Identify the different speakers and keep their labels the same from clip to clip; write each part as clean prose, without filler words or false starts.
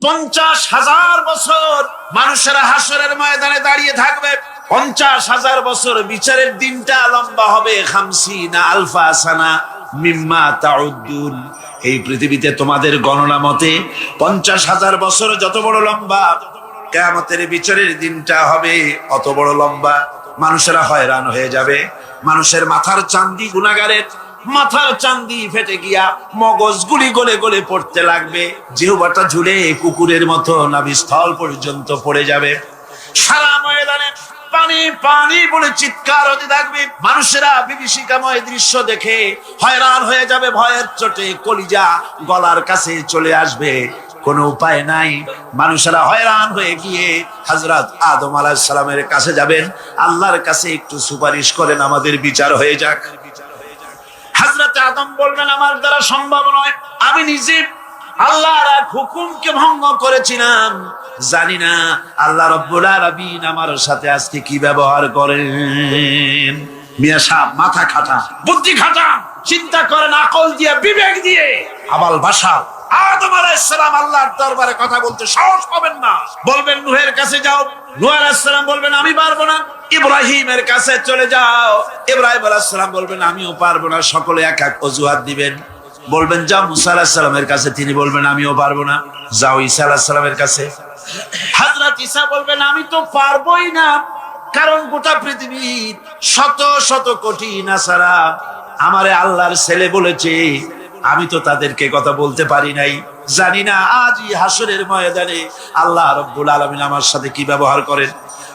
Speaker 1: 50,000 বছর মানুষেরা হাসরের ময়দানে দাঁড়িয়ে থাকবে। 50,000 বছর বিচারের দিনটা লম্বা হবে 50 আলফা সানা মিম্মা তাউদ্দুন। এই পৃথিবীতে তোমাদের গণনা মতে 50,000 বছর যত বড় লম্বা, কিয়ামতের বিচারের দিনটা হবে অত বড় লম্বা। মানুষেরা হয়রান হয়ে যাবে। মানুষের মাথার চান্দি, গুনাহগারের মাথার চান্দি ফেটে গিয়া মগজ গুলি গলে গলে পড়তে লাগবে। জিহ্বাটা ঝুলে কুকুরের মতো নাভিস্থল পর্যন্ত পড়ে যাবে। সারা ময়দানে পানি পানি বলে চিৎকার হতে থাকবে। মানুষেরা বিভীষিকাময় দৃশ্য দেখে হয়রান হয়ে যাবে। ভয়ের চোটে কলিজা গলার কাছে চলে আসবে। কোনো উপায় নাই। মানুষেরা হয়রান হয়ে গিয়ে হযরত আদম আলাইহিস সালামের কাছে যাবেন। আল্লাহর কাছে একটু সুপারিশ করেন, আমাদের বিচার হয়ে যাক। হযরত আদম বলবেন, আমার দ্বারা সম্ভব নয়। আমি নিজে আল্লাহর এক হুকুমকে ভঙ্গ করেছিলাম। জানি না আল্লাহ রাব্বুল আলামিন আমার সাথে আজকে কি ব্যবহার করেন। মিয়া সাহেব মাথা খাটা, বুদ্ধি খাটা, চিন্তা করেন আকল দিয়ে, বিবেক দিয়ে। আবাল ভাষা আদম আলাইহিস সালাম আল্লাহর দরবারে কথা বলতে সাহস পাবেন না। বলবেন নূহের কাছে যাও। নূহ আলাইহিস সালাম বলবেন আমি পারবো না। ইব্রাহিমের কাছে চলে যাও। ইব্রাহিম আলাইহিস সালাম বলবেন আমিও পারবো না। সকলে এক এক অজুহাত দিবেন। বলবেন যাও মুসা আলাইহিস সালামের কাছে, তিনি বলবেন আমিও পারবো না। যাও ঈসা আলাইহিস সালামের কাছে। হযরত ঈসা বলবেন আমি তো পারবোই না, কারণ গোটা পৃথিবীর শত শত কোটি নাসারা আমারে আল্লাহর ছেলে বলেছে, আমি তো তাদেরকে কথা বলতে পারি নাই। জানি না আজই হাসরের ময়দানে আল্লাহ রাব্বুল আলামিন আমার সাথে কি ব্যবহার করেন।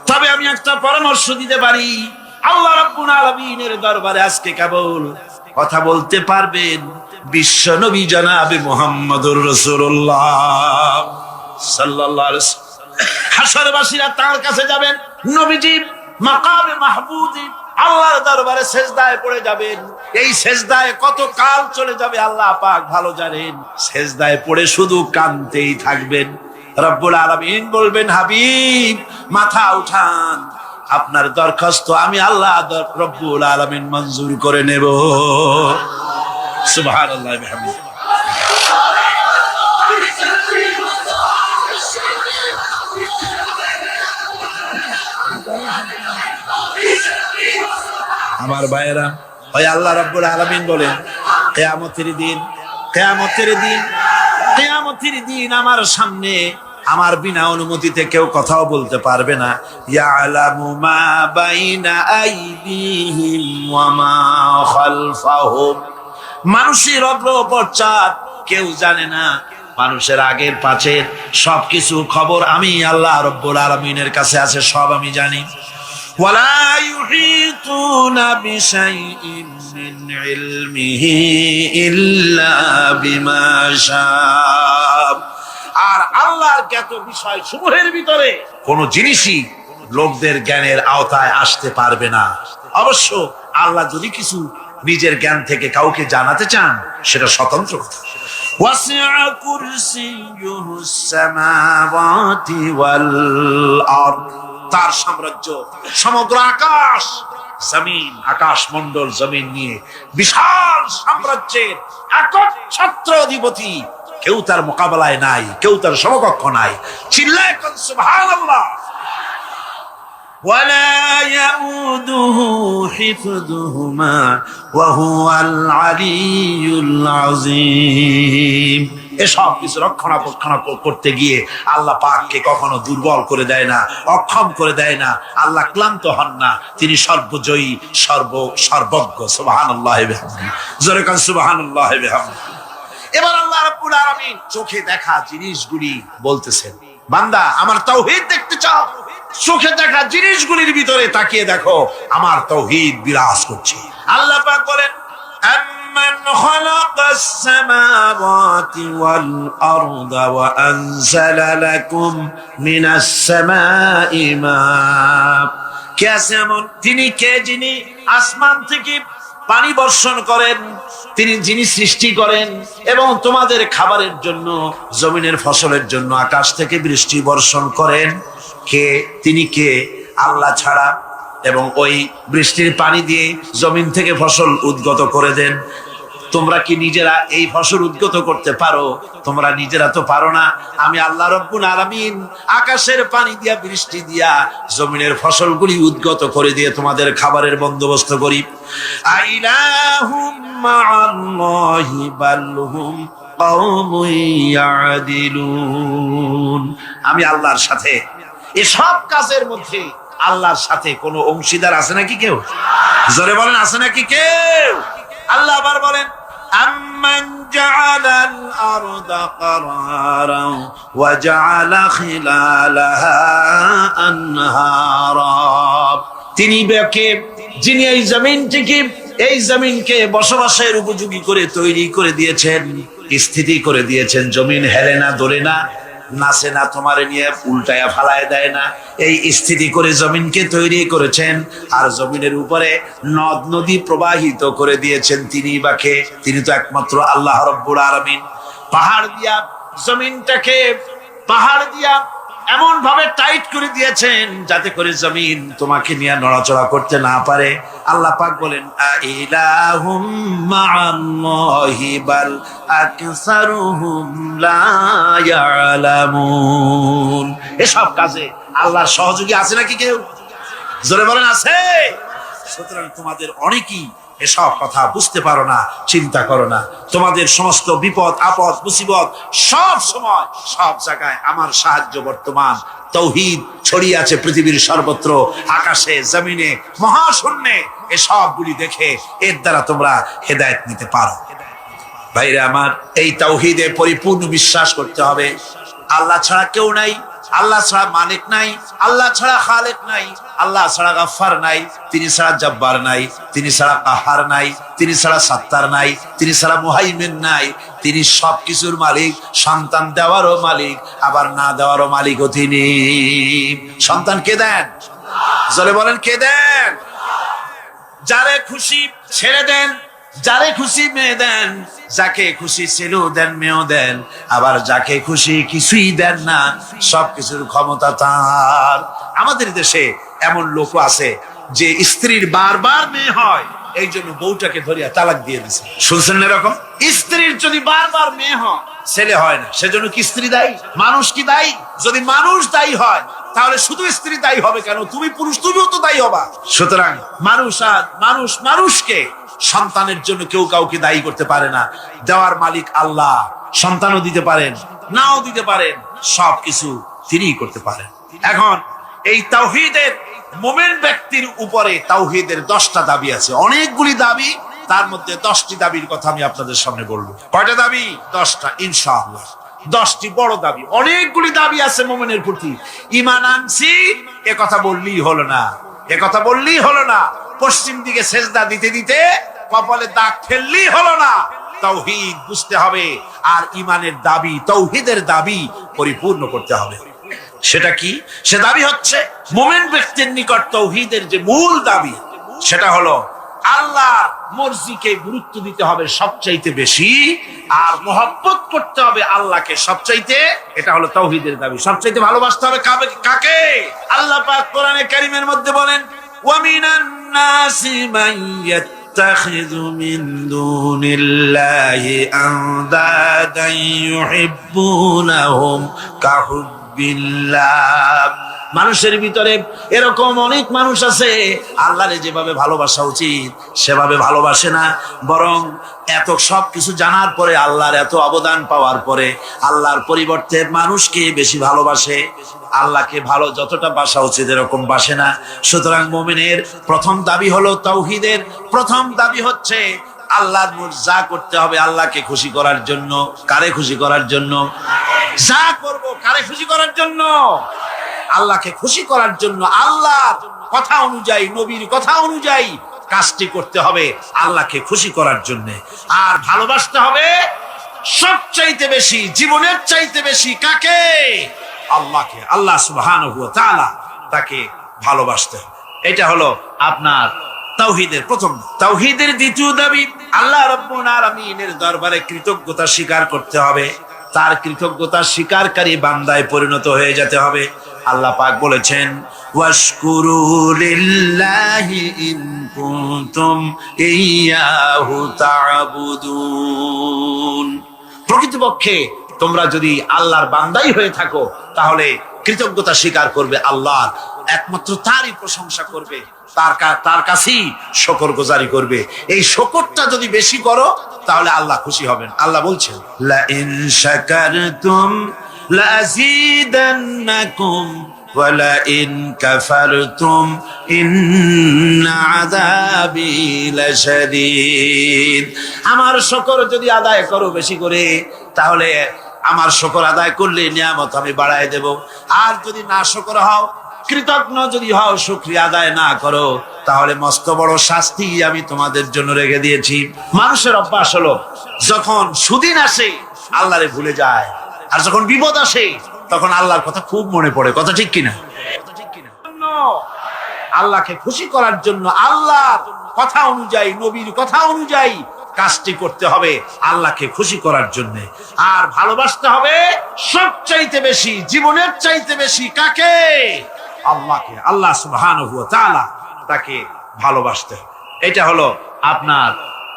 Speaker 1: তবে আমি একটা পরামর্শ দিতে পারি, আল্লাহ রাব্বুল আলামিনের দরবারে আজকে কেবল কথা বলতে পারবেন বিশ্ব নবী জনাবে মুহাম্মদুর রাসূলুল্লাহ সাল্লাল্লাহু আলাইহি ওয়াসাল্লাম। হাসরবাসীরা তার কাছে যাবেন। নবীজি মাকামে মাহমুদে আল্লাহর দরবারে সেজদায় পড়ে যাবেন। এই সেজদায় কত কাল চলে যাবে আল্লাহ পাক ভালো জানেন। সেজদায় পড়ে শুধু কাঁদতেই থাকবেন। রব্বুল আলামিন বলবেন হাবিব মাথা উঠান, আপনার দরখাস্ত আমি আল্লাহ রব্বুল আলামিন মঞ্জুর করে নেব। সুবহানাল্লাহ বিহামদিহি। আমার ভাইয়েরা, ওই আল্লাহ রাব্বুল আলামিন বলেন কিয়ামতের দিন, কিয়ামতের দিন, কিয়ামতের দিন আমার সামনে আমার বিনা অনুমতিতে কেউ কথাও বলতে পারবে না। ইয়ালামু মা বাইনা আইদিহিম ওয়া মা খালফাহুম। মানুষের অগ্র পশ্চাৎ কেউ জানে না। মানুষের আগের পাশের সবকিছু খবর আমি আল্লাহ রাব্বুল আলামিনের কাছে আছে, সব আমি জানি। ولا يحيطون بشيء من علمه إلا بما شاء। আর আল্লাহর জ্ঞাত বিষয় সমূহের ভিতরে কোন জিনিসই লোকদের জ্ঞানের আওতায় আসতে পারবে না। অবশ্য আল্লাহ যদি কিছু নিজের জ্ঞান থেকে কাউকে জানাতে চান সেটা স্বতন্ত্র কথা। ওয়াসিআ কুরসিয়ুহুস সামাওয়াতি ওয়াল আরদ। তার সাম্রাজ্য সমগ্র আকাশ জমিন, আকাশ মন্ডল জমিন নিয়ে বিশাল সাম্রাজ্যের একচ্ছত্র অধিপতি। কেউ তার মোকাবেলায় নাই, কেউ তার সমকক্ষ নাই। চিল্লায়ে কোন সুবহানাল্লাহ। ওয়ালা ইয়াউদুহু হিফযুহুমা ওয়া হুয়াল আলিয়্যুল আযীম। এসব কিছু রক্ষণাবেক্ষণ করতে গিয়ে আল্লাহ পাককে কখনো দুর্বল করে দেয় না, অক্ষম করে দেয় না। আল্লাহ ক্লান্ত হন না, তিনি সর্বজয়ী, সর্বজ্ঞ। সুবহানাল্লাহি বিহামদিহি। জোরে কান সুবহানাল্লাহি বিহামদিহি। এবার আল্লাহ রাব্বুল আলামিন চোখে দেখা জিনিসগুলি বলতেছেন, বান্দা আমার তাওহীদ দেখতে চাও? চোখে দেখা জিনিসগুলির ভিতরে তাকিয়ে দেখো, আমার তাওহীদ বিরাজ করছে। আল্লাহ পাক বলেন من خلق السماوات والأرض وأنزل لكم من السماء ماء। কে আছে এমন? তিনি কে যিনি আসমান থেকে পানি বর্ষণ করেন, তিনি যিনি সৃষ্টি করেন এবং তোমাদের খাবারের জন্য, জমিনের ফসলের জন্য আকাশ থেকে বৃষ্টি বর্ষণ করেন। কে? তিনি কে? আল্লাহ ছাড়া। এবং ওই বৃষ্টির পানি দিয়ে জমিন থেকে ফসল উদ্গত করে দেন। তোমরা কি নিজেরা এই ফসল উদ্গত করতে পারো? তোমরা নিজেরা তো পারো না। আমি আল্লাহ রাব্বুল আলামিন আকাশের পানি দিয়া, বৃষ্টি দিয়া জমিনের ফসলগুলি উদ্গত করে দিয়ে তোমাদের খাবারের বন্দোবস্ত করি। আইলাহুম মাআল্লাহি বালহুম কওমুন ইয়াদিলুন। আমি আল্লাহর সাথে এসব কাজের মধ্যে আল্লাহর সাথে কোনো অংশীদার আছে নাকি কেউ? জোরে বলেন, আছে নাকি কেউ? আল্লাহ আবার বলেন, আম্মান জাআলাল আরদা কারারান ওয়া জাআলা খিলালাহা আনহারা। যিনি এই জমিনকে বসবাসের উপযোগী করে তৈরি করে দিয়েছেন, স্থিতি করে দিয়েছেন। জমিন হেলে না, দোলে না, নাচে না, তোমার নিয়ে উল্টায়া ফালায় দেয় না। এই স্থিতি করে জমিনকে তৈরি করেছেন। আর জমিনের উপরে নদ নদী প্রবাহিত করে দিয়েছেন তিনি বাকে। তিনি তো একমাত্র আল্লাহ রাব্বুল আলামিন। পাহাড় দিয়া এমন ভাবে টাইট করে দিয়েছেন যাতে করে জমিন তোমাকে নিয়ে নড়াচড়া করতে না পারে। আল্লাহ পাক বলেন, আইলাহুম মাআল্লাহি বাল আকসারুহুম লা ইয়ালামুন। এসব কাজে আল্লাহর সহযোগী আছে নাকি কেউ? জোরে বলেন, আছে। সুতরাং তোমাদের অনেকেই এসব কথা বুঝতে পারো না, চিন্তা করো না। তোমাদের সমস্ত বিপদ আপদ মুসিবত সব সময় সব জায়গায় আমার সাহায্য বর্তমান। তাওহীদ ছড়িয়ে আছে পৃথিবীর সর্বত্র, আকাশে, জমিনে, মহাশূন্যে। এসবগুলি দেখে এর দ্বারা তোমরা হেদায়েত নিতে পারো। ভাইরা আমার, এই তাওহীদে পরিপূর্ণ বিশ্বাস করতে হবে। আল্লাহ ছাড়া কেউ নাই, আল্লাহ ছাড়া মালিক নাই, আল্লাহ ছাড়া খালেক নাই, আল্লাহ ছাড়া গাফফার নাই, তিনি ছাড়া জব্বার নাই, তিনি ছাড়া কাহার নাই, তিনি ছাড়া সাত্তার নাই, তিনি ছাড়া মুহাইমিন নাই। তিনি সবকিছুর মালিক, সন্তান দেওয়ারও মালিক, আবার না দেওয়ারও মালিকও তিনি। সন্তান কে দেন? জোরে বলেন, কে দেন? যারে খুশি ছেড়ে দেন, যারে খুশি মেয়ে দেন, যাকে খুশি ছেলেও দেন, মেয়েও দেন, আবার যাকে খুশি কিছুই দেন না। সবকিছুর ক্ষমতা তার। আমাদের দেশে এমন লোক আছে যে স্ত্রীর বারবার মেয়ে হয়, এই জন্য বউটাকে ধরিয়া তালাক দিয়ে দিছে। শুনছেন না এরকম? স্ত্রীর যদি বারবার মেয়ে হয়, ছেলে হয় না, সেজন্য কি স্ত্রী দায়ী? মানুষ কি দায়ী? যদি মানুষ দায়ী হয় তাহলে শুধু স্ত্রী দায়ী হবে কেন? তুমি পুরুষ, তুমিও তো দায়ী হবা। সুতরাং মানুষকে সন্তানের জন্য কেউ কাউকে দায়ী করতে পারে না। দেওয়ার মালিক আল্লাহ। সন্তানও দিতে পারেন, নাও দিতে পারেন, সবকিছু তিনিই করতে পারেন। এখন এই তাওহীদের মুমিন ব্যক্তির উপরে তাওহীদের 10টা দাবি আছে। অনেকগুলি দাবি, তার মধ্যে 10টি দাবির কথা আমি আপনাদের সামনে বলবো। কয়টা দাবি? 10টা ইনশাআল্লাহ। 10টি বড় দাবি। অনেকগুলি দাবি আছে মুমিনের প্রতি। ঈমান আনছি এ কথা বললেই হলো না, এ কথা বললেই হলো না। পশ্চিম দিকে সেজদা দিতে দিতে কপালে দাগ ফেললেই হলো না। তাওহীদ বুঝতে হবে, আর ঈমানের দাবি, তাওহীদের দাবি পরিপূর্ণ করতে হবে। সেটা কি? সে দাবি হচ্ছে মুমিন ব্যক্তির নিকট তাওহীদের যে মূল দাবি, সেটা হলো আল্লাহর মর্জিকে গুরুত্ব দিতে হবে সবচাইতে বেশি, আর মহব্বত করতে হবে আল্লাহকে সবচাইতে। এটা হলো তাওহীদের দাবি। সবচাইতে ভালোবাসতে হবে কাকে? আল্লাহ পাক কোরআনে কারীমের মধ্যে বলেন, ওয়া মিনান নাসি মান ইয়াত্তাখিযু মিন দুনিল্লাহি আনদাদান ইউহিব্বুনাহুম কাহুব্বিল্লাহ। মানুষের ভিতরে এরকম অনেক মানুষ আছে, আল্লাহরে যেভাবে ভালোবাসা উচিত সেভাবে ভালোবাসে না, বরং এত সব কিছু জানার পরে, আল্লাহর এত অবদান পাওয়ার পরে আল্লাহর পরিবর্তে মানুষকে বেশি ভালোবাসে। আল্লাহকে ভালো যতটা বাসা উচিত এরকম বাসে না। সুতরাং মুমিনের প্রথম দাবি হলো, তাওহীদের প্রথম দাবি হচ্ছে আল্লাহর যা করতে হবে আল্লাহকে খুশি করার জন্য। কারে খুশি করার জন্য? যা করব কারে খুশি করার জন্য? আল্লাহকে খুশি করার জন্য। আল্লাহর কথা অনুযায়ী, নবীর কথা অনুযায়ী কাজটি করতে হবে আল্লাহকে খুশি করার জন্য। আর ভালোবাসতে হবে সবচাইতে বেশি, জীবনের চাইতে বেশি কাকে? আল্লাহকে। আল্লাহ সুবহানাহু ওয়া তাআলা, তাকে ভালোবাসতে হবে। এটা হলো আপনার তাওহীদের প্রথম। তাওহীদের দ্বিতীয় দাবি, আল্লাহ রাব্বুল আলামিনের দরবারে কৃতজ্ঞতা স্বীকার করতে হবে। তার কৃতজ্ঞতা স্বীকারকারী বান্দায় পরিণত হয়ে যেতে হবে। আল্লাহ পাক বলেছেন, ওয়াশকুরু লিল্লাহি ইন কুনতুম ইয়্যাহু তা'বুদুন। প্রকৃতপক্ষে তোমরা যদি আল্লাহর বান্দাই হয়ে থাকো তাহলে কৃতজ্ঞতা স্বীকার করবে, আল্লাহর একমাত্র তারই প্রশংসা করবে, তার কাছেই শুকরগুজারি করবে। এই শুকরটা যদি বেশি করো তাহলে আল্লাহ খুশি হবেন। আল্লাহ বলছেন, লা ইন শাকারতুম লাযীদান্নাকুম ওয়া লা ইন কাফারতুম ইন্না আযাবি লাশাদীদ। আমার শুকর যদি আদায় করো বেশি করে তাহলে আমার শুকর আদায় করলে নিয়ামত আমি বাড়ায় দেব। আর যদি না শুকর হও, কৃতজ্ঞ যদি হও, শুকরিয়া আদায় না করো, তাহলে মস্ত বড় শাস্তি আমি তোমাদের জন্য রেখে দিয়েছি। মানুষের অভ্যাস হলো যখন সুদিন আসে আল্লাহরে ভুলে যায়, আর যখন বিপদ আসে তখন আল্লাহর কথা খুব মনে পড়ে। কথা ঠিক কিনা? আল্লাহকে খুশি করার জন্য আল্লাহর কথা অনুযায়ী, নবীর কথা অনুযায়ী কাজটি করতে হবে আল্লাহকে খুশি করার জন্য। আর ভালোবাসতে হবে সবচাইতে বেশি, জীবনের চাইতে বেশি কাকে? আল্লাহকে। আল্লাহ সুবহানাহু ওয়া তাআলা, তাকে ভালোবাসতে হবে। এটা হলো আপনার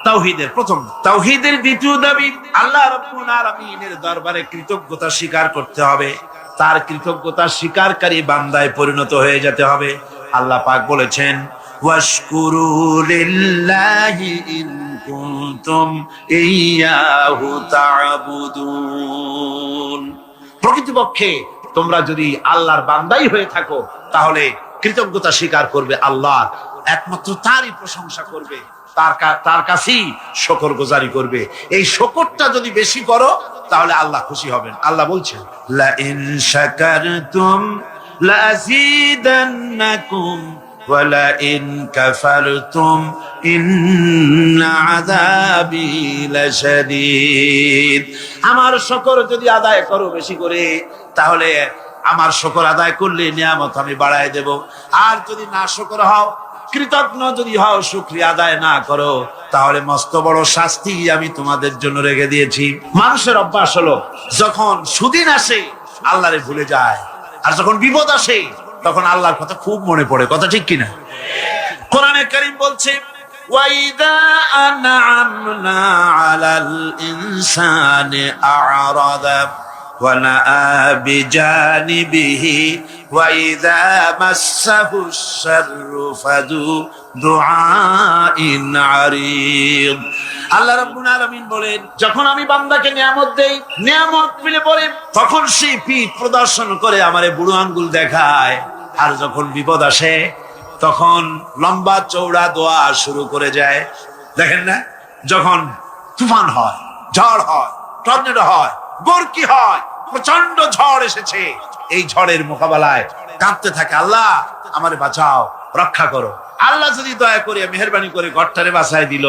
Speaker 1: তাওহীদের প্রথম। তাওহীদের দ্বিতীয় দাবি, আল্লাহ রাব্বুল আলামিনের দরবারে কৃতজ্ঞতা স্বীকার করতে হবে, তার কৃতজ্ঞতা স্বীকারকারী বান্দায় পরিণত হয়ে যেতে হবে। আল্লাহ পাক বলেছেন, ওয়াশকুরু লিল্লাহি ইন কুনতুম ইয়্যাহু তা'বুদুন। প্রকৃতপক্ষে তোমরা যদি আল্লাহর বান্দাই হয়ে থাকো তাহলে কৃতজ্ঞতা স্বীকার করবে, আল্লাহর একমাত্র তারই প্রশংসা করবে, তার কাছেই শুকরগুজারি করবে। এই শুকরটা যদি বেশি করো তাহলে আল্লাহ খুশি হবেন। আল্লাহ বলছেন, লা ইন শাকারতুম লাযীদান্নাকুম ওয়া লা ইন কাফারতুম ইন্না আযাবি লাশাদীদ। আমার শুকর যদি আদায় করো বেশি করে তাহলে আমার শুকর আদায় করলে নিয়ামত আমি বাড়ায় দেব। আর যদি না শুকর হও, কৃতজ্ঞ যদি হও, শুকরিয়া আদায় না করো, তাহলে মস্ত বড় শাস্তি আমি তোমাদের জন্য রেখে দিয়েছি। মানুষের অভ্যাস হলো যখন সুদিন আসে আল্লাহরে ভুলে যায়, আর যখন বিপদ আসে তখন আল্লাহর কথা খুব মনে পড়ে। কথা ঠিক কিনা? কোরআনে কারীম বলছে, ওয়াইদা আনআমনা আলাল ইনসানি আ'রাদা ওয়া নাআ বিজানিবিহি ওয়াইদা মাসসাহুশ শাররু ফাযু দুআইন আরিদ। আল্লাহ রাব্বুল আলামিন বলেন, যখন আমি বান্দাকে নিয়ামত দেই, নিয়ামত পেলে পরে তখন সে পিঠ প্রদর্শন করে আমারে বুড়ো আঙ্গুল দেখায়, আর যখন বিপদ আসে তখন লম্বা চৌড়া দোয়া শুরু করে যায়। দেখেন না, যখন তুফান হয়, ঝড় হয়, টর্নেডো হয়, বরকি হয়, প্রচন্ড ঝড় এসেছে, এই ঝড়ের মোকাবেলায় কাঁদতে থাকে, আল্লাহ আমারে বাঁচাও, রক্ষা করো। আল্লাহ যদি দয়া করে মেহেরবানি করে ঘরটারে বাঁচায় দিল,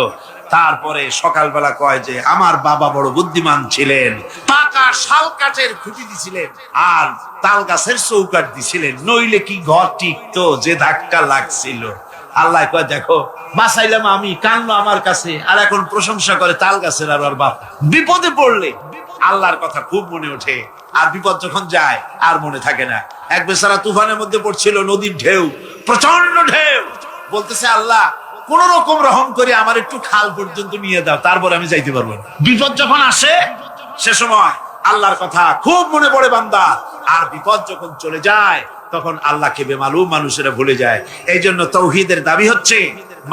Speaker 1: তারপরে সকালবেলা কয় যে আমার বাবা বড় বুদ্ধিমান ছিলেন, পাকা শাল কাঠের খুঁটি দিছিলেন আর তাল গাছের চৌকাঠ দিছিলেন, নইলে কি ঘর টিকতো, যে ধাক্কা লাগছিল। আল্লাহ কয় দেখো বাঁচাইলাম আমি, কানলো আমার কাছে, আর এখন প্রশংসা করে তাল গাছের আর বাপ। বিপদে পড়লে আল্লাহর কথা খুব মনে ওঠে, আর বিপদ যখন যায় আর মনে থাকে না। এক বেচারা তুফানের মধ্যে পড়ছিল, নদীর ঢেউ, প্রচন্ড ঢেউ, বলতেছে আল্লাহ কোন রকম রহম করে আমার একটু খাল পর্যন্ত নিয়ে দাও, তারপর আমি যাইতে পারবো না। বিপদ যখন আসে সে সময় আল্লাহর কথা খুব মনে পড়ে বান্দা, আর বিপদ যখন চলে যায় তখন আল্লাহকে বেমালুম মানুষেরা ভুলে যায়। এই জন্য তাওহীদের দাবি হচ্ছে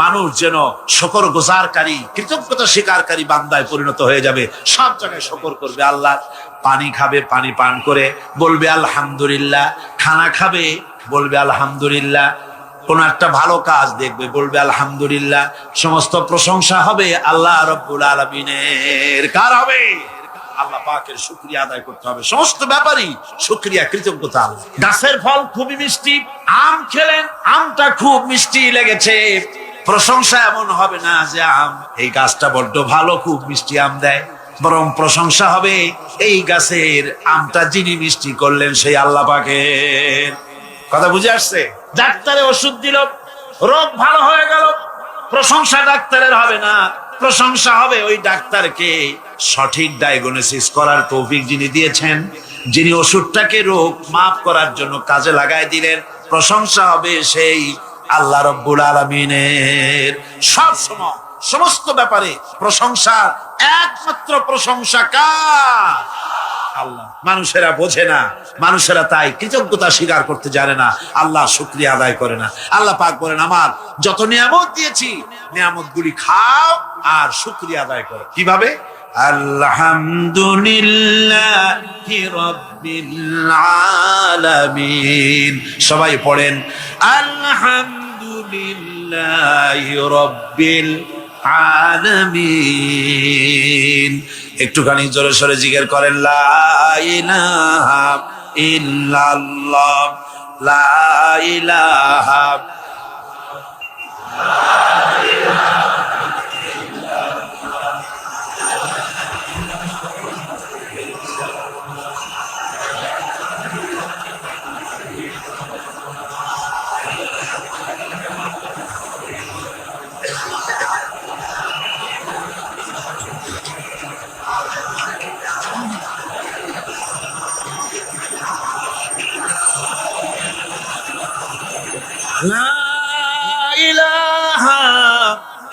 Speaker 1: মানুষ যেন শুকরগুজারকারী, কৃতজ্ঞতা স্বীকারকারী বান্দায় পরিণত হয়ে যাবে, সব জায়গায় শুকর করবে আল্লাহ। পানি খাবে, পানি পান করে বলবে আলহামদুলিল্লাহ, খানা খাবে বলবে আলহামদুলিল্লাহ, কোন একটা ভালো কাজ দেখবে বলবে আলহামদুলিল্লাহ। সমস্ত প্রশংসা হবে আল্লাহ রাব্বুল আলামিনের। কার হবে? আল্লাহ পাকের শুকরিয়া আদায় করতে হবে সমস্ত ব্যাপারই। শুকরিয়া, কৃতজ্ঞতা আল্লাহ। গাছের ফল খুবই মিষ্টি, আম খেলেন, আমটা খুব মিষ্টি লেগেছে, প্রশংসা এমন হবে না যে আম, এই গাছটা বড্ড ভালো, খুব মিষ্টি আম দেয়, বরং প্রশংসা হবে এই গাছের আমটা যিনি মিষ্টি করলেন সেই আল্লাহ পাকের। কথা বুঝে আসছে? ডাক্তারে ওষুধ দিল, রোগ ভালো হয়ে গেল, প্রশংসা ডাক্তারের হবে না, প্রশংসা হবে ওই ডাক্তারকে সঠিক ডায়াগনোসিস করার তৌফিক যিনি দিয়েছেন, যিনি ওষুধটাকে রোগ মাফ করার জন্য কাজে লাগাই দিলেন। প্রশংসা হবে সেই আল্লাহ রব্বুল আলামিনের। সব সময় সমস্ত ব্যাপারে প্রশংসা, একমাত্র প্রশংসা কার? আল্লাহ। মানুষেরা বোঝে না, মানুষেরা তাই কৃতজ্ঞতা স্বীকার করতে জানে না, আল্লাহ শুকরিয়া আদায় করে না। আল্লাহ পাক বলেন, আমার যত নিয়ামত দিয়েছি নিয়ামত গুলি খাও আর শুকরিয়া আদায় করো। কিভাবে? আলহামদুলিল্লাহি রাব্বিল আলামিন। সবাই পড়েন আলহামদুলিল্লাহি রাব্বিল আলামিন। একটুখানি জোরে সোরে জিকির করেন লা ইলাহা ইল্লাল্লাহ, লা ইলাহা। লা ইলাহা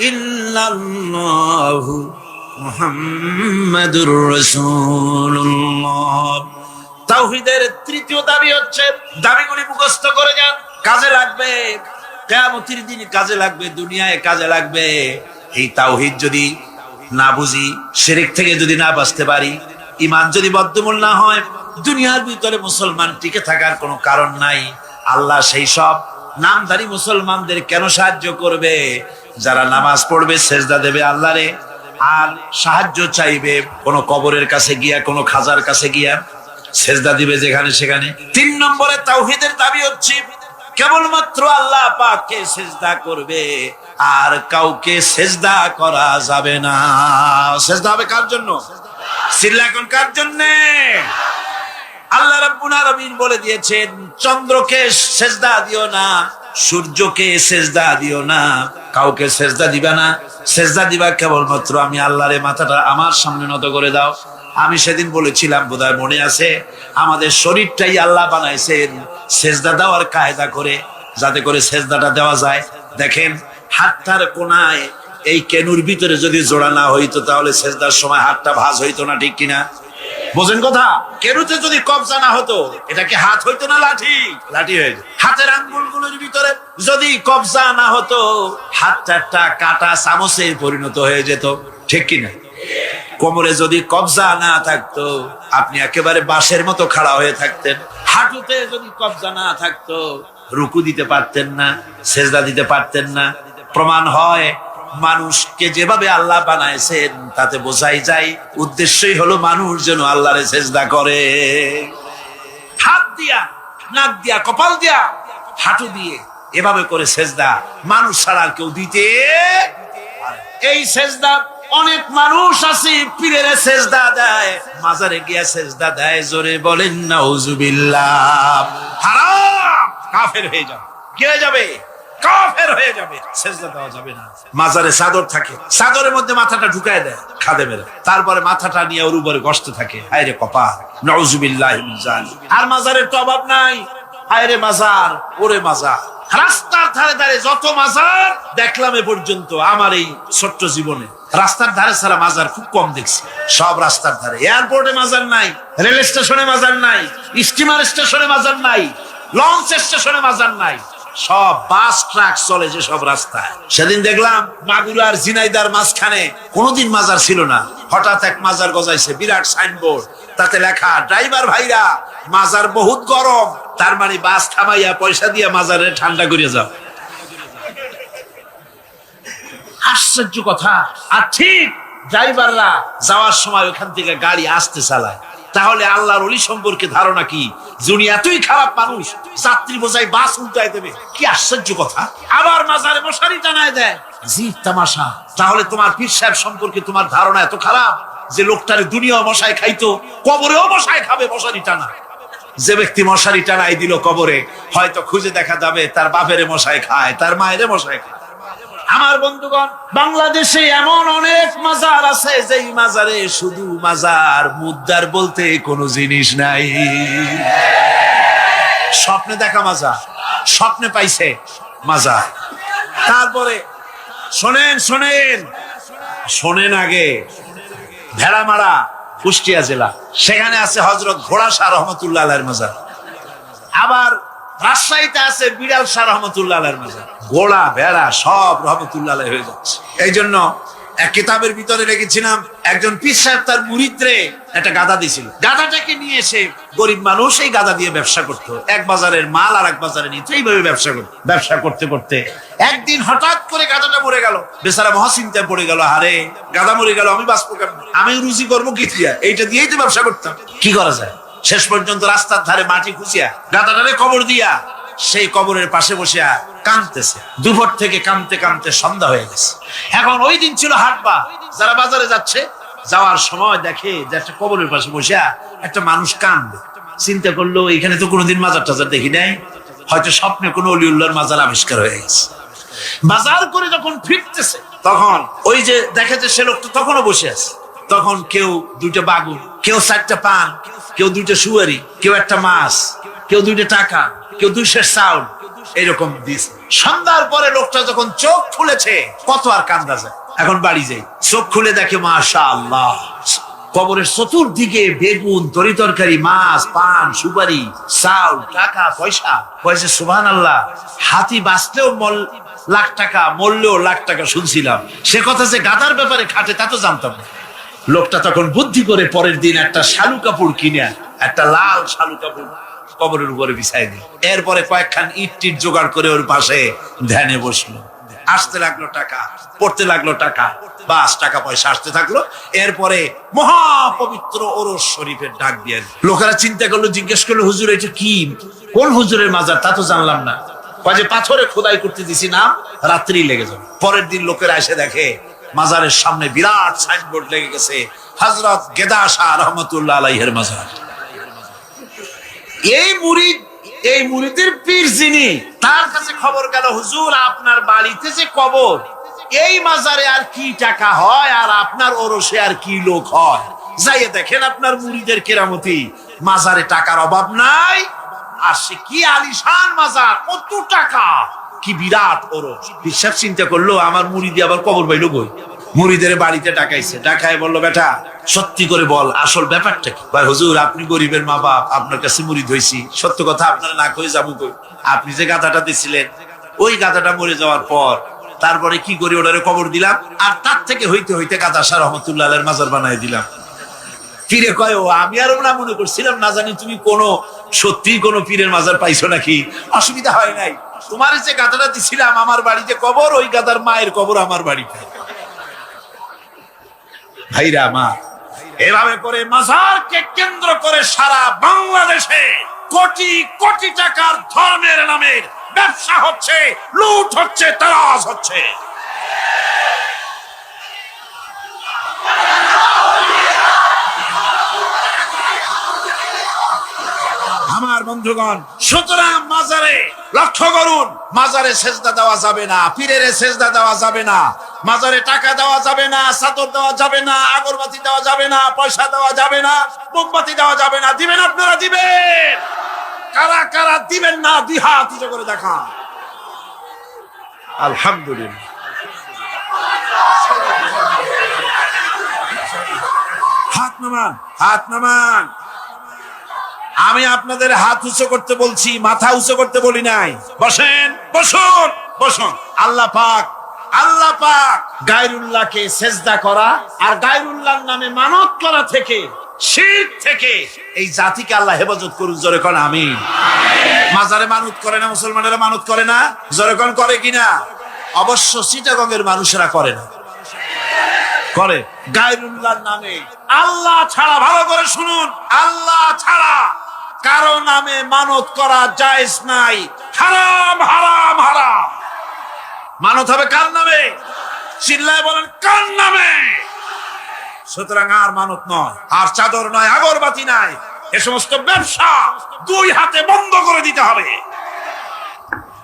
Speaker 1: ইল্লাল্লাহু মুহাম্মাদুর রাসূলুল্লাহ। তাওহীদের তৃতীয় দাবি হচ্ছে, দাবিগুলি মুখস্থ করে যান, কাজে লাগবে, কিয়ামতের দিন কাজে লাগবে, দুনিয়ায় কাজে লাগবে। এই তাওহীদ যদি না বুঝি, শিরক থেকে যদি না বাঁচতে পারি, ঈমান যদি বদ্ধমূল না হয়, দুনিয়ার ভিতরে মুসলমান টিকে থাকার কোনো কারণ নাই। আল্লাহ সেই সব নামধারী মুসলমানদের কেন সাহায্য করবে? যারা নামাজ পড়বে, সেজদা দেবে আল্লাহরে, আর সাহায্য চাইবে কোন কবরের কাছে গিয়া, কোন খাজার কাছে গিয়া সেজদা দিবে যেখানে সেখানে। 3 নম্বরে তাওহীদের দাবি হচ্ছে কেবলমাত্র আল্লাহ পাককে সেজদা করবে, আর কাউকে সেজদা করা যাবে না। সেজদা হবে কার জন্য? সিল্লা এখন কার জন্য? আল্লাহ রাব্বুল আলামিন বলে দিয়েছেন, চন্দ্রকে সেজদা দিও না, সূর্যকে সেজদা দিও না, কাউকে সেজদা দিবা না। সেজদা দিবা কেবলমাত্র আমি আল্লাহরে। মাথাটা আমার সামনে নত করে দাও। আমি সেদিন বলেছিলাম, বোধহয় মনে আছে, আমাদের শরীরটাই আল্লাহ বানাইছেন সেজদা দেওয়ার কায়দা করে, যাতে করে সেজদাটা দেওয়া যায়। দেখেন, হাতটার কোনায় এই কেনুর ভিতরে যদি জোড়া না হইতো, তাহলে সেজদার সময় হাতটা ভাঁজ হইতো না, ঠিক কিনা? বোঝেন কথা? কেনুতে যদি কবজা না হতো, এটা কি হাত হইতো না লাঠি? লাঠি হয়ে যেত। হাতের আঙ্গুলগুলোর ভিতরে যদি কবজা না হতো, হাতটা একটা কাটা চামচে পরিণত হয়ে যেত, ঠিক কিনা? কোমরে যদি কবজা না থাকতো, আপনি একেবারে বাঁশের মতো খাড়া হয়ে থাকতেন। হাঁটুতে যদি কবজা না থাকতো, রুকু দিতে পারতেন না, সেজদা দিতে পারতেন না। প্রমাণ হয়, মানুষকে যেভাবে আল্লাহ বানাইছেন তাতে বোঝাই যায় উদ্দেশ্যই হলো মানুষ যেন আল্লাহরে সেজদা করে। হাত দিয়া, নাক দিয়া, কপাল দিয়া, হাঁটু দিয়ে এভাবে করে সেজদা মানুষ ছাড়া আর কেউ দিতে। এই সেজদা অনেক মানুষ আছে পীরের সেজদা দেয়, মাজারে গিয়া সেজদা দেয়। জোরে বলেন নাউজুবিল্লাহ। হারাম, কাফের হয়ে যাবে। কি হয়ে যাবে? কাফের হয়ে যাবে। সেজদা দেওয়া যাবে না। মাজারে চাদর থাকে, চাদরের মধ্যে মাথাটা ঢুকায় দেয় খাদেমেরা, তারপরে মাথাটা নিয়ে ওর উপরে গসতে থাকে। হায় রে কপাল, নাউজুবিল্লাহি মিন যালিক। আর মাজারের তো অভাব নাই। হায় রে মাজার, ওরে মাজার। রাস্তার ধারে ধারে যত মাজার দেখলাম এ পর্যন্ত আমার এই ছোট্ট জীবনে, রাস্তার ধারে ছাড়া মাজার খুব কম দেখছি। সব রাস্তার ধারে। এয়ারপোর্টে মাজার নাই, রেল স্টেশনে মাজার নাই, স্টিমার স্টেশনে মাজার নাই, লঞ্চ স্টেশনে মাজার নাই। সব বাস ট্রাক চলে যে সব রাস্তায়। সেদিন দেখলাম মাগুরার ঝিনাইদার মাঝখানে কোনোদিন মাজার ছিল না, হঠাৎ এক মাজার গজাইছে, বিরাট সাইনবোর্ড, তাতে লেখা, ড্রাইভার ভাইরা মাজার বহুত গরম, তার মানে বাস থামাইয়া পয়সা দিয়ে মাজারে ঠান্ডা করিয়া যাও। আশ্চর্য কথা। আর ঠিক ড্রাইভাররা যাওয়ার সময় ওখান থেকে গাড়ি আসতে চালায়। তাহলে আল্লাহর ওলি সম্পর্কে ধারণা কি? যিনি এতই খারাপ মানুষ, যাত্রী বোঝাই বাস উল্টায় দেবে। কি আশ্চর্য কথা। আবার মাজারে মশারি টানায় দেয়। জিদ তামাশা। তাহলে তোমার পীর সাহেব সম্পর্কে তোমার ধারণা এত খারাপ যে লোকটারে দুনিয়াও মশায় খাইতো, কবরেও মশায় খাবে মশারি টানা। যে ব্যক্তি মশারি টানাই দিল কবরে, হয়তো খুঁজে দেখা যাবে তার বাপেরে মশায় খায়, তার মায়েরে মশায় খায়। আমার বন্ধুগণ, বাংলাদেশে এমন অনেক মাজার আছে যেই মাজারে শুধু মাজার, মুদ্রার বলতে কোনো জিনিস নাই। স্বপ্নে দেখা মাজার, স্বপ্নে পাইছে মাজার। তারপরে শোনেন শোনেন শোনেন আগে, ভেড়ামারা কুষ্টিয়া জেলা, সেখানে আছে হযরত ঘোড়া শাহ রহমতুল্লাহ আলাইহির মাজার। আবার রাজশাহীতে আছে বিড়াল শাহ রহমতুল্লাহ আলাইহির মাজার। ঘোড়া ভেড়া সব রহমতুল্লাহ আলাইহি হয়ে যাচ্ছে। এই জন্য এক কিতাবের ভিতরে লিখেছিলাম, একজন পীর সাহেব তার মুরিদরে একটা গাধা দিয়েছিল। গাধাটাকে নিয়ে এসে গরিব মানুষ এই গাধা দিয়ে ব্যবসা করতো, এক বাজারের মাল আর এক বাজারে নিত, এইভাবে ব্যবসা করতে করতে একদিন হঠাৎ করে গাধাটা মরে গেল। বেচারা মহাচিন্তায় পড়ে গেল, আরে গাধা মরে গেল, আমি বাঁচবো কেমন, আমি রুজি করবো কি দিয়া, এইটা দিয়েই তো ব্যবসা করতাম, কি করা যায়। শেষ পর্যন্ত রাস্তার ধারে মাটি খুঁজিয়া গাধাটারে কবর দিয়া সেই কবরের পাশে বসে কাঁদতেছে। দুপুর থেকে কাঁদতে কাঁদতে সন্ধ্যা হয়ে গেছে। এখন ওই দিন ছিল হাটবার, যারা বাজারে যাচ্ছে, যাওয়ার সময় দেখে যে একটা কবরের পাশে বসে একটা মানুষ কাঁদবে। চিন্তা করলো এখানে তো কোনোদিন মাজার টাজার দেখি নাই, হয়তো স্বপ্নে কোনো অলিউল্লাহর মাজার আবিষ্কার হয়ে গেছে। বাজার করে যখন ফিরতেছে তখন ওই যে দেখে যে সে লোকটা তখনও বসে আছে। তখন কেউ দুইটা বাগুন, কেউ 4টা পান, কেউ 2টা সুয়ারি, কেউ একটা মাছ, কেউ 2টা টাকা, কেউ 200 চাউল, এরকম দিয়েছে। সন্ধ্যার পরে লোকটা যখন চোখ খুলেছে, কত আর কান্দা যায়। এখন বাড়ি যাই, চোখ খুলে দেখে মাশাআল্লাহ কবরের চতুর্দিকে বেগুন, তরি তরকারি, মাছ, পান, সুপারি, চাউল, টাকা, পয়সা। পয়সা সুবহানাল্লাহ, হাতি বাঁচলেও লাখ টাকা, মরলেও লাখ টাকা শুনছিলাম, সে কথা যে গাধার ব্যাপারে খাটে তা তো জানতাম না। লোকটা তখন বুদ্ধি করে পরের দিন একটা শালু কাপড় কিনে, একটা লাল শালু কাপড় কবরের উপরে বিছাই দিল। এরপরে কয়েকখান ইট টিট জোগাড় করে ওর পাশে ধ্যানে বসলো। আসতে লাগলো টাকা, পড়তে লাগলো টাকা, বাস টাকা পয়সা আসতে থাকলো। এরপরে মহাপবিত্র ওরস শরীফের ডাক দিয়ে লোকেরা চিন্তা করলো, জিজ্ঞেস করলো, হুজুর এটা কি, কোন হুজুরের মাজার, তা তো জানলাম না। যে পাথরে খোদাই করতে দিছি না, রাত্রি লেগে যাবে। পরের দিন লোকেরা এসে দেখে মাজারের সামনে বিরাট সাইনবোর্ড লেগে গেছে, হযরত গেদা শাহ রহমতুল্লাহ আলাইহির মাজার। এই মুরিদের পীর যিনি, তার কাছে খবর গেল, হুজুর আপনার বাড়িতে যে কবর, এই মাজারে আর কি টাকা হয়, আর আপনার ওরসে আর কি লোক হয়, যাইয়ে দেখেন আপনার মুরিদের কেরামতি, মাজারে টাকার অভাব নাই, আর সে কি আলিশান মাজার, কত টাকা, কি বিরাট ওরস। বিশ্বাস চিন্তা করলো, আমার মুরিদি আবার কবর পাইলো কই। মুরিদের বাড়িতে ডাকাইছে, ডাকায় বললো, বেটা সত্যি করে বল আসল ব্যাপারটা কি। ভাই হুজুর আপনি গরিবের মা বাপ, আপনার কাছে মুরিদ হইছি, সত্য কথা আপনারা না কই যাবো কই। আপনি যে গাধাটা দিছিলেন, ওই গাধাটা মরে যাওয়ার পর তারপরে কি করি, ওটারে কবর দিলাম, আর তার থেকে হইতে হইতে গাদা শাহ রহমতুল্লাহ আলাইহির মাজার বানাই দিলাম। পীরে কয়, ও আমি আরো না মনে করছিলাম, না জানি তুমি কোন সত্যি কোন পীরের মাজার পাইছো নাকি। অসুবিধা হয় নাই, তোমার যে গাধাটা দিছিলাম আমার বাড়িতে কবর, ওই গাধার মায়ের কবর আমার বাড়িতে। ভাইরা মা, এভাবে করে মাজারকে কেন্দ্র করে সারা বাংলাদেশে কোটি কোটি টাকার ধর্মের নামের ব্যবসা হচ্ছে, লুট হচ্ছে, তারাজ হচ্ছে। আমার বন্ধুগণ, সুতরাং মাজারে লক্ষ্য করুন, মাজারে সেজদা দেওয়া যাবে না, পীরের সেজদা দেওয়া যাবে না, মাজারে টাকা দেওয়া যাবে না, চাদর দেওয়া যাবে না, আগরবাতি দেওয়া যাবে না, পয়সা দেওয়া যাবে না, মোমবাতি দেওয়া যাবে না। দিবেন আপনারা, দিবেন। কারা কারা দিবেন না, দুই হাত উঁচু করে দেখান। আলহামদুলিল্লাহ। হাত নামান, হাত নামান। আমি আপনাদের হাত উঁচু করতে বলছি, মাথা উঁচু করতে বলি নাই। বসেন, বসুন, বসুন। আল্লাহ পাক গায়রুল্লাহকে সেজদা করা আর গায়রুল্লাহর নামে মানত করা থেকে, শিরক থেকে এই জাতিকে আল্লাহ হেফাজত করুন। জোরে কোন আমিন। মাজারে মানত করে না, মুসলমানেরা মানত করে না, জোরে কোন করে কিনা? অবশ্য চিটাগংয়ের মানুষেরা করে না, করে গায়রুল্লাহর নামে। আল্লাহ ছাড়া, ভালো করে শুনুন, আল্লাহ ছাড়া কারো নামে মানত করা জায়েজ নাই। হারাম, হারাম, হারাম। মানত হবে কার নামে? চিল্লায় বলেন, কার নামে? সুতরাং আর মানত নয়, আর চাদর নয়, আগরবাতি নাই, এ সমস্ত ব্যবসা দুই হাতে বন্ধ করে দিতে হবে।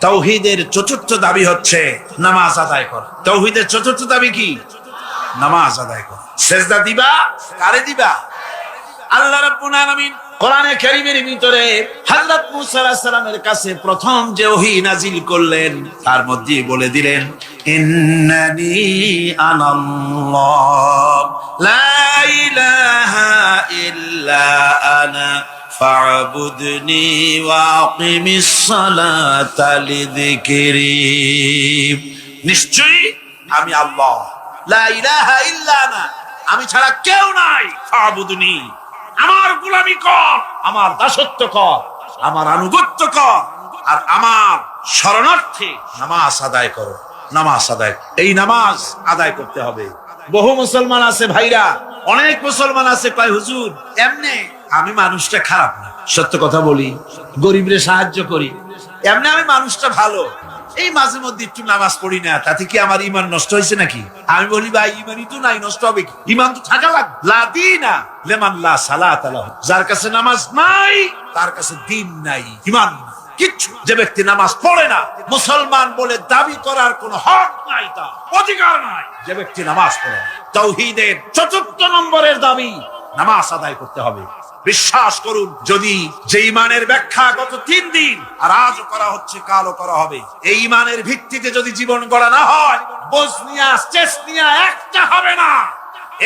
Speaker 1: তাওহীদের চতুর্থ দাবি হচ্ছে নামাজ আদায় কর। তাওহীদের চতুর্থ দাবি কি? নামাজ আদায় কর। সেজদা দিবা, কারে দিবা? আল্লাহ রাব্বুল আলামিন কোরআনে কারীমের ভিতরে হযরত মুসা আলাইহিস সালামের কাছে প্রথম যে ওহী নাজিল করলেন তার মধ্যে বলে দিলেন, ইন্নানি আনাল্লাহ লা ইলাহা ইল্লা আনা ফা'বুদনি ওয়া আকিমিস সালাতা লিযিকরি। নিশ্চয়ই আমি আল্লাহ, লা ইলাহা ইল্লা আনা, আমি ছাড়া কেউ নাই। ফা'বুদনি, আমার গোলামি কর, আমার দাসত্ব কর, আমার আনুগত্য কর, আর আমার শরণার্থে নামাজ আদায় করো। নামাজ আদায়, এই নামাজ আদায় করতে হবে। বহু মুসলমান আছে ভাইরা, অনেক মুসলমান আছে কয় হুজুর এমনি আমি মানুষটা খারাপ না, সত্য কথা বলি, গরিবরে সাহায্য করি, এমনি আমি মানুষটা ভালো, এই মাঝে মধ্যে একটু নামাজ পড়ি না, তাতে কি আমার ঈমান নষ্ট হয়েছে নাকি? আমি বলি ভাই ঈমানই তো নাই, নষ্ট হবে কি? ঈমান তো থাকা লাগবে। লা দীনা লিমান লা সালাতা লাহু, যার কাছে নামাজ নাই তার কাছে দ্বীন নাই, ঈমান নাই, কিচ্ছু। যে ব্যক্তি নামাজ পড়ে না, মুসলমান বলে দাবি করার কোনো হক নাই, তার অধিকার নাই। যে ব্যক্তি নামাজ পড়ে, তাওহীদের চতুর্থ নম্বরের দাবি নামাজ আদায় করতে হবে। বিশ্বাস করুন, যদি যে ইমানের ব্যাখ্যা গত 3 দিন আর আজও করা হচ্ছে, কালও করা হবে, এই ইমানের ভিত্তিতে যদি জীবন গড়া না হয়, বসনিয়া চেচনিয়া একটা হবে না।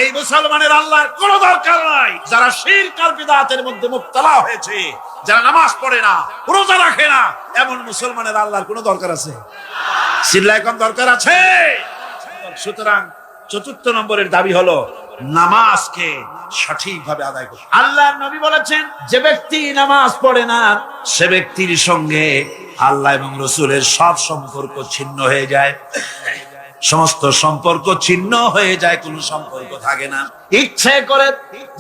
Speaker 1: এই মুসলমানের আল্লাহর কোনো দরকার নাই। যারা শিরক আর বিদআতের মধ্যে মুবতালা হয়েছে, যারা নামাজ পড়ে না, রোজা রাখে না, এমন মুসলমানের আল্লাহর কোনো দরকার আছে? চিল্লায় কোন দরকার আছে? সুতরাং চতুর্থ নম্বরের দাবি হলো নামাজকে সঠিকভাবে আদায় করতে। আল্লাহর নবী বলেছেন, যে ব্যক্তি নামাজ পড়ে না সে ব্যক্তির সঙ্গে আল্লাহ এবং রাসূলের সব সম্পর্ক ছিন্ন হয়ে যায়। সমস্ত সম্পর্ক ছিন্ন হয়ে যায়, কোনো সম্পর্ক থাকে না। ইচ্ছে করে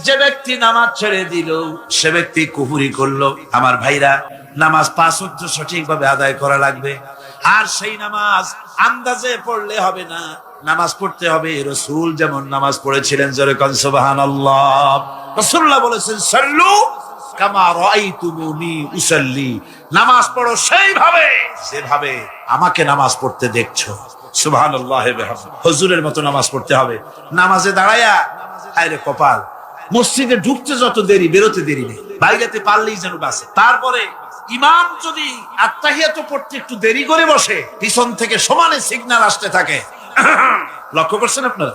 Speaker 1: যে ব্যক্তি নামাজ ছেড়ে দিল সে ব্যক্তি কুফরি করলো। আমার ভাইরা, নামাজ 5 ওয়াক্ত সঠিকভাবে আদায় করা লাগবে। আর সেই নামাজ আন্দাজে পড়লে হবে না, নামাজ পড়তে হবে রাসূল যেমন নামাজ পড়েছিলেন। জোরে কোন সুবহানাল্লাহ। রাসূলুল্লাহ বলেছেন, সাল্লু কামা রাআইতুমুনি উসাল্লি, নামাজ পড়ো সেইভাবে যেভাবে আমাকে নামাজ পড়তে দেখছো। সুবহানাল্লাহ বিহামদিহি। হুজুরের মতো নামাজ পড়তে হবে। নামাজে দাঁড়ায়া আরে কপাল, মসজিদে ঢুকতে যত দেরি, বেরোতে দেরি নেই, বাইরেতে পারলেই যেন বাসে। তারপরে ইমাম যদি আত্তাহিয়াত পড়তে একটু দেরি করে বসে, পিছন থেকে সমানে সিগন্যাল আসতে থাকে। লক্ষ্য করছেন আপনারা?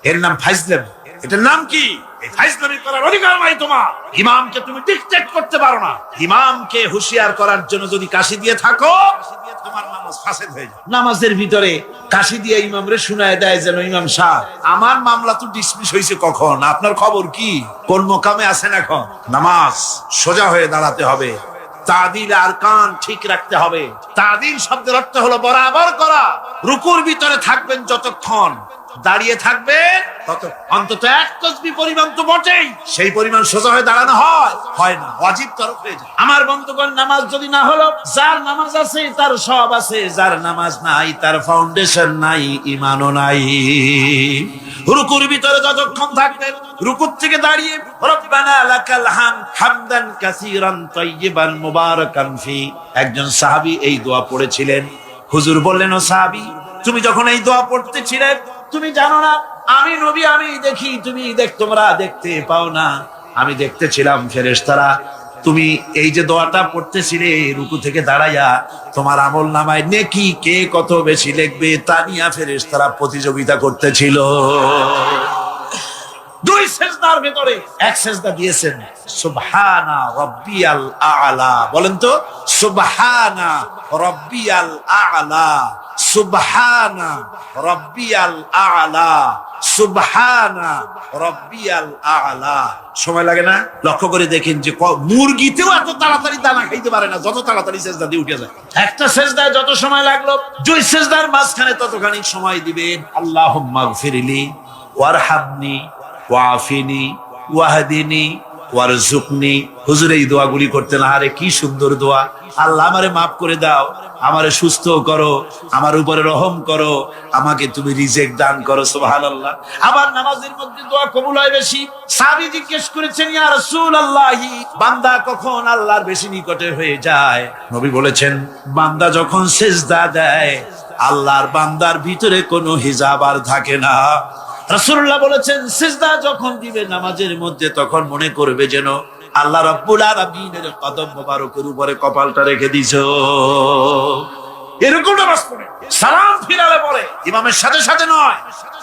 Speaker 1: এর নাম ফাইজলামি। এটার নাম কি? এই ফাইজলামি করার অধিকার নাই তোমার। ইমামকে তুমি ডিকটেট করতে পারো না। ইমামকে হুঁশিয়ার করার জন্য যদি কাশি দিয়ে থাকো, তোমার নামাজ ফাসেদ হয়ে যায়। নামাজের ভিতরে কাশি দিয়ে ইমামরে শুনায় দেয় যেন, ইমাম সাহেব আমার মামলা তো ডিসমিস হয়েছে কখন, আপনার খবর কি, কোন মোকামে আছেন এখন? নামাজ সোজা হয়ে দাঁড়াতে হবে। তাদিল আরকান ঠিক রাখতে হবে। তাদিল শব্দের অর্থ হলো বরাবর করা। রুকুর ভিতরে থাকবেন যতক্ষণ, দাঁড়িয়ে থাকবেন তত, অন্তত 1 তাসবিহ পরিমাণ তো বটেই, সেই পরিমাণ সোজা হয়ে দাঁড়ানো হয় না, ওয়াজিব তরফ হয়ে যায়। আমার বন্ধুগণ, নামাজ যদি না হলো, যার নামাজ আছে তার সব আছে, যার নামাজ নাই তার ফাউন্ডেশন নাই, ঈমানও নাই। রুকুর ভিতরে যতক্ষণ থাকবেন, রুকুর থেকে দাঁড়িয়ে রব্বানা লাকাল হামদ হামদান কাসীরান তাইয়িবান মুবারাকান ফি, একজন সাহাবী এই দোয়া পড়েছিলেন। হুজুর বললেন, ও সাহাবী, তুমি যখন এই দোয়া পড়তেছিলে, তুমি জানো না আমি নবী, আমি দেখি, তোমরা দেখতে পাও না, আমি দেখতেছিলাম ফেরেশতারা তুমি এই যে দোয়াটা পড়তেছিলে রুকু থেকে দাঁড়াইয়া, তোমার আমল নামায় নেকি কে কত বেশি লিখবে তা নিয়ে ফেরেশতারা প্রতিযোগিতা করতেছিল। 2 সেজদার ভিতরে 1 সেজদা দিয়েছেন, সুবহানা রাব্বিয়াল আ'লা। বলেন তো, সুবহানা রাব্বিয়াল আ'লা, সুবহানা রাব্বিয়াল আ'লা, সুবহানা রাব্বিয়াল আ'লা। সময় লাগে না? লক্ষ্য করে দেখেন যে মুরগিতেও এত তাড়াতাড়ি দানা খাইতে পারে না, যত তাড়াতাড়ি সেজদা দিয়ে উঠে যায়। একটা সেজদায় যত সময় লাগলো, 2 সেজদার মাঝখানে ততখানি সময় দিবেন। আল্লাহুম্মা গফিরলি ওয়ারহামনি ওয়াফিনি ওয়াহদিনি ওয়ারজুকনি। হুজুর এই দোয়াগুলি করতেন, আরে কি সুন্দর দোয়া। আল্লাহ আমারে মাফ করে দাও, আমারে সুস্থ করো, আমার উপরে রহম করো, আমাকে তুমি রিজিক দান করো। সুবহানাল্লাহ। আবার নামাজের মধ্যে দোয়া কবুল হয় বেশি। সাহাবী জিজ্ঞেস করেছেন, ইয়া রাসূলুল্লাহ, বান্দা কখন আল্লাহর বেশি নিকটে হয়ে যায়? নবী বলেছেন, বান্দা যখন সিজদা দেয় আল্লাহর বান্দার ভিতরে কোনো হিজাব আর থাকে না। রাসূলুল্লাহ বলেছেন, সিজদা যখন দিবে নামাজের মধ্যে তখন মনে করবে যেন আল্লাহ রাব্বুল আলামিনের কদম মোবারকের উপরে কপালটা রেখে দিছো। এরকম নামাজ পড়ে সালাম ফিরালে পরে ইমামের সাথে সাথে নয়,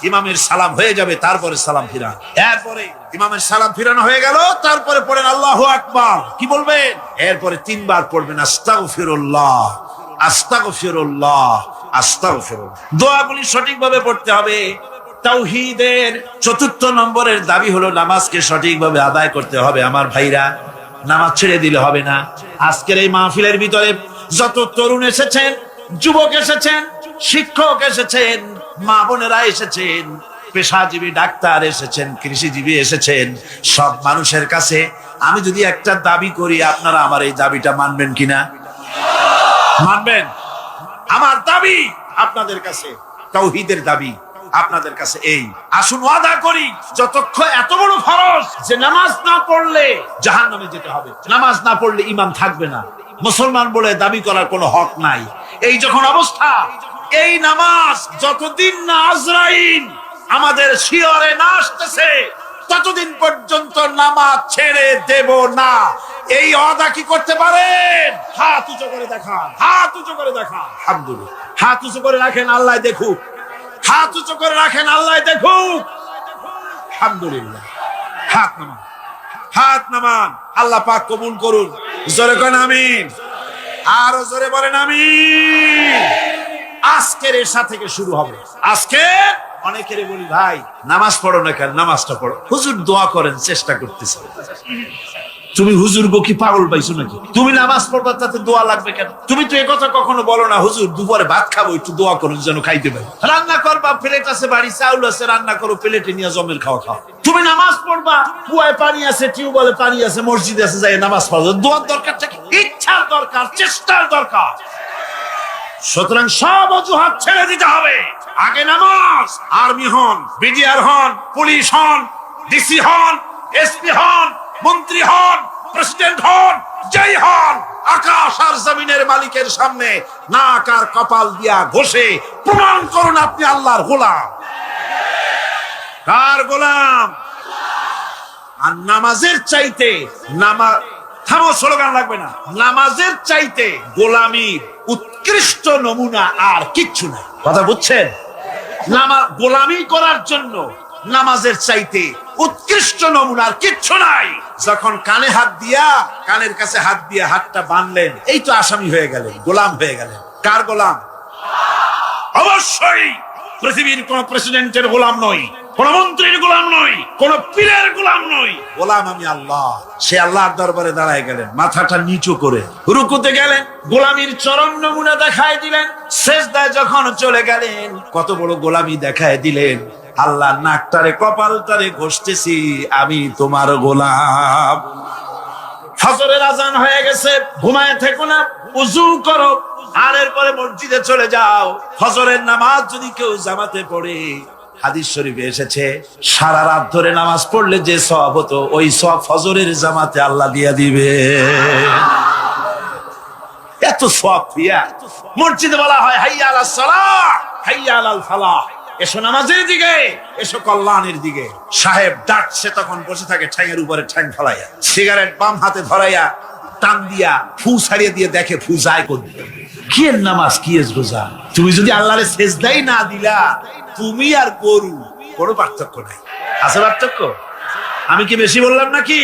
Speaker 1: ইমামের সালাম হয়ে যাবে তারপরে সালাম ফিরান। এরপরে ইমামের সালাম ফিরানো হয়ে গেল, তারপরে পড়েন আল্লাহু আকবার। কি বলবেন? এরপরে 3 বার পড়বেন আস্তাগফিরুল্লাহ, আস্তাগফিরুল্লাহ, আস্তাগফিরুল্লাহ। দোয়াগুলি সঠিকভাবে পড়তে হবে। তাওহীদের 4র্থ নম্বরের দাবি হলো নামাজকে সঠিকভাবে আদায় করতে হবে। আমার ভাইরা, নামাজ ছেড়ে দিলে হবে না। আজকের এই মাহফিলের ভিতরে যত তরুণ এসেছেন, যুবক এসেছেন, শিক্ষক এসেছেন, মা বোনেরা এসেছেন, পেশাজীবী ডাক্তার এসেছেন, কৃষিজীবী এসেছেন, সব মানুষের কাছে আমি যদি একটা দাবি করি, আপনারা আমার এই দাবিটা মানবেন কিনা? মানবেন? আমার দাবি আপনাদের কাছে, তাওহীদের দাবি আপনাদের কাছে এই, আসুন ওয়াদা করি, যতক্ষণ এত বড় ফরজ যে নামাজ না পড়লে জাহান্নামে যেতে হবে, নামাজ না পড়লে ঈমান থাকবে না, মুসলমান বলে দাবি করার কোনো হক নাই, এই যখন অবস্থা, এই নামাজ যতদিন না আজরাইল আমাদের শিয়রে না আসতেছে ততদিন পর্যন্ত নামাজ ছেড়ে দেব না। এই ওয়াদা কি করতে পারেন? হাত উঁচু করে দেখান, হাত উঁচু করে দেখান। আলহামদুলিল্লাহ, হাত উঁচু করে রাখেন, আল্লাহ দেখুক। হাত উঁচু করে রাখেন, আল্লাহ দেখুক। আলহামদুলিল্লাহ। হাত নামান, হাত নামান। আল্লাহ পাক কবুল করুন। জোরে করেন আমিন, আরো জোরে বলেন আমিন। আজকের এশা থেকে শুরু হবে। আজকে অনেকের বলি, ভাই নামাজ পড়ো না কেন? নামাজটা পড়ো। হুজুর দোয়া করেন, চেষ্টা করতেছে। তুমি হুজুর গো কি পাগল পাইছো নাকি? তুমি নামাজ পড়বা তাতে দোয়া লাগবে কেন? তুমি তো একথা কখনো বলো না, হুজুর দুপুরে ভাত খাবো, একটু দোয়া করুন যেন খাইতে পারি। রান্না করবা, প্লেট আছে বাড়ি, চাউল আছে, রান্না করো, প্লেটে নিয়ে জমের খাওয়া খাও। তুমি নামাজ পড়বা, কুয়ায় পানি আছে, টিউবওয়েলে পানি আছে, মসজিদ আছে, যাই নামাজ পড়ো। দোয়ার দরকারটা কি? ইচ্ছার দরকার, চেষ্টার দরকার। সুতরাং সব অজুহাত ছেড়ে দিতে হবে। আগে নামাজ। আর্মি হন, বিডিআর হন, পুলিশ হন, ডিসি হন, এসপি হন, মন্ত্রী হন, প্রেসিডেন্ট হন, যেই হন, আকাশ আর জমিনের মালিকের সামনে নাক আর কপাল দিয়া ঘষে প্রমাণ করুন আপনি আল্লাহর গোলাম। কার গোলাম? আর নামাজের চাইতে, নামাজ থামো, স্লোগান লাগবে না, নামাজের চাইতে গোলামির উৎকৃষ্ট নমুনা আর কিচ্ছু নাই। কথা বুঝছেন? গোলামি করার জন্য নামাজের চাইতে উৎকৃষ্ট নমুনা আর কিচ্ছু নাই। যখন কানে হাত দিয়া, কানের কাছে হাত দিয়ে হাতটা বাঁধলেন, এই তো আসামি হয়ে গেলেন, গোলাম হয়ে গেলেন। কার গোলাম? অবশ্যই পৃথিবীর কোন প্রেসিডেন্টের গোলাম নই, কোন মন্ত্রীর গোলাম নই, কোন পীরের গোলাম নই, গোলাম আমি আল্লাহ। সে আল্লাহর দরবারে দাঁড়ায় গেলেন, মাথাটা নিচু করে রুকুতে গেলেন, গোলামির চরম নমুনা দেখায় দিলেন। সেজদায় যখন চলে গেলেন, কত বড় গোলামি দেখায় দিলেন। আল্লাহ নাকটারে কপালটারে ঘষতেছি, আমি তোমার গোলাম। ফজরের আজান হয়ে গেছে, ঘুমায় থেকো না, ওযু করো, আর এরপরে মসজিদে চলে যাও। ফজরের নামাজ যদি কেউ জামাতে পড়ে, হাদিস শরীফে এসেছে, সারা রাত ধরে নামাজ পড়লে যে সওয়াব হতো, ওই সওয়াব ফজরের জামাতে আল্লাহ দিয়া দিবে। এত সওয়াব দিয়া মসজিদে বলা হয়, হাইয়া আলাস সালাহ, হাইয়া আলাল ফালাহ, এসো নামাজের দিকে, এসো কল্যাণের দিকে। সাহেব ডাকছে, তখন বসে থাকে ঠ্যাঙের উপরে ঠ্যাং ফলাইয়া, সিগারেট বাম হাতে ধরাইয়া টান দিয়া ফু ছাড়িয়ে দিয়ে দেখে ফু যায় কোন দিকে। কি এর নামাজ, কি এর রোজা? তুমি যদি আল্লাহরে সেজদাই না দিলা, তুমি আর গরু কোনো পার্থক্য নাই। আছে পার্থক্য? আমি কি বেশি বললাম নাকি?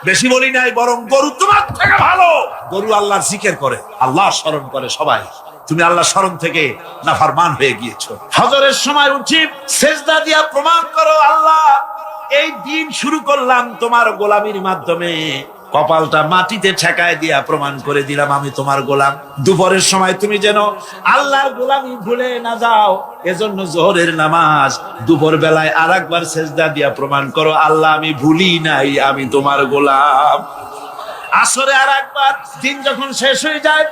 Speaker 1: বেশি বলি নাই, বরং গরু তোমার থেকে ভালো। গরু আল্লাহর জিকির করে, আল্লাহর স্মরণ করে সবাই। তুমি আল্লাহ স্মরণ থেকে নাফরমান হয়ে গিয়েছো। ফজরের সময় উঠি সেজদা দিয়া প্রমাণ করো, আল্লাহ এই দিন শুরু করলাম তোমার গোলামির মাধ্যমে, কপালটা মাটিতে ঠেকায় দিয়া প্রমাণ করে দিলাম আমি তোমার গোলাম। দুপুরের সময় তুমি যেন আল্লাহর গোলামি ভুলে না যাও, এজন্য জোহরের নামাজ দুপুর বেলায় আর একবার সেজদা দিয়া প্রমাণ করো, আল্লাহ আমি ভুলি নাই, আমি তোমার গোলাম। আসরে আর একবার, দিন যখন শেষ হয়ে যায়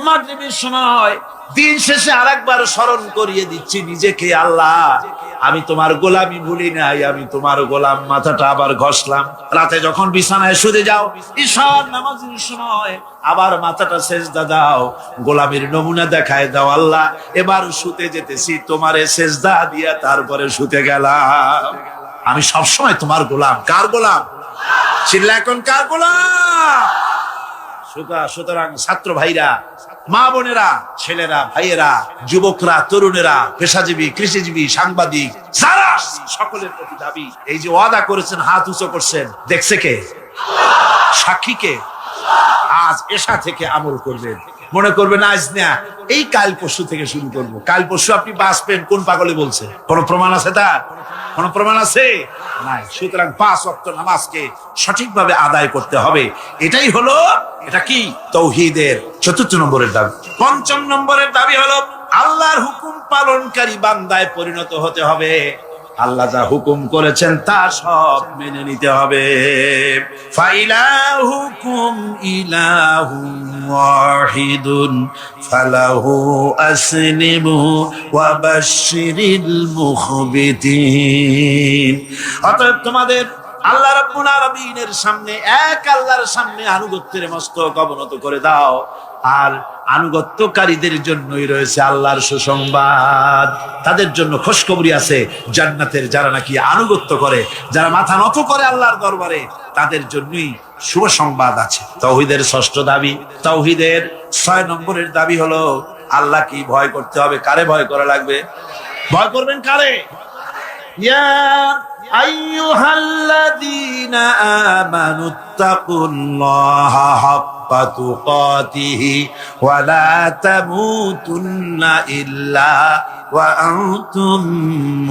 Speaker 1: মাগরিবের সময়, দিন শেষে আর একবার স্মরণ করিয়ে দিচ্ছি নিজেকে, আল্লাহ আমি তোমার গোলামি ভুলি নাই, আমি তোমার গোলাম। মাথাটা আবার ঘষলাম। রাতে যখন বিছানায় শুতে যাও ঈশার নামাজের সময় আবার মাথাটা সেজদা দাও, গোলামির নমুনা দেখায় দাও, আল্লাহ এবার শুতে যেতেছি, তোমারে সেজদা দিয়া তারপরে শুতে গেলাম। আমি সবসময় তোমার গোলাম। কার গোলাম? চিল্লা এখন কার গোলাম? সুতরাং ছাত্র ভাইরা, মা বোনেরা, ছেলেরা, ভাইয়েরা, যুবকরা, তরুণেরা, পেশাজীবী, কৃষিজীবী, সাংবাদিক, যারা সকলের প্রতি দাবি, এই যে ওয়াদা করেছেন, হাত উঁচু করছেন, দেখছে কে? সাক্ষী কে? আজ এশা থেকে আমল করবেন। মনে করবেন আজ না, এই কাল পরশু থেকে শুরু করব। কাল পরশু আপনি বাঁচবেন কোন পাগলে বলছে? কোন প্রমাণ আছে তার? কোন প্রমাণ আছে? নাই। সুতরাং 5 ওয়াক্ত নামাজকে সঠিকভাবে আদায় করতে হবে। এটাই হলো, এটা কি? তাওহীদের 4th নম্বরের দাবি। 5ম নম্বরের দাবি হলো আল্লাহর হুকুম পালনকারী বান্দায় পরিণত হতে হবে। আল্লাহ যা হুকুম করেছেন তা সব মেনে নিতে হবে। ফাইলাহুকুম ইলাহুন ওয়াহিদুন ফালাহু আসলিমু ওয়া বাশশিরিল মুখবিতিন। অতএব তোমাদের আল্লাহ রাব্বুল আলামিনের সামনে, এক আল্লাহর সামনে আনুগত্যের মস্তক অবনত করে দাও। আর আনুগত্যকারীদের জন্যই রয়েছে আল্লাহর সুসংবাদ। তাদের জন্য খুশখবরি আছে জান্নাতের, যারা নাকি আনুগত্য করে, যারা মাথা নত করে আল্লাহর দরবারে, তাদের জন্যই শুভ সংবাদ আছে। তাওহীদের 6ষ্ঠ দাবি। তাওহীদের 6 নম্বরের দাবি হলো আল্লাহ কি ভয় করতে হবে। কারে ভয় করা লাগবে? ভয় করবেন কারে? ইয়া আইয়ুহাল্লাযীনা আমানুত্তাকুল্লাহা হাক্কা তুকাতিহি ওয়া লা তামুতুন্না ইল্লা ওয়া আনতুম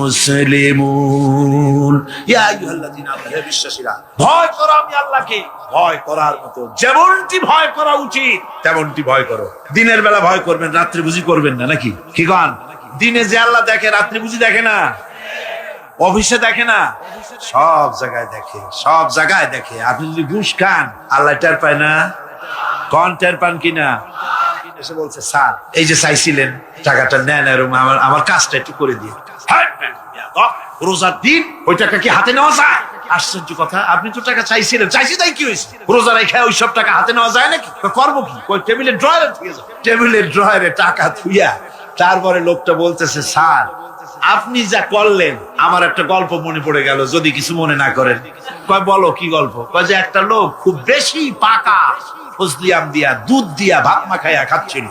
Speaker 1: মুসলিমুন। ইয়া আইয়ুহাল্লাযীনা আমানু, হে বিশ্বাসীরা, ভয় করো আমি আল্লাহকে। ভয় করার মতো যেমনটি ভয় করা উচিত তেমনটি ভয় করো। দিনের বেলা ভয় করবেন, রাত্রি বুঝি করবেন না নাকি? কি গান? দিনে যে আল্লাহ দেখে, রাত্রি বুঝি দেখে না? অফিসে দেখে না? সব জায়গায় দেখে, সব জায়গায় দেখে। আপনি যদি ঘুষ খান আল্লাহ টের পায় না? কোন টের পান কিনা? এসে বলছে, স্যার এই যে চাইছিলেন টাকাটা নেন, আমার কাজটা একটু করে দিয়ে। রোজার দিন ওই টাকা কি হাতে নেওয়া যায়? আশ্চর্য কথা, আপনি তো টাকা চাইছিলেন, চাইছি তাই কি হয়েছে? রোজা রেখে ওই সব টাকা হাতে নেওয়া যায় নাকি? করবো কি? ওই টেবিলের ড্রয়ারে থুয়ে যাও। টেবিলের ড্রয়ারে টাকা থুইয়া তারপরে লোকটা বলতেছে, স্যার আপনি যা করলেন আমার একটা গল্প মনে পড়ে গেল, যদি কিছু মনে না করেন। কয় বলো কি গল্প? কয় যে একটা লোক খুব বেশি পাকা ফজলি আম দিয়া, দুধ দিয়া ভাত মাখাইয়া খাচ্ছিল।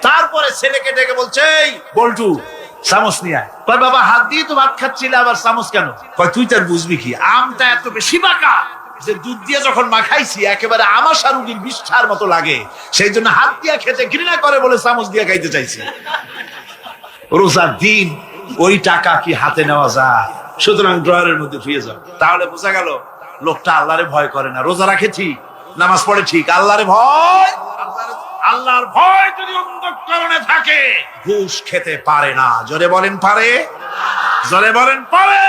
Speaker 1: তারপরে ছেলেকে ডেকে বলছে, এই বল্টু চামচ নিয়ে আয়। কয় বাবা হাত দিয়ে তো ভাত খাচ্ছিলে, আবার চামচ কেন? কয় তুই তার বুঝবি কি, আমটা এত বেশি পাকা যে দুধ দিয়ে যখন মাখাইছি একেবারে আমাশা রুগীর বিষ্ঠার মতো লাগে, সেই জন্য হাত দিয়া খেতে ঘৃণা করে বলে চামচ দিয়া খাইতে চাইছি। রোজার দিন ওই টাকা কি হাতে নেওয়া যায়? সুতরাং ড্রয়ারের মধ্যে ধুয়ে যাও। তাহলে বোঝা গেল লোকটা আল্লাহরে ভয় করে না। রোজা রাখে ঠিক, নামাজ পড়ে ঠিক, আল্লাহরে ভয়, আল্লাহর ভয় যদি অন্তঃকরণে থাকে ঘুষ খেতে পারে না। জোরে বলেন পারে? জোরে বলেন পারে?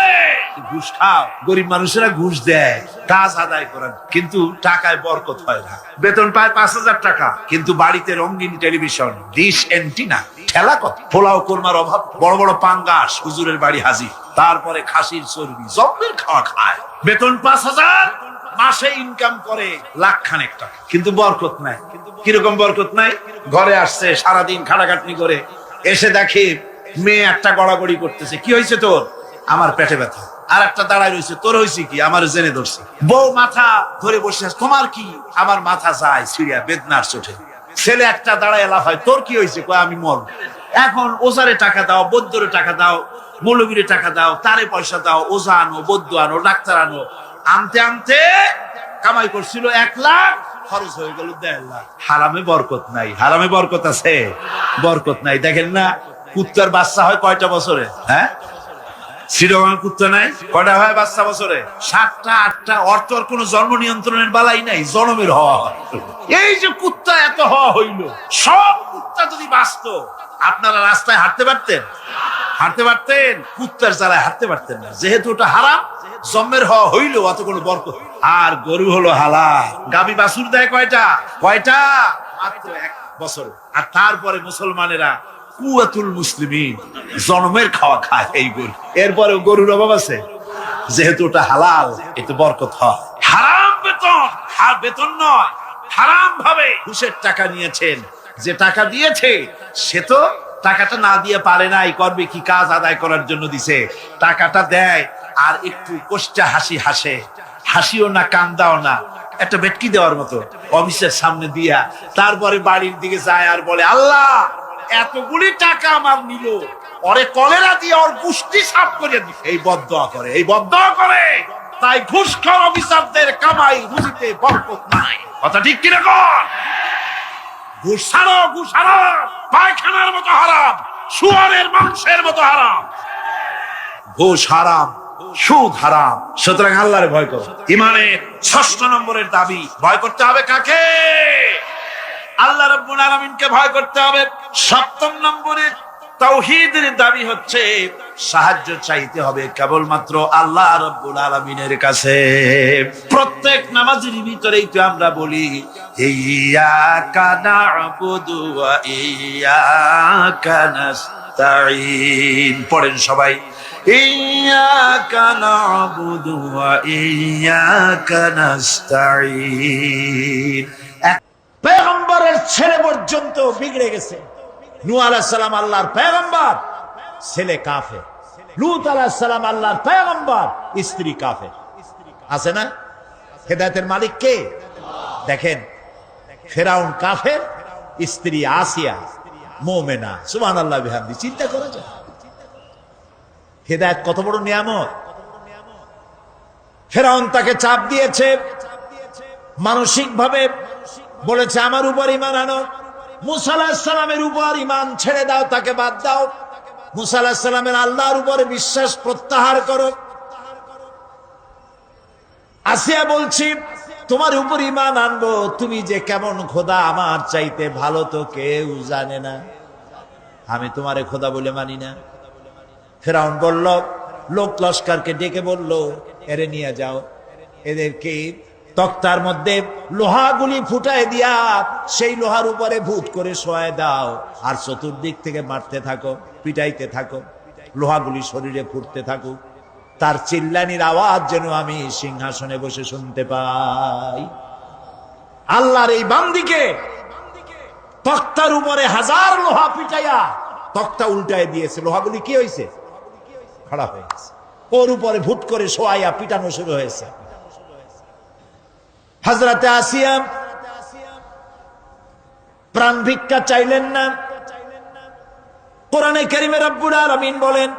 Speaker 1: ঘুষ খাও। গরিব মানুষেরা ঘুষ দেয় কাজ আদায় করেন, কিন্তু টাকায় বরকত হয় না। বেতন পায় 5,000 টাকা, কিন্তু বাড়িতে রঙিন টেলিভিশন, ডিশ এন্টিনা, ঠেলা কত, পোলাও কোরমার অভাব, বড় বড় পাঙ্গাস হুজুরের বাড়ি হাজির, তারপরে খাসির চর্বি, জব্বের খাওয়া খায়। বেতন 5,000, মাসে ইনকাম করে লাখখানেক টাকা, কিন্তু বরকত নাই। কিরকম বরকত নাই? ঘরে আসছে, সারাদিন খাটাখাটনি করে এসে দেখে মেয়ে একটা গড়াগড়ি করতেছে। কি হয়েছে তোর? আমার পেটে ব্যথা। আর একটা দাঁড়ায় রয়েছে, তোর হয়েছে কি? আমার জেনে ধরছে। বউ মাথা ধরে বসে আছে, তোমার কি? আমার মাথা যায় সিরিয়া বেদনার চোটে। ছেলে একটা দাঁড়ায় লাফায়, তোর কি হয়েছে? কয় আমি মর। এখন ওজারে টাকা দাও, বৌদ্ধরে টাকা দাও, মৌলবীরে টাকা দাও, তারে পয়সা দাও, ওজা আনো, বৌদ্ধ আনো, ডাক্তার আনো। আনতে আনতে কামাই করছিল 1 লাখ, খরচ হয়ে গেল 1.5 লাখ। হারামে বরকত নাই। হারামে বরকত আছে? বরকত নাই। দেখেন না কুত্তার বাচ্চা হয় কয়টা বছরে? হ্যাঁ, চিটাগাং কুত্তা নাই? কয়টা হয় বাচ্চা বছরে? 7টা 8টা। অর্থ কোন জন্ম নিয়ন্ত্রণের বালাই নাই, জন্মের হওয়া। এই যে কুত্তা এত হওয়া হইল, সব কুত্তা যদি বাঁচতো, আপনারা রাস্তায় হাঁটতে পারতেন? হাঁটতে পারতেন? কুত্তার জ্বালায় হাঁটতে পারতেন না, যেহেতু ওটা হারাম। জন্মের হওয়া হইল অত কোনো বরকত। আর গরু হলো হালাল। গাভী বাছুর দেয় কয়টা? কয়টা? মাত্র 1 বছরে। আর তারপরে মুসলমানেরা কুয়াতুল মুসলিমিন, জন্মের খাওয়া খায় এই গরু। এরপরে গরুর অভাব আছে, যেহেতু ওটা হালাল, এতে বরকত হয়। হারাম বেতন, বেতন নয়, হারাম ভাবে ঘুষের টাকা নিয়েছেন, যে টাকা দিয়েছে সে তো টাকাটা না দিয়ে পারে নাই, করবে কি, কাজ আদায় করার জন্য দিছে। টাকাটা দেয় আর একটু কোষ্টা হাসি হাসে, হাসিও না কান্দাও না, একটা বেটকি দেওয়ার মতো অফিসের সামনে দিয়া তারপরে বাড়ির দিকে যায় আর বলে, আল্লাহ এতগুলি টাকা আমার নিল, ওরে কলেরা দিয়ে ওর পুষ্টি সাফ করে দিছে। এই বদদোয়া করে, এই বদদোয়া করে। তাই ঘুষখোর অফিসারদের কামাই রুজিতে বরকত নাই। কথা ঠিক কিনা কর? ঘুষ ছাড়ো, ঘুষ হারাম, পায়খানার মতো হারাম, শুয়ারের মাংসের মতো হারাম। ঘুষ হারাম, সুদ হারাম। সুতরাং আল্লাহর ভয় করো। ইমানের 6 নম্বরের দাবি, ভয় করতে হবে কাকে? আল্লাহ রাব্বুল আলামিনকে ভয় করতে হবে। 7 নম্বরের তাওহীদের দাবি হচ্ছে সাহায্য চাইতে হবে কেবলমাত্র আল্লাহ রাব্বুল আলামিনের কাছে। প্রত্যেক নামাজের ভিতরেই তো আমরা বলি, ইয়্যাকা না'বুদু ওয়া ইয়্যাকা নাস্তাঈন। পড়েন সবাই, ইয়্যাকা না'বুদু ওয়া ইয়্যাকা নাস্তাঈন। পয়গম্বরের ছেলে পর্যন্ত বিগড়ে গেছে। নূহ আলাইহিস সালাম আল্লাহর পয়গম্বর, ছেলে কাফের। লূত আলাইহিস সালাম আল্লাহর পয়গম্বর, স্ত্রী কাফের। আছে না? হেদায়েতের মালিক কে? দেখেন, ফেরাউন কাফের, স্ত্রী আসিয়া মুমিনা। সুবহানাল্লাহ বিহামদি। চিন্তা করা যায় হেদায়েত কত বড় নিয়ামত। ফেরাউন তাকে চাপ দিয়েছে, মানসিক ভাবে বলেছে আমার উপর ঈমান আনো, মুসা আলাইহিস সালামের উপর ঈমান ছেড়ে দাও, তাকে বাদ দাও, মুসা আলাইহিস সালামের আল্লাহর উপরে বিশ্বাস প্রত্যাহার করো। আসিয়া বলছি তোমার উপর ঈমান আনবো, তুমি যে কেমন খোদা, আমার চাইতে ভালো তো কেউ জানে না, আমি তোমারে খোদা বলে মানি না। ফেরাউন বলল, লোক লস্করকে ডেকে বলল, এরে নিয়ে যাও, এদেরকে তক্তার মধ্যে লোহাগুলি ফুটায় দিয়া সেই লোহার উপরে ভূত করে শোয়ায় দাও, আর চতুর্দিক থেকে মারতে থাকো, পিটাইতে থাকো, লোহাগুলি শরীরে ফুটতে থাকুক, তার চিল্লানির আওয়াজ যেন আমি সিংহাসনে বসে শুনতে পাই। আল্লাহর এই বান্দিকে তক্তার উপরে 1000 লোহা পিটাইয়া তক্তা উল্টায় দিয়েছে। লোহাগুলি কি হয়েছে? খারাপ হয়ে গেছে। ওর উপরে ভূত করে শোয়াইয়া পিটানো শুরু হয়েছে। হযরতে আসিয়া প্রাণ ভিক্ষা চাইলেন না। কোরআনে কারীমে রব্বুল আলামিন বলেন,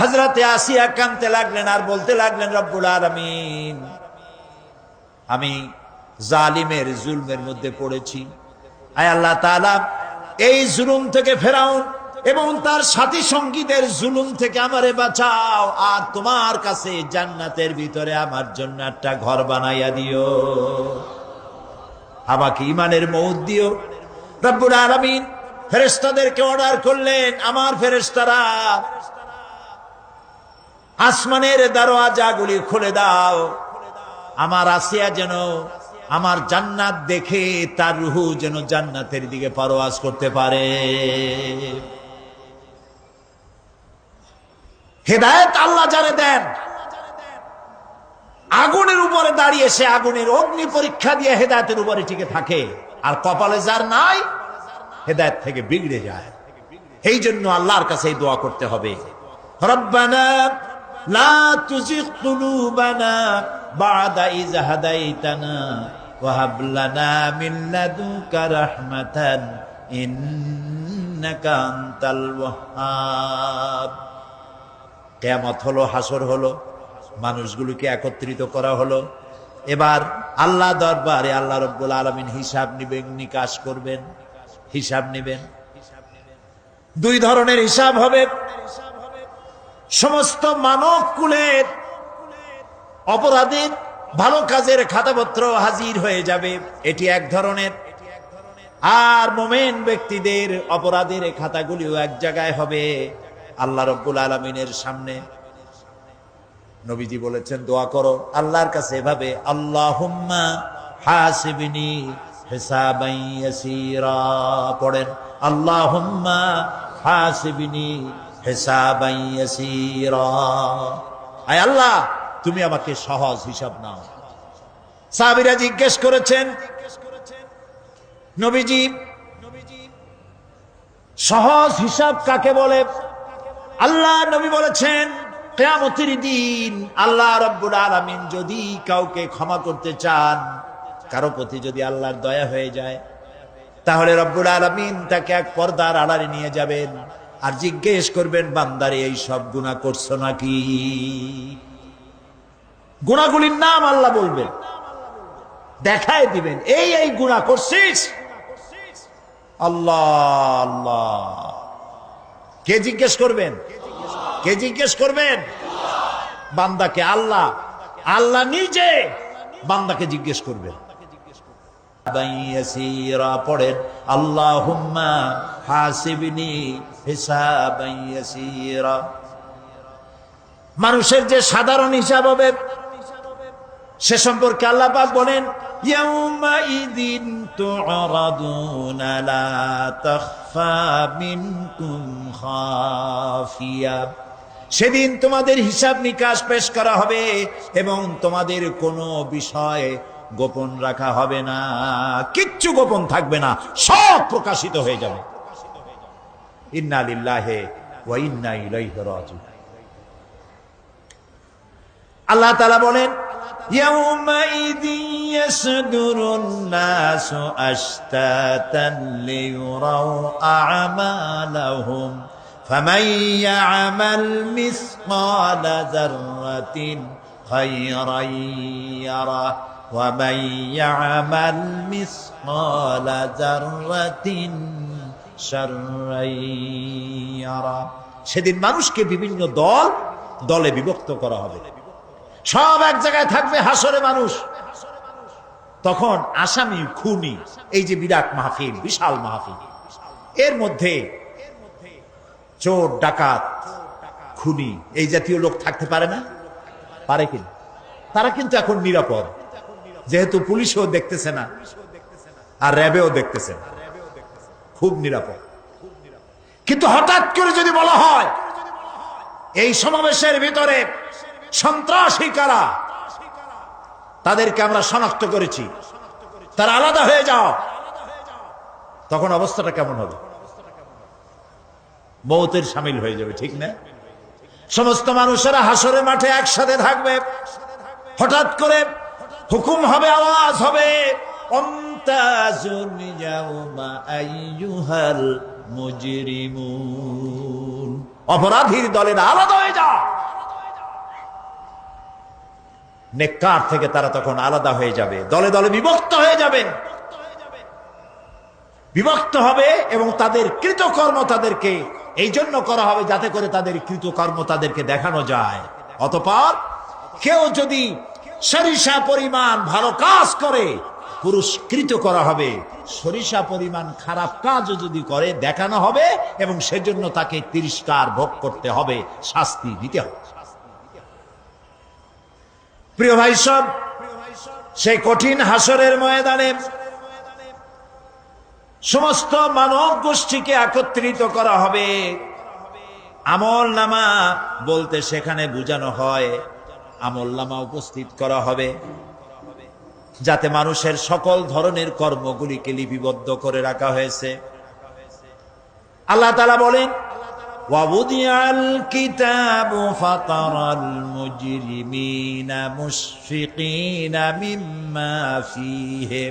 Speaker 1: হযরতে আসিয়া কাঁদতে লাগলেন আর বলতে লাগলেন, রব্বুল আলামিন আমি জালিমের জুলমের মধ্যে পড়েছি, আয় আল্লাহ তাআলা এই জুলুম থেকে, ফেরাউন এবং তার সাথী সঙ্গীদের জুলুম থেকে আমারে বাঁচাও, আর তোমার কাছে জান্নাতের ভিতরে আমার জন্য একটা ঘর বানাইয়া দিও, আমাকে ঈমানের মওত দিও। রব্বুল আলামিন ফেরেশতাদেরকে অর্ডার করলেন, আমার ফেরেশতারা আসমানের দরওয়াজাগুলি খুলে দাও, আমার আসিয়া যেন আমার জান্নাত দেখে তার রূহ যেন জান্নাতের দিকে পারওয়াজ করতে পারে। হেদায়েত আল্লাহ যারে দেন, আগুনের উপরে দাঁড়িয়ে সে আগুনের অগ্নি পরীক্ষা দিয়ে হেদায়েতের উপরে টিকে থাকে, আর কপালে যার নাই হেদায়েত থেকে বিগড়ে যায়। এই জন্য আল্লাহর কাছে এই দোয়া করতে হবে, রব্বানা লা তুজিগ কুলুবানা বা'দা ইয হাদাইতানা ওয়া হাব লানা মিন লাদুনকা রাহমাতান ইন্নাকা আনতাল ওয়াহ্হাব। কিয়ামত হলো, হাসর হলো, মানুষগুলোকে একত্রিত করা হলো। এবার আল্লাহ দরবারে আল্লাহ রাব্বুল আলামিন হিসাব নিবেন, নিকাশ করবেন, হিসাব নেবেন। 2 ধরনের হিসাব হবে।
Speaker 2: সমস্ত মানব কুলের অপরাধের ভালো কাজের খাতাপত্র হাজির হয়ে যাবে, এটি এক ধরনের। আর মোমেন ব্যক্তিদের অপরাধের খাতাগুলিও এক জায়গায় হবে আল্লাহ রাব্বুল আলামিনের সামনে। নবীজি বলেছেন দোয়া করো আল্লাহর কাছে এভাবে, আল্লাহুম্মা হাসিবনি হিসাবান ইয়াসীরা। পড়েন আল্লাহুম্মা হাসিবনি হিসাবান ইয়াসীরা। আয় আল্লাহ তুমি আমাকে সহজ হিসাব নাও। সাহাবীরা জিজ্ঞেস করেছেন নবীজি সহজ হিসাব কাকে বলে? আল্লাহ নবী বলেছেন কিয়ামতের দিন আল্লাহ রাব্বুল আলামিন যদি কাউকে ক্ষমা করতে চান, কারো প্রতি যদি আল্লাহর দয়া হয়ে যায়, তাহলে রব্বুল আলামিন তাকে এক পর্দার আড়ালে নিয়ে যাবেন আর জিজ্ঞেস করবেন বান্দারে এই সব গুনাহ করছো নাকি? গুনাহগুলির নাম আল্লাহ বলবেন, দেখায় দিবেন এই এই গুনাহ করছিস। আল্লাহ আল্লাহ কে জিজ্ঞেস করবেন? কে জিজ্ঞেস করবেন? বান্দাকে। আল্লাহ আল্লাহ নিজে বান্দাকে জিজ্ঞেস করবেন। পড়েন আল্লাহুম্মা হাসিবনি হিসাবান ইয়াসীরা। মানুষের যে সাধারণ হিসাব হবে সে সম্পর্কে আল্লাহ পাক বলেন ইয়াউমাইযিন তু'রাদুনা লা তাখফা মিনকুম খাফিয়া। সেদিন তোমাদের হিসাব নিকাশ পেশ করা হবে এবং তোমাদের কোনো বিষয় গোপন রাখা হবে না, কিচ্ছু গোপন থাকবে না, সব প্রকাশিত হয়ে যাবে। ইন্না লিল্লাহি ওয়া ইন্না ইলাইহি রাজিউন। আল্লাহ তাআলা বলেন ইয়াউমাইযিন ইয়াসদুরুন নাসু আশতাতান লিয়ুরাউ আ'মালাহুম ফামান ইয়া'মাল মিসকালা যাররাতিন খায়রান ইয়ারা ওয়া মান ইয়া'মাল মিসকালা যাররাতিন শাররান ইয়ারা। সেদিন মানুষকে বিভিন্ন দলে বিভক্ত করা হবে, সব এক জায়গায় থাকবে হাসরে মানুষ। তখন আসামি খুনি, এই যে বিরাট মাহফিল, বিশাল মাহফিল, এর মধ্যে চোর ডাকাত খুনি এই জাতীয় লোক থাকতে পারে না? পারে কিনা? তারা কিন্তু এখন নিরাপদ, যেহেতু পুলিশও দেখতেছে না আর র্যাবেও দেখতেছে না, খুব নিরাপদ। কিন্তু হঠাৎ করে যদি বলা হয় এই সমাবেশের ভিতরে সন্ত্রাসী কারা, তাদেরকে আমরা শনাক্ত করেছি, তারা আলাদা হয়ে যাও, তখন অবস্থাটা কেমন হবে? মৌতের শামিল হয়ে যাবে, ঠিক না? সমস্ত মানুষেরা হাসরের মাঠে একসাথে থাকবে, হঠাৎ করে হুকুম হবে, আওয়াজ হবে আমতাজুল ইয়াউমা আইয়ুহাল মুজরিমুন। অপরাধীর দলেরা আলাদা হয়ে যাও। নেককার থেকে তারা তখন আলাদা হয়ে যাবে, দলে দলে বিভক্ত হয়ে যাবে, বিভক্ত হবে এবং তাদের কৃতকর্ম তাদেরকে এই জন্য করা হবে যাতে করে তাদের কৃতকর্ম তাদেরকে দেখানো যায়। অতঃপর কেউ যদি সরিষা পরিমাণ ভালো কাজ করে পুরস্কৃত করা হবে, সরিষা পরিমাণ খারাপ কাজও যদি করে দেখানো হবে এবং সেজন্য তাকে তিরস্কার ভোগ করতে হবে, শাস্তি দিতে হবে। প্রিয় ভাই সব, সেই কঠিন হাসরের ময়দানে সমস্ত মানব গোষ্ঠীকে একত্রিত করা হবে। আমল নামা বলতে সেখানে বোঝানো হয় আমল নামা উপস্থিত করা হবে, যাতে মানুষের সকল ধরনের কর্মগুলিকে লিপিবদ্ধ করে রাখা হয়েছে। আল্লাহ তাআলা বলেন ওয়াবুদিয়াল কিতাবু ফাতারাল মুজরিমিনা মুশফিকিনা মিম্মা ফীহি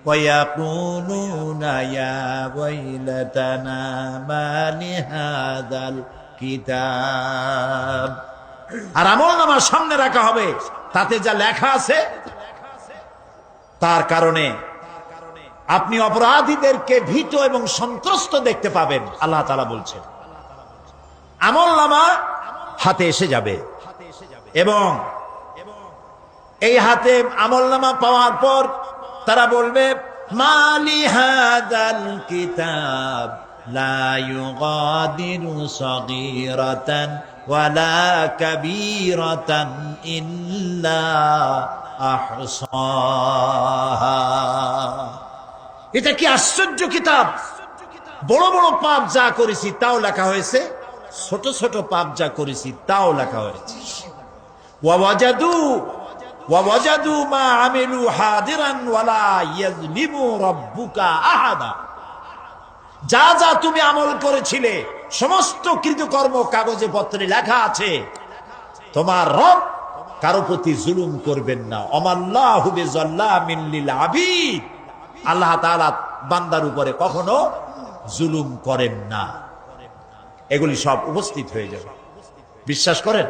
Speaker 2: ويقولون يا ويلتنا ما لهذا الكتاب। আর আমলনামা সামনে রাখা হবে, তাতে যা লেখা আছে তার কারণে আপনি অপরাধীদেরকে ভীত এবং সন্ত্রস্ত দেখতে পাবেন। আল্লাহ তাআলা বলছেন আমলনামা হাতে এসে যাবে এবং এই হাতে আমলনামা পাওয়ার পর তারা বলবে মালি হাদাল কিতাব লা ইউগাদিরু সগীরাতান ওয়ালা কাবীরাতান ইল্লা আহসাহা। এটা কি আশ্চর্য কিতাব! বড় বড় পাপ যা করেছি তাও লেখা হয়েছে, ছোট ছোট পাপ যা করেছি তাও লেখা হয়েছে। ওয়াজাদু মা আমিলু হাদিরান ওয়ালা ইয়াযলিমু রাব্বুকা আহাদা। যা যা তুমি আমল করেছিলে সমস্ত কৃতকর্ম কাগজে পত্রে লেখা আছে। তোমার রব কারো প্রতি জুলুম করবেন না। অমাল্লাহু বিযাল্লামিন লিল আবিদ। আল্লাহ তাআলা বান্দার উপরে কখনো জুলুম করেন না। এগুলি সব উপস্থিত হয়ে যাবে। বিশ্বাস করেন?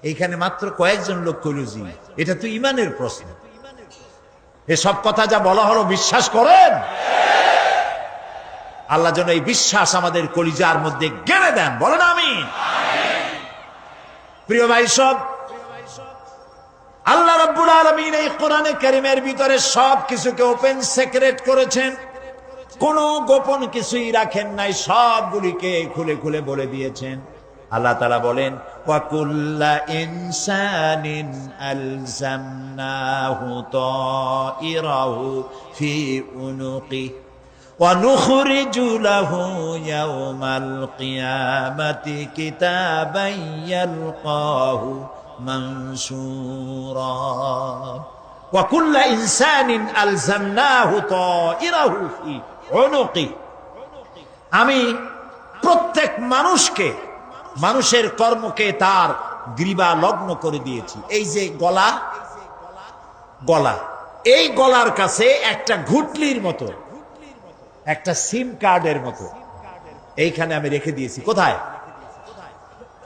Speaker 2: এইখানে মাত্র কয়েকজন লোক কইল জি, এটা তো ঈমানের প্রশ্ন। এসব কথা যা বলা হলো বিশ্বাস করেন? আল্লাহ যেন এই বিশ্বাস আমাদের কলিজার মধ্যে গেড়ে দেন, বলেন আমিন। প্রিয় ভাই সব, আল্লাহ রাব্বুল আলামিন এই কোরআনে কারীমের ভিতরে সব কিছুকে ওপেন সিক্রেট করেছেন, কোনো গোপন কিছুই রাখেন নাই, সবগুলিকে খুলে খুলে বলে দিয়েছেন। আল্লাহ তাআলা বলেন ওয়া কুল্লা ইনসানিন আলজামনাহু তাইরাহু ফি উনুকি ওয়া নুখরিজু লাহু ইয়াওমাল কিয়ামাতি কিতাবান ইয়ালকাহু মানসুরা। ওয়া কুল্লা ইনসানিন আলজামনাহু তাইরাহু ফি উনুকি। আমি প্রত্যেক মানুষকে, মানুষের কর্মকে তার গ্রীবা লগ্ন করে দিয়েছি। এই যে গলা, গলা, এই গলার কাছে একটা ঘুটলির মতো, একটা সিম কার্ডের মতো এইখানে আমি রেখে দিয়েছি। কোথায়?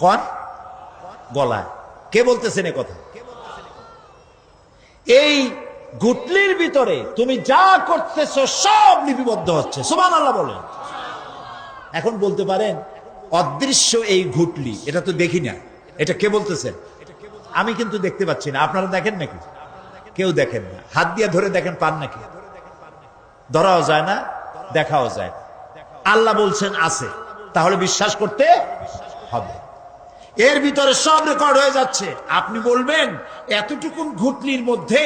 Speaker 2: কোন গলায়? কে বলতেছেন এ কথা? এই ঘুটলির ভিতরে তুমি যা করতেছো সব লিপিবদ্ধ হচ্ছে। সুবহানাল্লাহ বলেন। এখন বলতে পারেন অদৃশ্য এই ঘুটলি, এটা তো দেখি না, এটা কে বলতেছেন? আমি কিন্তু দেখতে পাচ্ছি না। আপনারা দেখেন নাকি? কেউ দেখেন না। হাত দিয়ে ধরে দেখেন, পান নাকি? ধরাও যায় না, দেখাও যায় না। আল্লাহ বলছেন আছে, তাহলে বিশ্বাস করতে হবে। এর ভিতরে সব রেকর্ড হয়ে যাচ্ছে। আপনি বলবেন এতটুকুন ঘুটলির মধ্যে,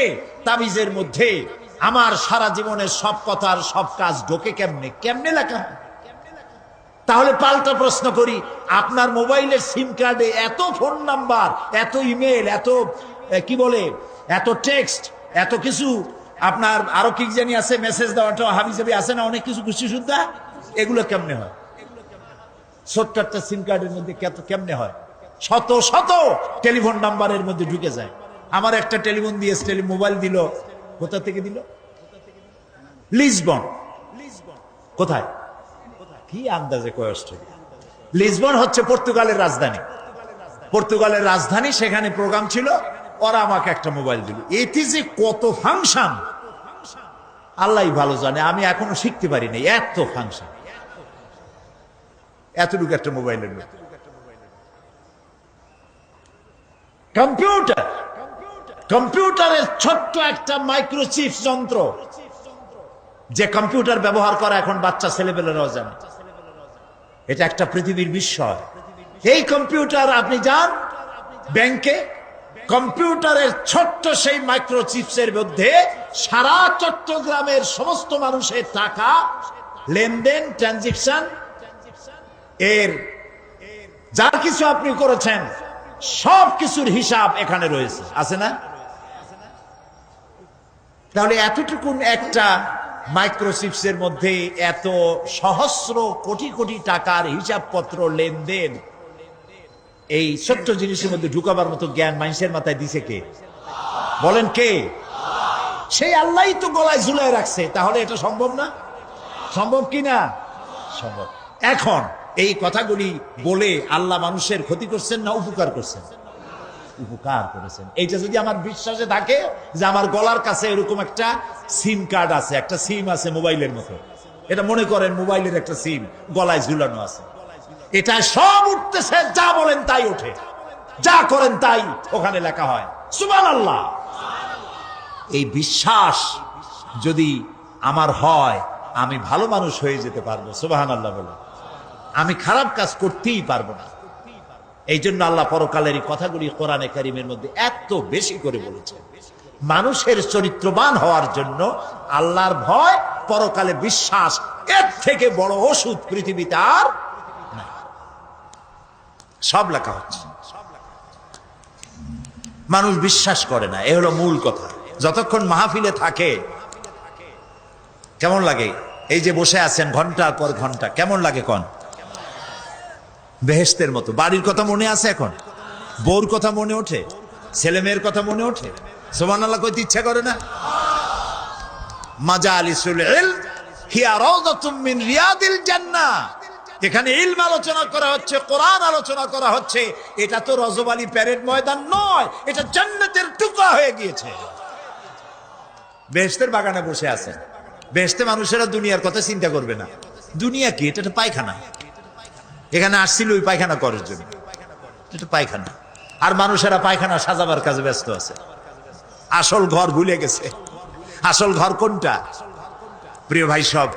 Speaker 2: তাবিজের মধ্যে আমার সারা জীবনের সব কথার সব কাজ ঢোকে কেমনে? কেমনে লেখা? তাহলে পাল্টা প্রশ্ন করি, আপনার মোবাইলের সিম কার্ডে এত ফোন নাম্বার, এত ইমেল, এত কি বলে, এত টেক্সট, এত কিছু, আপনার আরো কি জানি আছে, মেসেজ দেওয়াটা হাবিজাবি আছে না, অনেক কিছু খুশি সুদ্ধা, এগুলো কেমনে হয়? ছোট্ট একটা সিম কার্ডের মধ্যে কেমনে হয়? শত শত টেলিফোন নাম্বারের মধ্যে ঢুকে যায়। আমার একটা টেলিফোন দিয়ে মোবাইল দিল, কোথা থেকে দিল? লিসবন। কোথায়? কি আন্দাজে কয় অস্ট্রেলিয়া? লিসবন হচ্ছে পর্তুগালের রাজধানী। পর্তুগালের রাজধানী, সেখানে প্রোগ্রাম ছিল, ওরা আমাকে একটা মোবাইল দিল। এটি যে কত ফাংশন আল্লাহ ভালো জানে, আমি এখনো শিখতে পারি নাই। এত ফাংশন, এতটুকু একটা মোবাইলের মধ্যে। কম্পিউটার, কম্পিউটারের ছোট্ট একটা মাইক্রোচিপ যন্ত্র, যে কম্পিউটার ব্যবহার করা এখন বাচ্চা ছেলেপেলেরাও জানে। এটা একটা পৃথিবীর বিস্ময়। এই কম্পিউটার, আপনি যান ব্যাংকে, কম্পিউটারের ছোট্ট সেই মাইক্রোচিপসের মধ্যে সারা চট্টগ্রামের সমস্ত মানুষের টাকা লেনদেন, ট্রানজেকশন, এর যা কিছু আপনি করেছেন সব কিছুর হিসাব এখানে রয়েছে, আছে না? তাহলে এতটুকুন একটা মাইক্রোচিপসের মধ্যে এত সহস্র কোটি কোটি টাকার হিসাবপত্র, লেনদেন, এই ছোট্ট জিনিসের মধ্যে ঢুকাবার মতো জ্ঞান মানুষের মাথায় দিছে কে? বলেন কে? সেই আল্লাহই তো গলায় ঝুলাই রাখছে। তাহলে এটা সম্ভব না? সম্ভব কি না? সম্ভব। এখন এই কথাগুলি বলে আল্লাহ মানুষের ক্ষতি করছেন না উপকার করছেন? উপকার করেছেন। এইটা যদি আমার বিশ্বাসে থাকে যে আমার গলার কাছে এরকম একটা সিম কার্ড আছে, একটা সিম আছে মোবাইলের মতো, এটা মনে করেন মোবাইলের একটা সিম গলায় ঝুলানো আছে, এটা সব উঠতেছে, যা বলেন তাই ওঠে, যা করেন তাই ওখানে লেখা হয়। সুবহানাল্লাহ। এই বিশ্বাস যদি আমার হয়, আমি ভালো মানুষ হয়ে যেতে পারবো। সুবহানাল্লাহ বলে আমি খারাপ কাজ করতেই পারবো না। এই জন্য আল্লাহ পরকালের এই কথাগুলি কোরআনে কারীমের মধ্যে এত বেশি করে বলেছে। মানুষের চরিত্রবান হওয়ার জন্য আল্লাহর ভয়, পরকালে বিশ্বাস, এর থেকে বড় ওষুধ পৃথিবীতে আর নাই। সব লেখা হচ্ছে, মানুষ বিশ্বাস করে না, এ হলো মূল কথা। যতক্ষণ মাহফিলে থাকে কেমন লাগে? এই যে বসে আছেন ঘন্টার পর ঘন্টা, কেমন লাগে? কোন বেহেশতের মতো। বাড়ির কথা মনে আছে এখন? বউর কথা মনে ওঠে? ছেলে মেয়ের কথা মনে ওঠে? সুবহানাল্লাহ কইতে ইচ্ছা করে না? মাজালিসুল ইলম হিয়া রাউযাতুম মিন রিয়াদিল জান্নাহ। এখানে ইলম আলোচনা করা হচ্ছে, কোরআন আলোচনা করা হচ্ছে। এটা তো রজব আলী প্যারেড ময়দান নয়, এটা জান্নাতের টুকরা হয়ে গিয়েছে। বেহেশতের বাগানে বসে আছেন। বেহেশতে মানুষেরা দুনিয়ার কথা চিন্তা করবে না। দুনিয়া কি? এটা একটা পায়খানা। এখানে আসছিল ওই পায়খানা করার জন্য, এটা পায়খানা। আর মানুষেরা পায়খানা সাজাবার কাজে ব্যস্ত আছে, আসল ঘর ভুলে গেছে। আসল ঘর কোনটা? প্রিয় ভাই, সব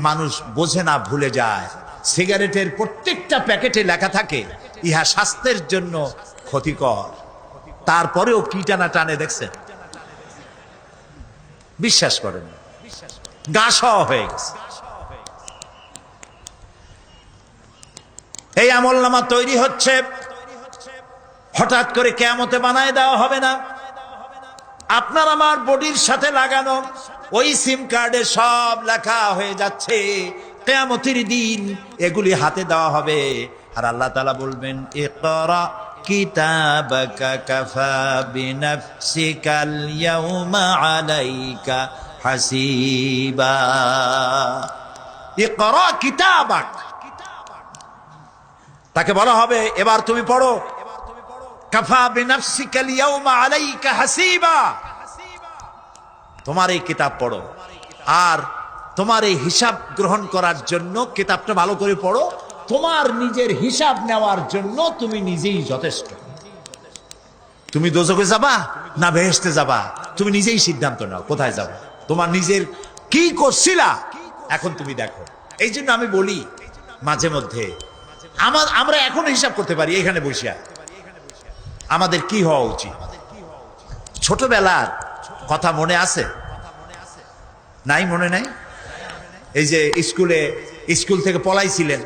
Speaker 2: মানুষ বোঝে না, ভুলে যায়। সিগারেটের প্রত্যেকটা প্যাকেটে লেখা থাকে ইহা স্বাস্থ্যের জন্য ক্ষতিকর, তারপরেও কি টানা টানে দেখছেন? বিশ্বাস করেন না, গা সওয়া হয়ে গেছে। এই আমলনামা তৈরি হচ্ছে, হঠাৎ করে কিয়ামতে বানায় দেওয়া হবে না। আপনার আমার বডির সাথে লাগানো ওই সিম কার্ডে সব লেখা হয়ে যাচ্ছে। কিয়ামতের দিন এগুলি হাতে দেওয়া হবে, আর আল্লাহ তাআলা বলবেন, ইকরা কিতাবাকা কাফা বিনাফসিকাল ইয়াউমা আলাইকা হাসিবা। ইকরা কিতাবাক, তাকে বলা হবে এবার তুমি পড়ো। কাফা বিনাফসিকাল ইয়াউমা আলাইকা হাসিবা, তোমার এই কিতাব পড়ো, আর তোমার এই হিসাব গ্রহণ করার জন্য কিতাবটা ভালো করে পড়ো। তোমার নিজের হিসাব নেওয়ার জন্য তুমি নিজেই যথেষ্ট। তুমি দোজখে যাবা না বেহেশতে যাবা, তুমি নিজেই সিদ্ধান্ত নাও কোথায় যাবে। তোমার নিজের কি করছিলা এখন তুমি দেখো। এই জন্য আমি বলি মাঝে মধ্যে আমরা এখন হিসাব করতে পারি এখানে বসিয়া। আমাদের কি হওয়া উচিত? ছোটবেলার কথা মনে আছে? নাই? মনে নাই? এই যে স্কুল থেকে পলাইছিলেন,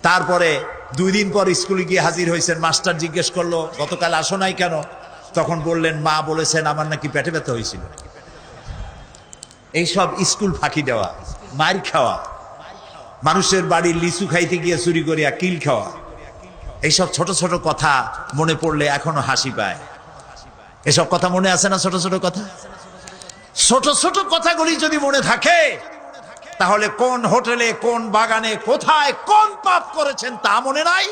Speaker 2: তারপরে 2 দিন পর স্কুলে গিয়ে হাজির হয়েছেন। মাস্টার জিজ্ঞেস করলো গতকাল আসো নাই কেন? তখন বললেন মা বলেছেন আমার নাকি পেটে ব্যথা হয়েছিল। এইসব স্কুল ফাঁকি দেওয়া, মার খাওয়া, মানুষের বাড়ির লিচু খাইতে গিয়ে চুরি করিয়া কিল খাওয়া, এইসব ছোট ছোট কথা মনে পড়লে এখনো হাসি পায়। এসব কথা মনে আছে না? ছোট ছোট কথা, ছোট ছোট কথাগুলি যদি মনে থাকে, তাহলে কোন হোটেলে, কোন বাগানে, কোথায় কোন পাপ করেছেন তা মনে নাই।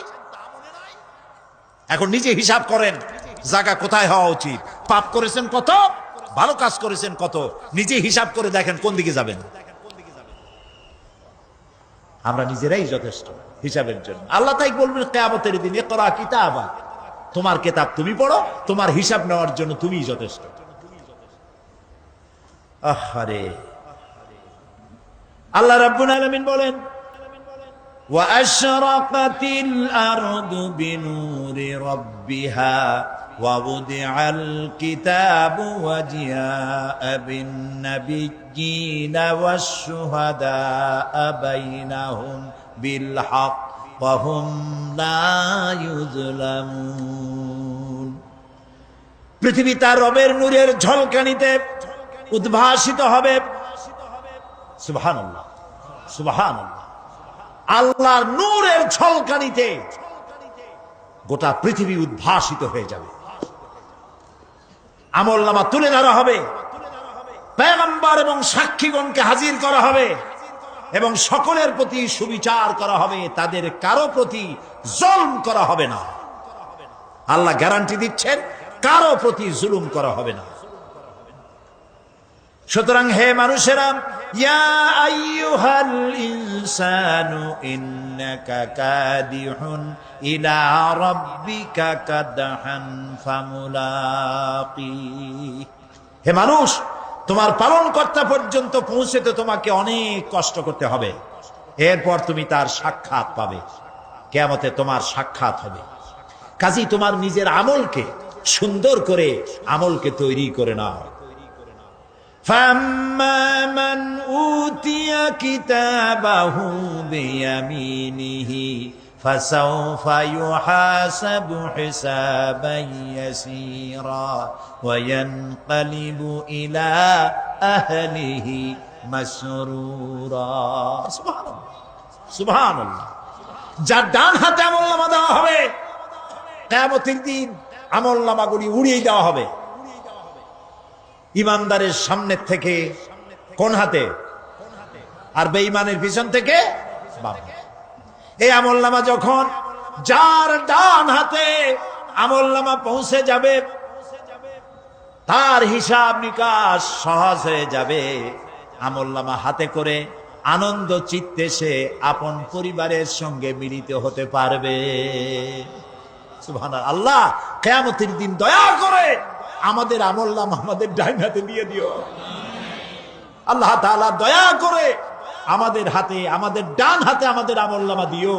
Speaker 2: এখন নিজে হিসাব করেন জায়গা কোথায় হওয়া উচিত। পাপ করেছেন কত, ভালো কাজ করেছেন কত, নিজে হিসাব করে দেখেন কোন দিকে যাবেন। আমরা নিজেরাই যথেষ্ট হিসাবের জন্য। আল্লাহ তাই বলবেন কিয়ামতের দিন, ইকরা কিতাবা, তোমার কিতাব তুমি পড়ো, তোমার হিসাব নেওয়ার জন্য তুমিই যথেষ্ট। আহারে, আল্লাহ রাব্বুল আলামিন বলেন, ওয়া আশরাকাতিল আরদু বিনুরি রাব্বিহা ওয়া wudi'al কিতাবু ওয়া জিআ'a বিন নাবিয়্যিনা ওয়াশ শুহাদা'a বাইনাহুম বিল হক ওয়া হুম লা ইউযলামুন। পৃথিবী তার রবের নূরের ঝলকানিতে উদ্ভাসিত হবে। সুবহানাল্লাহ, সুবহানাল্লাহ। আল্লাহর নূরের ঝলকানিতে গোটা পৃথিবী উদ্ভাসিত হয়ে যাবে। আমলনামা তুলে ধরা হবে, পয়গম্বর এবং সাক্ষীগণকে হাজির করা হবে, এবং সকলের প্রতি সুবিচার করা হবে, তাদের কারো প্রতি জুলুম করা হবে না। আল্লাহ গ্যারান্টি দিচ্ছেন কারো প্রতি জুলুম করা হবে না। সুতরাং হে মানুষেরা, ইয়া আইয়ুহাল ইনসানু ইন্নাকা কাদিহুন ইলা রাব্বিকা কাদহান ফামুলাকি। হে মানুষ, তোমার পালনকর্তা পর্যন্ত পৌঁছতে তোমাকে অনেক কষ্ট করতে হবে, এরপর তুমি তার সাক্ষাৎ পাবে, কিয়ামতে তোমার সাক্ষাৎ হবে। কাজী তোমার নিজের আমলকে সুন্দর করে আমলকে তৈরি করে নাও। ফাম্মা মান উতিয়া কিতাবাহু বিয়ামিনিহি ফাসাউফা ইউহাসাবু হিসাবান ইয়াসীরা ওয়া ইয়ানকালিবু ইলা আহলিহি মাসরুরা। সুবহানাল্লাহ, সুবহানাল্লাহ। যার ডান হাতে আমলনামা দেওয়া হবে, কিয়ামতের দিন আমলনামাগুলি উড়িয়ে দেওয়া হবে। ইমানদারের সামনের থেকে কোন হাতে, আর বেঈমানের পিছন থেকে বাম। এই আমলনামা যখন যার ডান হাতে আমলনামা পৌঁছে যাবে, তার হিসাব নিকাশ সহজ হয়ে যাবে। আমলনামা হাতে করে আনন্দ চিত্তে সে আপন পরিবারের সঙ্গে মিলিত হতে পারবে। সুবহানাল্লাহ। আল্লাহ কিয়ামতের দিন দয়া করে আমাদের আমলনামা আমাদের ডান হাতে দিয়ে দিও। আল্লাহ তাআলা দয়া করে আমাদের হাতে, আমাদের ডান হাতে আমাদের আমলনামা দিও।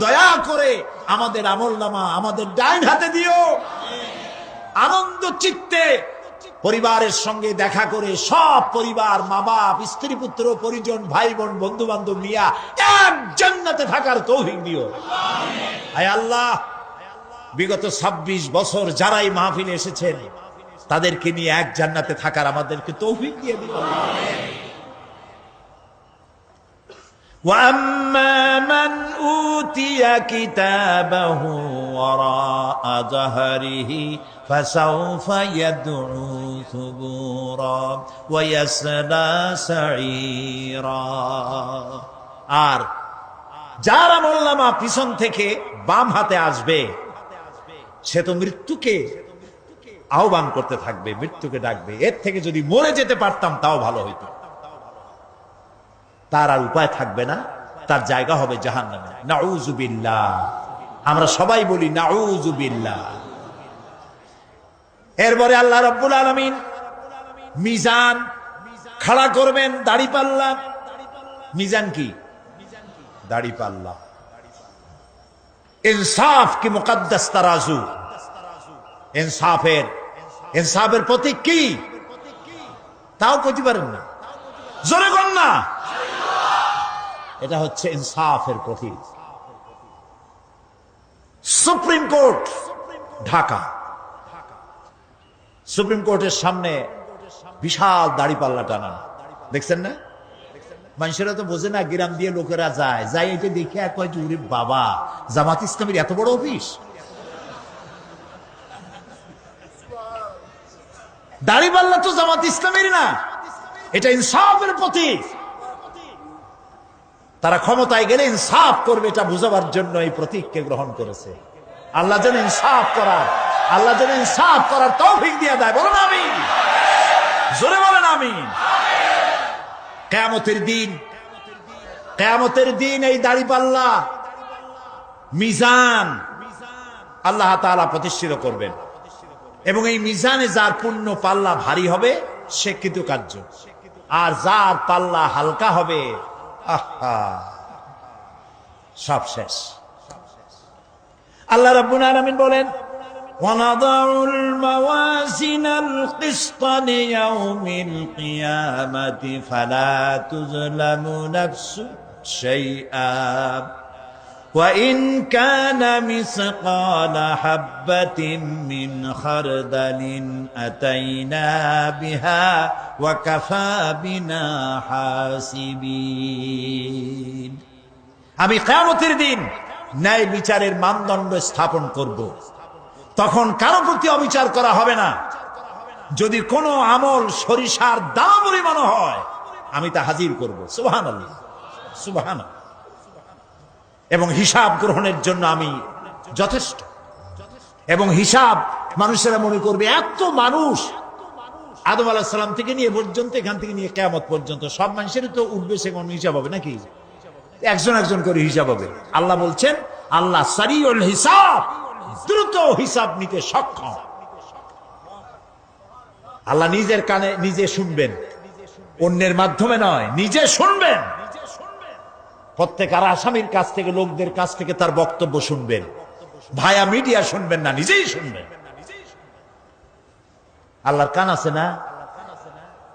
Speaker 2: দয়া করে আমাদের আমলনামা আমাদের ডান হাতে দিও। আনন্দ চিত্তে পরিবারের সঙ্গে দেখা করে সব পরিবার, মা বাপ, স্ত্রী পুত্র পরিজন, ভাই বোন, বন্ধু বান্ধব নিয়া এক জান্নাতে থাকার তৌফিক দিও। আয় আল্লাহ, বিগত 26 বছর যারাই মাহফিলে এসেছেন তাদেরকে নিয়ে এক জান্নাতে থাকার আমাদেরকে তৌফিক দিয়ে দিও। وَأَمَّا مَنْ أُوتِيَ كِتَابَهُ وَرَاءَ ظَهْرِهِ فَسَوْفَ يَدْعُو ثُبُورًا وَيَصْلَى سَعِيرًا। আর যার আমলনামা পিছন থেকে বাম হাতে আসবে, সে তো মৃত্যুকে আহ্বান করতে থাকবে, মৃত্যুকে ডাকবে। এর থেকে যদি মরে যেতে পারতাম তাও ভালো হইতো। তার আর উপায় থাকবে না, তার জায়গা হবে জাহান্নামে। নাউযুবিল্লাহ। আমরা সবাই বলি নাউযুবিল্লাহ। এরপরে আল্লাহ রাব্বুল আলামিন মিজান খাড়া করবেন, দাড়িপাল্লা। মিজান কি? দাড়িপাল্লা। ইনসাফ কি মুকদ্দাস তারাজু। ইনসাফের প্রতীক কি? তাও কইতে পারেন না, জোরে কোন না। এটা হচ্ছে ইনসাফের প্রতীক। সুপ্রিম কোর্ট ঢাকা, সুপ্রিম কোর্টের সামনে বিশাল দাড়িপাল্লা টানা, দেখছেন না? মানুষেরা তো বোঝে না, গ্রাম দিয়ে লোকেরা যায়, যাই এটা দেখে এক কয় যে বাবা, জামাত ইসলামের এত বড় অফিস। দাড়িপাল্লা তো জামাত ইসলামের না, এটা ইনসাফের প্রতীক। তারা ক্ষমতায় গেলে ইনসাফ করবে, এটা বুঝাবার জন্য এই প্রতীককে গ্রহণ করেছে। আল্লাহ যেন ইনসাফ করার তৌফিক দিয়ে দেয়। বলেন আমিন, জোরে বলেন আমিন। কিয়ামতের দিন এই দাড়িপাল্লা মিজান আল্লাহ তাআলা প্রতিষ্ঠিত করবেন, এবং এই মিজানে যার পুণ্য পাল্লা ভারী হবে সে কৃতকার্য, আর যার পাল্লা হালকা হবে আহা সব শেষ। আল্লাহ রাব্বুল আলামিন বলেন, وَنَضَعُ الْمَوَازِينَ الْقِسْطَ لِيَوْمِ الْقِيَامَةِ فَلَا تُظْلَمُ نَفْسٌ شَيْئًا وَإِنْ كَانَ مِثْقَالَ حَبَّةٍ مِّنْ خَرْدَلٍ أَتَيْنَا بِهَا وَكَفَى بِنَا حَاسِبِينَ। আমি কিয়ামতের দিন ন্যায় বিচারের মানদণ্ড স্থাপন করব। তখন কারো প্রতি অবিচার করা হবে না। যদি কোনো আমল সরিষার দানা পরিমাণ হয়, আমি তা হাজির করব। সুবহানাল্লাহ, সুবহানাল্লাহ। এবং হিসাব গ্রহণের জন্য আমি যথেষ্ট। এবং হিসাব মানুষেরা মনে করবে, এত মানুষ আদম আলাইহিস সালাম থেকে নিয়ে পর্যন্ত, এখান থেকে নিয়ে কিয়ামত পর্যন্ত সব মানুষেরই তো উঠবে সেখানে হিসাব হবে নাকি? একজন একজন করে হিসাব হবে। আল্লাহ বলছেন আল্লাহ সারিউল হিসাব, দ্রুত হিসাব নিতে সক্ষম। আল্লাহ নিজের কানে নিজে শুনবেন, অন্যের মাধ্যমে নয়, নিজে শুনবেন। প্রত্যেক আর আসামির কাছ থেকে, লোকদের কাছ থেকে তার বক্তব্য শুনবেন, ভায়া মিডিয়া শুনবেন না, নিজেই শুনবেন। আল্লাহর কান আছে না,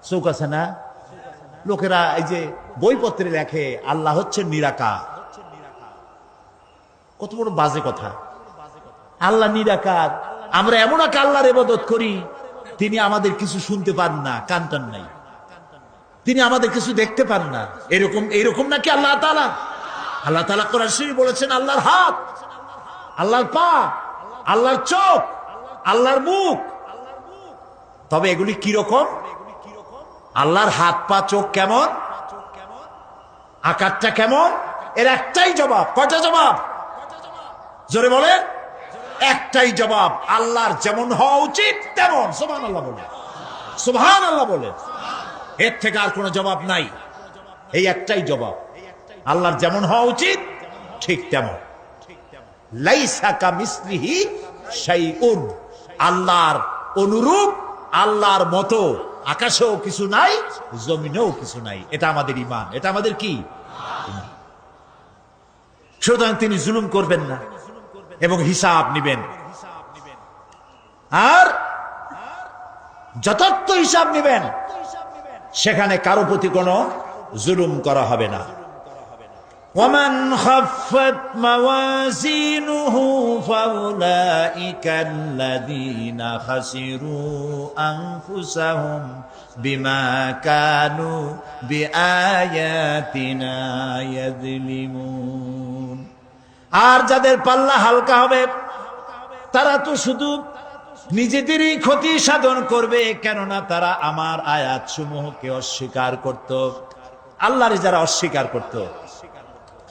Speaker 2: চোখ আছে না? লোকেরা এই যে বইপত্রে লেখে আল্লাহ হচ্ছে নিরাকার, কত বড় বাজে কথা। আল্লাহ নিরাকার, আমরা এমন এক আল্লাহর ইবাদত করি, তিনি আমাদের কিছু শুনতে পান না, কান টান নাই, তিনি আমাদের কিছু দেখতে পান না। এরকম নাকি আল্লাহ তাআলা? আল্লাহ তাআলা কোরআন শরীফে বলেছেন আল্লাহর হাত, আল্লাহর পা, আল্লাহর চোখ, আল্লাহর মুখ। তবে এগুলি কি রকম? আল্লাহর হাত, পা, চোখ কেমন, আকারটা কেমন? এর একটাই জবাব। কয়টা জবাব? জোরে বলেন। একটাই জবাব, আল্লাহর যেমন হওয়া উচিত তেমন। সুবহানাল্লাহ বলেন, সুবহানাল্লাহ বলেন। এর থেকে আর কোনো জবাব নাই, এই একটাই জবাব, আল্লাহর যেমন হওয়া উচিত ঠিক তেমন। লাইসা কামিসলিহি শাইউন, আল্লাহর অনুরূপ, আল্লাহর মতো আকাশেও কিছু নাই, জমিনেও কিছু নাই। এটা আমাদের ঈমান, এটা আমাদের কি? সুতরাং তিনি জুলুম করবেন না এবং হিসাব নিবেন, আর যথার্থ হিসাব নিবেন। সেখানে কারো প্রতি কোনো জুলুম করা হবে না। ومن خفت موازينه فأولئك الذين خسروا أنفسهم بما كانوا بآياتنا يظلمون। আর যাদের পাল্লা হালকা হবে তারা তো শুধু নিজেদেরই ক্ষতি সাধন করবে, কেননা তারা আমার আয়াত সমূহকে অস্বীকার করত। আল্লাহরে যারা অস্বীকার করত,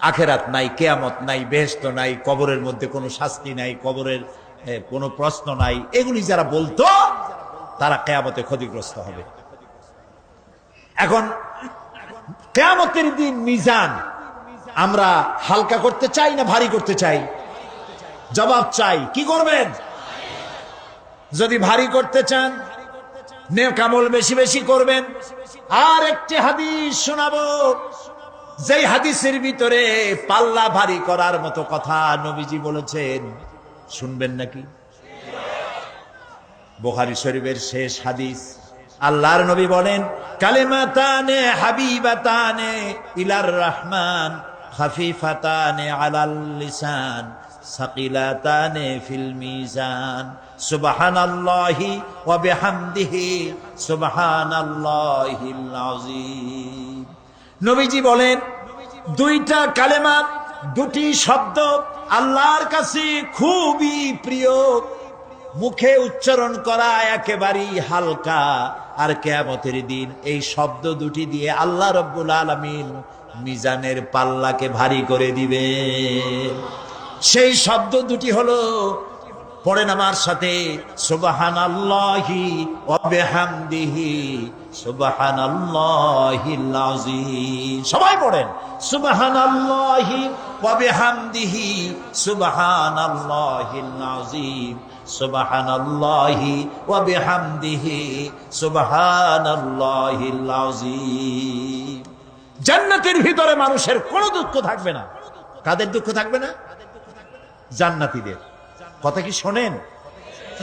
Speaker 2: আখেরাত নাই, কিয়ামত নাই, বেহেশত নাই, কবরের মধ্যে কোনো শাস্তি নাই, কবরের কোনো প্রশ্ন নাই, এগুলি যারা বলতো তারা কিয়ামতে ক্ষতিগ্রস্ত হবে। এখন কিয়ামতের দিন মিজান আমরা হালকা করতে চাই না ভারী করতে চাই? জবাব চাই। কি করবেন? যদি ভারী করতে চান, নেক আমল বেশি বেশি করবেন। আর একটি হাদিস শোনাবো, যেই হাদিসের ভিতরে পাল্লা ভারী করার মতো কথা নবীজি বলেছেন। শুনবেন নাকি? বুখারী শরীফের শেষ হাদিস। আল্লাহর নবী বলেন, কালিমাতানে হাবিবাতানে ইলার রহমান খাফিফাতানে আলাল লিসান সাকিলাতানে ফিল মিজান সুবহানাল্লাহি ওয়া বিহামদিহি সুবহানাল্লাহিল আযীম। নবীজি বলেন, দুইটা কালেমা, দুটি শব্দ আল্লাহর কাছে খুবই প্রিয়, মুখে উচ্চারণ করা একেবারেই হালকা। আর কিয়ামতের দিন এই শব্দ দুটি দিয়ে আল্লাহ রাব্বুল আলামিন মিজানের পাল্লাকে ভারী করে দিবে। সেই শব্দ দুটি হলো, পড়েন আমার সাথে, সুবহানাল্লাহি ওয়া বিহামদিহি সুবহানাল্লাহিল আযীম। সবাই পড়েন, সুবহানাল্লাহি ওয়া বিহামদিহি সুবহানাল্লাহিল আযীম সুবহানাল্লাহি ওয়া বিহামদিহি সুবহানাল্লাহিল আযীম। জান্নাতের ভিতরে মানুষের কোনো দুঃখ থাকবে না। কাদের দুঃখ থাকবে না? জান্নাতীদের। কথা কি শোনেন?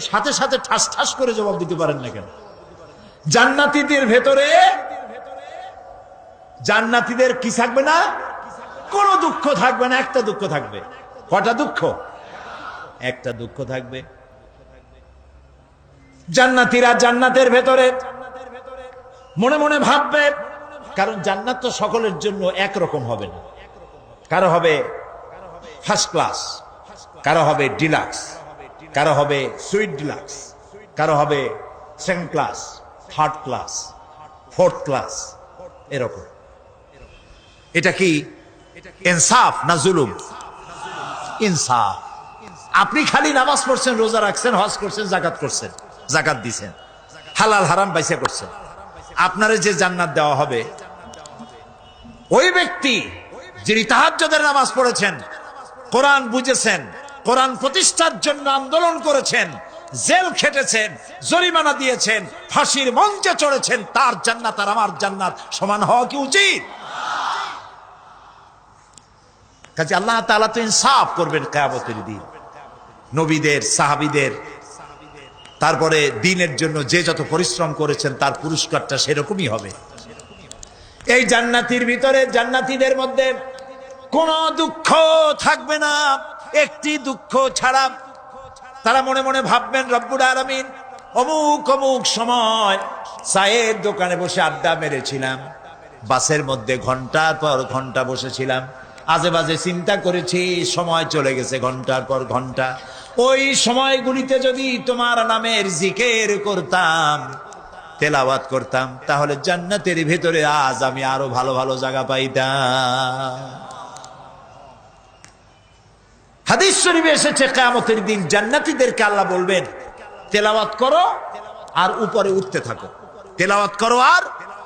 Speaker 2: সাথে সাথে ঠাস ঠাস করে জবাব দিতে পারেন না কেন? জান্নাতীদের ভেতরে, জান্নাতীদের কি থাকবে না? কোনো দুঃখ থাকবে না। একটা দুঃখ থাকবে। কটা দুঃখ? একটা দুঃখ থাকবে। জান্নাতীরা জান্নাতের ভেতরে মনে মনে ভাববে, কারণ জান্নাত তো সকলের জন্য একরকম হবে না। কারো হবে ফার্স্ট ক্লাস, কারো হবে ডিলাক্স, কারো হবে সুইট ডিলাক্স, কারো হবে second class, third class, fourth class, এরকম। এটা কি ইনসাফ না জুলুম? ইনসাফ। আপনি খালি নামাজ পড়ছেন, রোজা রাখছেন, হজ করছেন, জাকাত করছেন, জাকাত দিছেন, হালাল হারাম বাইসা করছেন, আপনারে যে জান্নাত দেওয়া হবে ওই ব্যক্তি যিনি তাহাজ্জুদের নামাজ পড়েছেন, কোরআন বুঝেছেন, কোরআন প্রতিষ্ঠার জন্য আন্দোলন করেছেন, জেল খেটেছেন, জরিমানা দিয়েছেন, ফাঁসির মঞ্চে চড়েছেন, তার জান্নাত আর আমার জান্নাত সমান হওয়া কি উচিত? কাজে আল্লাহ তাআলা তো ইনসাফ করবেন কিয়ামতের দিন। নবীদের, সাহাবীদের, তারপরে দ্বীনের জন্য যে যত পরিশ্রম করেছেন তার পুরস্কারটা সেরকমই হবে। এই জান্নাতের ভিতরে, জান্নাতীদের মধ্যে কোনো দুঃখ থাকবে না, একটি দুঃখ ছাড়া। তারা মনে মনে ভাববেন, রব্বুল আলামিন অমুক অমুক সময় চায়ের দোকানে বসে আড্ডা মেরেছিলাম, বাসের মধ্যে ঘন্টার পর ঘন্টা বসেছিলাম, আজে বাজে চিন্তা করেছি, সময় চলে গেছে ঘন্টার পর ঘন্টা। ওই সময়গুলিতে যদি তোমার নামের জিকির করতাম, তেলাওয়াত করতাম, তাহলে জান্নাতের ভেতরে আজ আমি আরো ভালো ভালো জায়গা পাইতাম। হাদিস শরীফে এসেছে কিয়ামতের দিন জান্নাতীদেরকে আল্লাহ বলবেন, তেলাওয়াত করো আর উপরে উঠতে থাকো, তেলাওয়াত করো আর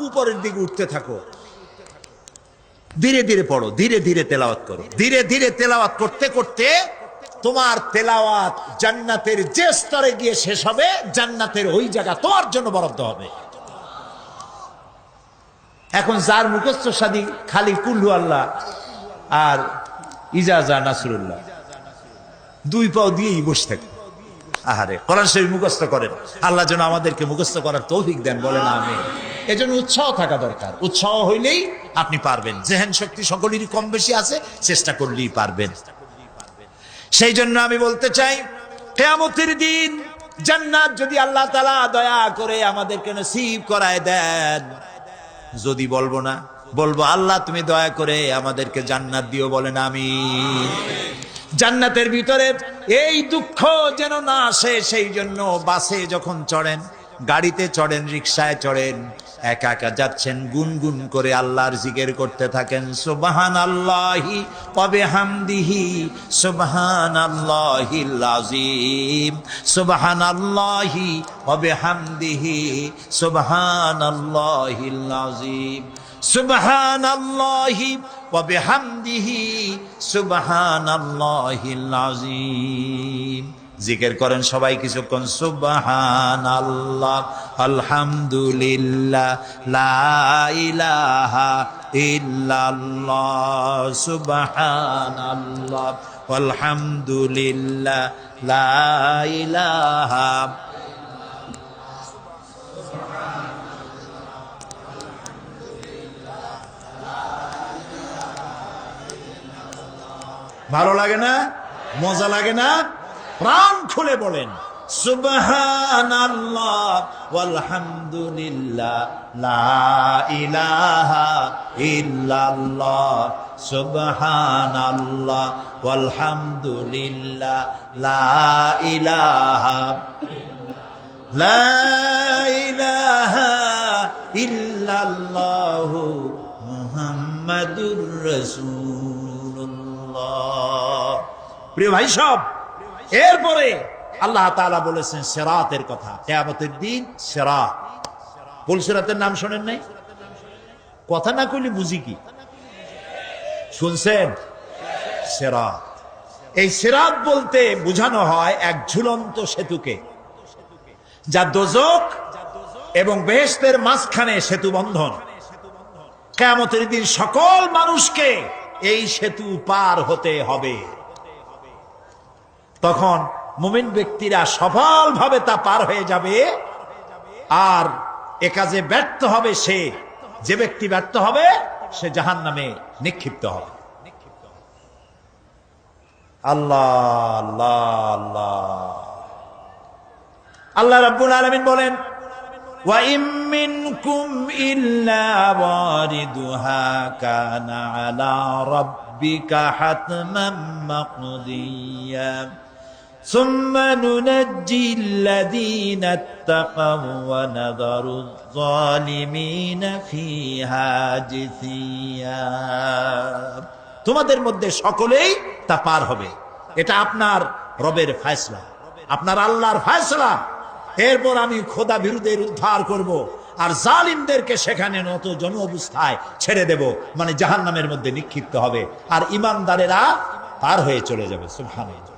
Speaker 2: উপরের দিকে উঠতে থাকো, ধীরে ধীরে পড়ো, ধীরে ধীরে তেলাওয়াত করো। ধীরে ধীরে তেলাওয়াত করতে করতে তোমার তেলাওয়াত জান্নাতের যে স্তরে গিয়ে শেষ হবে, জান্নাতের ওই জায়গা তোমার জন্য বরাদ্দ হবে। এখন যার মুখস্থ সাদি খালি কুল্লু আল্লাহ আর ইজাজা নাসরুল্লাহ, দুই পাও দিয়েই বসে থাকে, আহারে কোরআন শরীফ মুখস্থ করেন, আল্লাহ যেন আমাদেরকে মুখস্থ করার তৌফিক দেন, বলেন আমিন। এজন্য উৎসাহ থাকা দরকার, উৎসাহ হইলেই আপনি পারবেন। জেহেন শক্তি সকলেরই কম বেশি আছে, চেষ্টা করলেই পারবেন। সেই জন্য আমি বলতে চাই, কিয়ামতের দিন জান্নাত যদি আল্লাহ তাআলা দয়া করে আমাদেরকে নসিব করায় দেন, যদি বলবো না, বলবো আল্লাহ তুমি দয়া করে আমাদেরকে জান্নাত দিও, বলেন আমিন। জান্নাতের ভিতরে এই দুঃখ যেন না আসে, সেই জন্য বাসে যখন চড়েন, গাড়িতে চড়েন, রিকশায় চড়েন, একা একা যাচ্ছেন, গুনগুন করে আল্লাহর জিকির করতে থাকেন, সুবহানাল্লাহি ওয়া বিহামদিহি সুবহানাল্লাহিল আযীম, সুবহানাল্লাহি ওয়া বিহামদিহি সুবহানাল্লাহিল আযীম, সুবহানাল্লাহি ওয়া বিহামদিহি সুবহানাল্লাহিল আযীম। জিকির করেন সবাই কিছুক্ষণ, সুবহানাল্লাহ, আলহামদুলিল্লাহ, লা ইলাহা ইল্লাল্লাহ, সুবহানাল্লাহ, আলহামদুলিল্লাহ, লা ইলাহা। ভালো লাগে না? মজা লাগে না? প্রাণ খুলে বলেন সুবহানাল্লাহ ওয়ালহামদুলিল্লাহ, লা ইলাহা ইল্লাল্লাহ, সুবহানাল্লাহ ওয়ালহামদুলিল্লাহ, লা ইলাহা, লা ইলাহা ইল্লাল্লাহু মুহাম্মাদুর রাসূলুল্লাহ। প্রিয় ভাই সব, এরপরে আল্লাহ তাআলা বলেছেন সিরাতের কথা, কিয়ামতের দিন সিরাত। পুলসিরাতের নাম শোনেন নাই? কথা না কইলে বুঝি কি? শুনছেন? সিরাত। এই সিরাত বলতে বোঝানো হয় এক ঝুলন্ত সেতুকে, যা দোজখ এবং বেহেশতের মাঝখানে সেতু বন্ধন। কিয়ামতের দিন সকল মানুষকে এই সেতু পার হতে হবে। তখন মুমিন ব্যক্তিরা সফলভাবে তা পার হয়ে যাবে, আর এ কাজে ব্যর্থ হবে সে, যে ব্যক্তি ব্যর্থ হবে সে জাহান্নামে নিক্ষিপ্ত হবে। আল্লাহ আল্লাহ আল্লাহ। আল্লাহ রাব্বুল আলামিন বলেন, ওয়া ইম মিনকুম ইল্লা ওয়ারিদুহা কানা আলা রাব্বিকা হাতমান মাকদিয়া সুম্মা নুনাজ্জিল্লাযীনা ইত্তাকাও ওয়া নাযারুয-যালিমিনা ফীহা জিসিয়া। তোমাদের মধ্যে সকলেই তা পার হবে, এটা আপনার রবের ফয়সালা, আপনার আল্লাহর ফয়সালা। এরপর আমি খোদা বিরুদ্ধের উদ্ধার করব, আর জালিমদেরকে সেখানে নত জন অবস্থায় ছেড়ে দেব, মানে জাহান্নামের মধ্যে নিক্ষিপ্ত হবে, আর ইমানদারেরা পার হয়ে চলে যাবে। সুবহানাল্লাহ।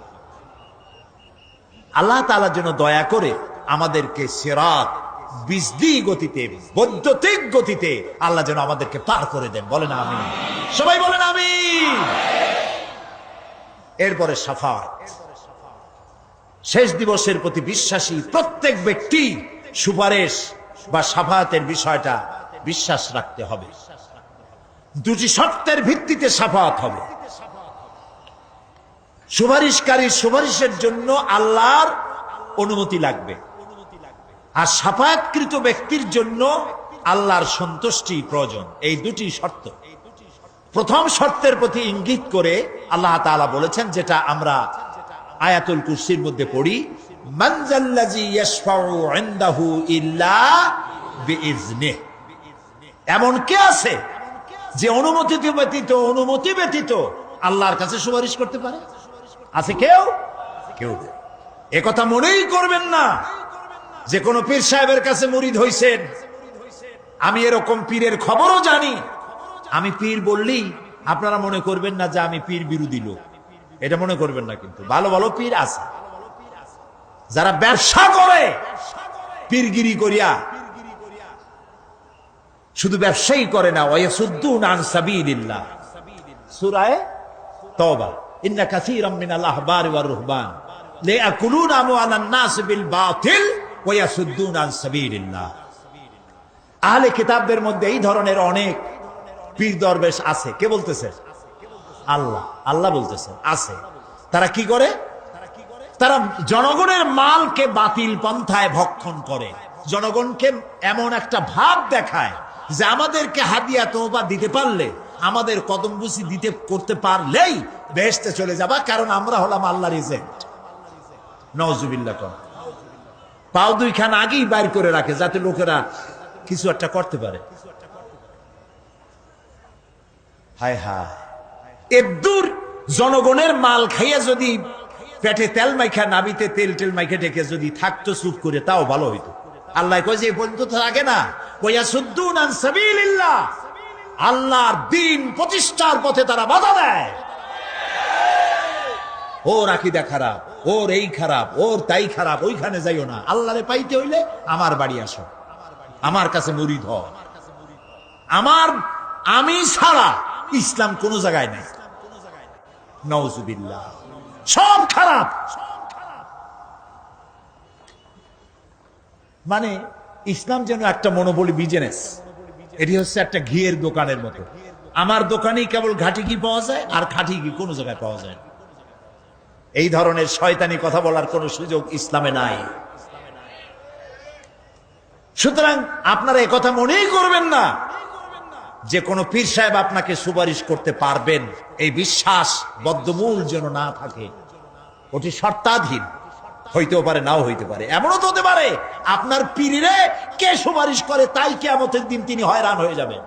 Speaker 2: আল্লাহ তাআলার জন্য দয়া করে আমাদেরকে সিরাত বিজলি গতিতে, বৈদ্যুতিক গতিতে আল্লাহ যেন আমাদেরকে পার করে দেন। বলেন আমিন, সবাই বলেন আমিন। এরপরে শাফাত, শেষ দিবসের প্রতি বিশ্বাসী প্রত্যেক ব্যক্তি সুপারিশ বা শাফাতের বিষয়টা বিশ্বাস রাখতে হবে। দুটি শর্তের ভিত্তিতে শাফাত হবে। সুপারিশকারীর সুপারিশের জন্য আল্লাহর অনুমতি লাগবে, আর শাফায়াতকৃত ব্যক্তির জন্য আল্লাহর সন্তুষ্টি প্রয়োজন। এই দুটি শর্ত। প্রথম শর্তের প্রতি ইঙ্গিত করে আল্লাহ তাআলা বলেছেন, যেটা আমরা আয়াতুল কুরসির মধ্যে পড়ি, মান যাল্লাযী ইয়াশফাউ ইনদাহু ইল্লা বিইজনিহি। এমন কে আছে যে অনুমতি ব্যতীত আল্লাহর কাছে সুপারিশ করতে পারে? আছে কেউ? কেউ। এ কথা মনেই করবেন না যে কোন পীর সাহেবের কাছে মুরিদ হইছেন। আমি এরকম পীরের খবরও জানি। আমি পীর বললেই আপনারা মনে করবেন না যে আমি পীর বিরোধী লোক, এটা মনে করবেন না। কিন্তু ভালো ভালো পীর আছে যারা ব্যবসা করে পীরগিরি করিয়া। শুধু ব্যবসায়ী করে না, ওয়ায়াসুদ্দুনা আন সাবিলিল্লাহ। সূরা তাওবা, ইন্না কাসীরাম মিনাল আহবারি ওয়ার রুহবান লিয়াকুলুনা আমওয়ালান নাস বিল বাতিল ওয়ায়াসুদ্দুনা আন সাবিলিল্লাহ। আহলে কিতাবদের মধ্যে এই ধরনের অনেক পীর দরবেশ আছে। কে বলতেছে? আল্লাহ। আল্লাহ বলতেছে আছে। তারা কি করে? তারা জনগণের মালকে বাতিল পন্থায় ভক্ষণ করে, জনগণকে এমন একটা ভাব দেখায় যে আমাদেরকে হাদিয়া তোবা দিতে পারলে, আমাদের কদমবুসি দিতে করতে পারলেই বেহেশতে চলে যাবা, কারণ আমরা হলাম আল্লাহর এজেন্ট। নাউজুবিল্লাহ। পাও দুইখান আগেই বাইর করে রাখে যাতে লোকেরা কিছু একটা করতে পারে। হায় হায়, এদুর জনগণের মাল খাইয়া যদি পেটে তেল মাইখা, নাবিতে তেল মাইখা টেকে যদি থাকতো চুপ করে, তাও ভালো হইতো। আল্লাহ কয় যে এই পর্যন্ত থাকে না, ওয়ায়াসুদ্দুনা আন সাবিলিল্লাহ। আল্লাহর দ্বীন প্রতিষ্ঠার পথে তারা বাধা দেয়। ওর আকীদা খারাপ, ওর এই খারাপ, ওর তাই খারাপ, ওইখানে যাইও না। আল্লাহরে পাইতে হইলে আমার বাড়ি আসো, আমার কাছে মুরিদ হও। আমি ছাড়া ইসলাম কোন জায়গায় নেই। নাউজুবিল্লাহ। সব খারাপ। মানে ইসলাম যেন একটা মনোবলি বিজনেস। এটি হচ্ছে একটা ঘিয়ের দোকানের মতো। আমার দোকানেই কেবল ঘাটি ঘি পাওয়া যায়, আর খাঁটি ঘি কোনো জায়গায় পাওয়া যায় না। এই ধরনের শয়তানি কথা বলার কোনো সুযোগ ইসলামে নাই। সুতরাং আপনারা একথা মনেই করবেন না যে কোন পীর সাহেব আপনাকে সুপারিশ করতে পারবেন, এই বিশ্বাস বদ্ধমূল যেন না থাকে। ওটি শর্তাধীন, হইতেও পারে নাও হইতে পারে। এমনও তো হতে পারে আপনার পীরে কে সুপারিশ করে তাই কিয়ামতের দিন তিনি হয়রান হয়ে যাবেন।